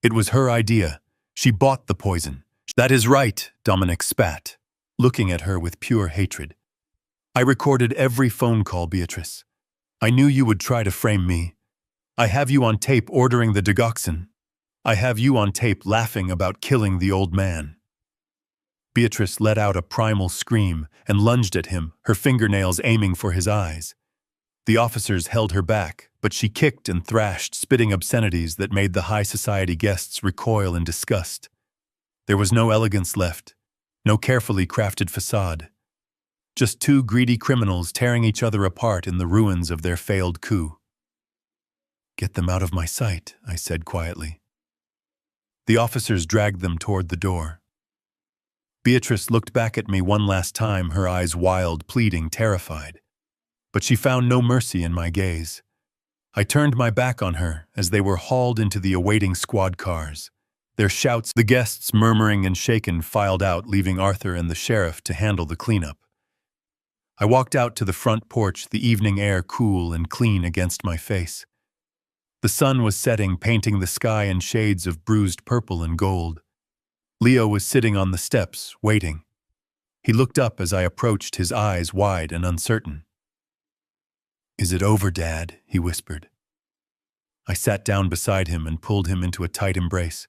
"It was her idea. She bought the poison." "That is right," Dominic spat, looking at her with pure hatred. "I recorded every phone call, Beatrice. I knew you would try to frame me. I have you on tape ordering the digoxin. I have you on tape laughing about killing the old man." Beatrice let out a primal scream and lunged at him, her fingernails aiming for his eyes. The officers held her back, but she kicked and thrashed, spitting obscenities that made the high society guests recoil in disgust. There was no elegance left, no carefully crafted facade. Just 2 greedy criminals tearing each other apart in the ruins of their failed coup. "Get them out of my sight," I said quietly. The officers dragged them toward the door. Beatrice looked back at me one last time, her eyes wild, pleading, terrified. But she found no mercy in my gaze. I turned my back on her as they were hauled into the awaiting squad cars. Their shouts, the guests murmuring and shaken, filed out, leaving Arthur and the sheriff to handle the cleanup. I walked out to the front porch, the evening air cool and clean against my face. The sun was setting, painting the sky in shades of bruised purple and gold. Leo was sitting on the steps, waiting. He looked up as I approached, his eyes wide and uncertain. "Is it over, Dad?" he whispered. I sat down beside him and pulled him into a tight embrace.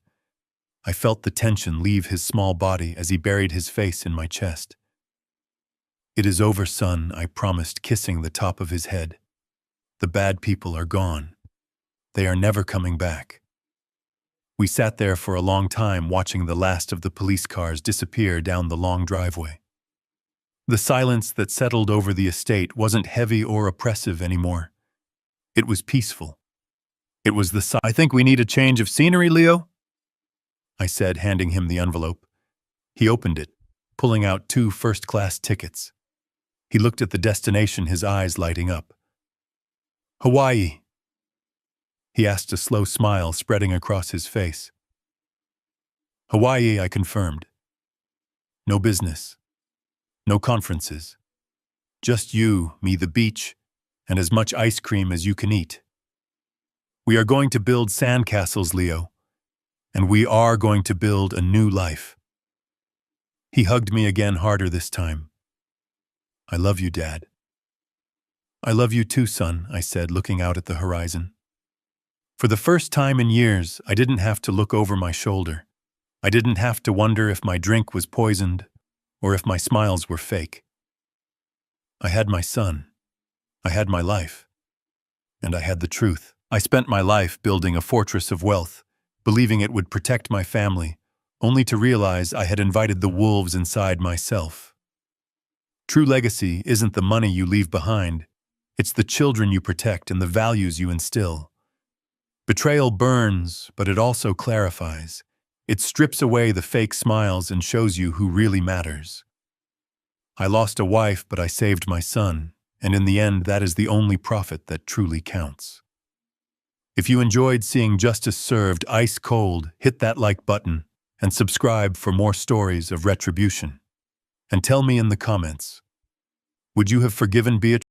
I felt the tension leave his small body as he buried his face in my chest. "It is over, son," I promised, kissing the top of his head. "The bad people are gone. They are never coming back." We sat there for a long time watching the last of the police cars disappear down the long driveway. The silence that settled over the estate wasn't heavy or oppressive anymore. It was peaceful. It was the I think we need a change of scenery, Leo, I said, handing him the envelope. He opened it, pulling out 2 first-class tickets. He looked at the destination, his eyes lighting up. Hawaii, he asked, a slow smile spreading across his face. Hawaii, I confirmed. No business. No conferences. Just you, me, the beach, and as much ice cream as you can eat. We are going to build sandcastles, Leo, and we are going to build a new life. He hugged me again, harder this time. I love you, Dad. I love you too, son, I said, looking out at the horizon. For the first time in years, I didn't have to look over my shoulder. I didn't have to wonder if my drink was poisoned or if my smiles were fake. I had my son. I had my life. And I had the truth. I spent my life building a fortress of wealth, believing it would protect my family, only to realize I had invited the wolves inside myself. True legacy isn't the money you leave behind. It's the children you protect and the values you instill. Betrayal burns, but it also clarifies. It strips away the fake smiles and shows you who really matters. I lost a wife, but I saved my son, and in the end, that is the only profit that truly counts. If you enjoyed seeing justice served ice cold, hit that like button and subscribe for more stories of retribution. And tell me in the comments, would you have forgiven Beatrice?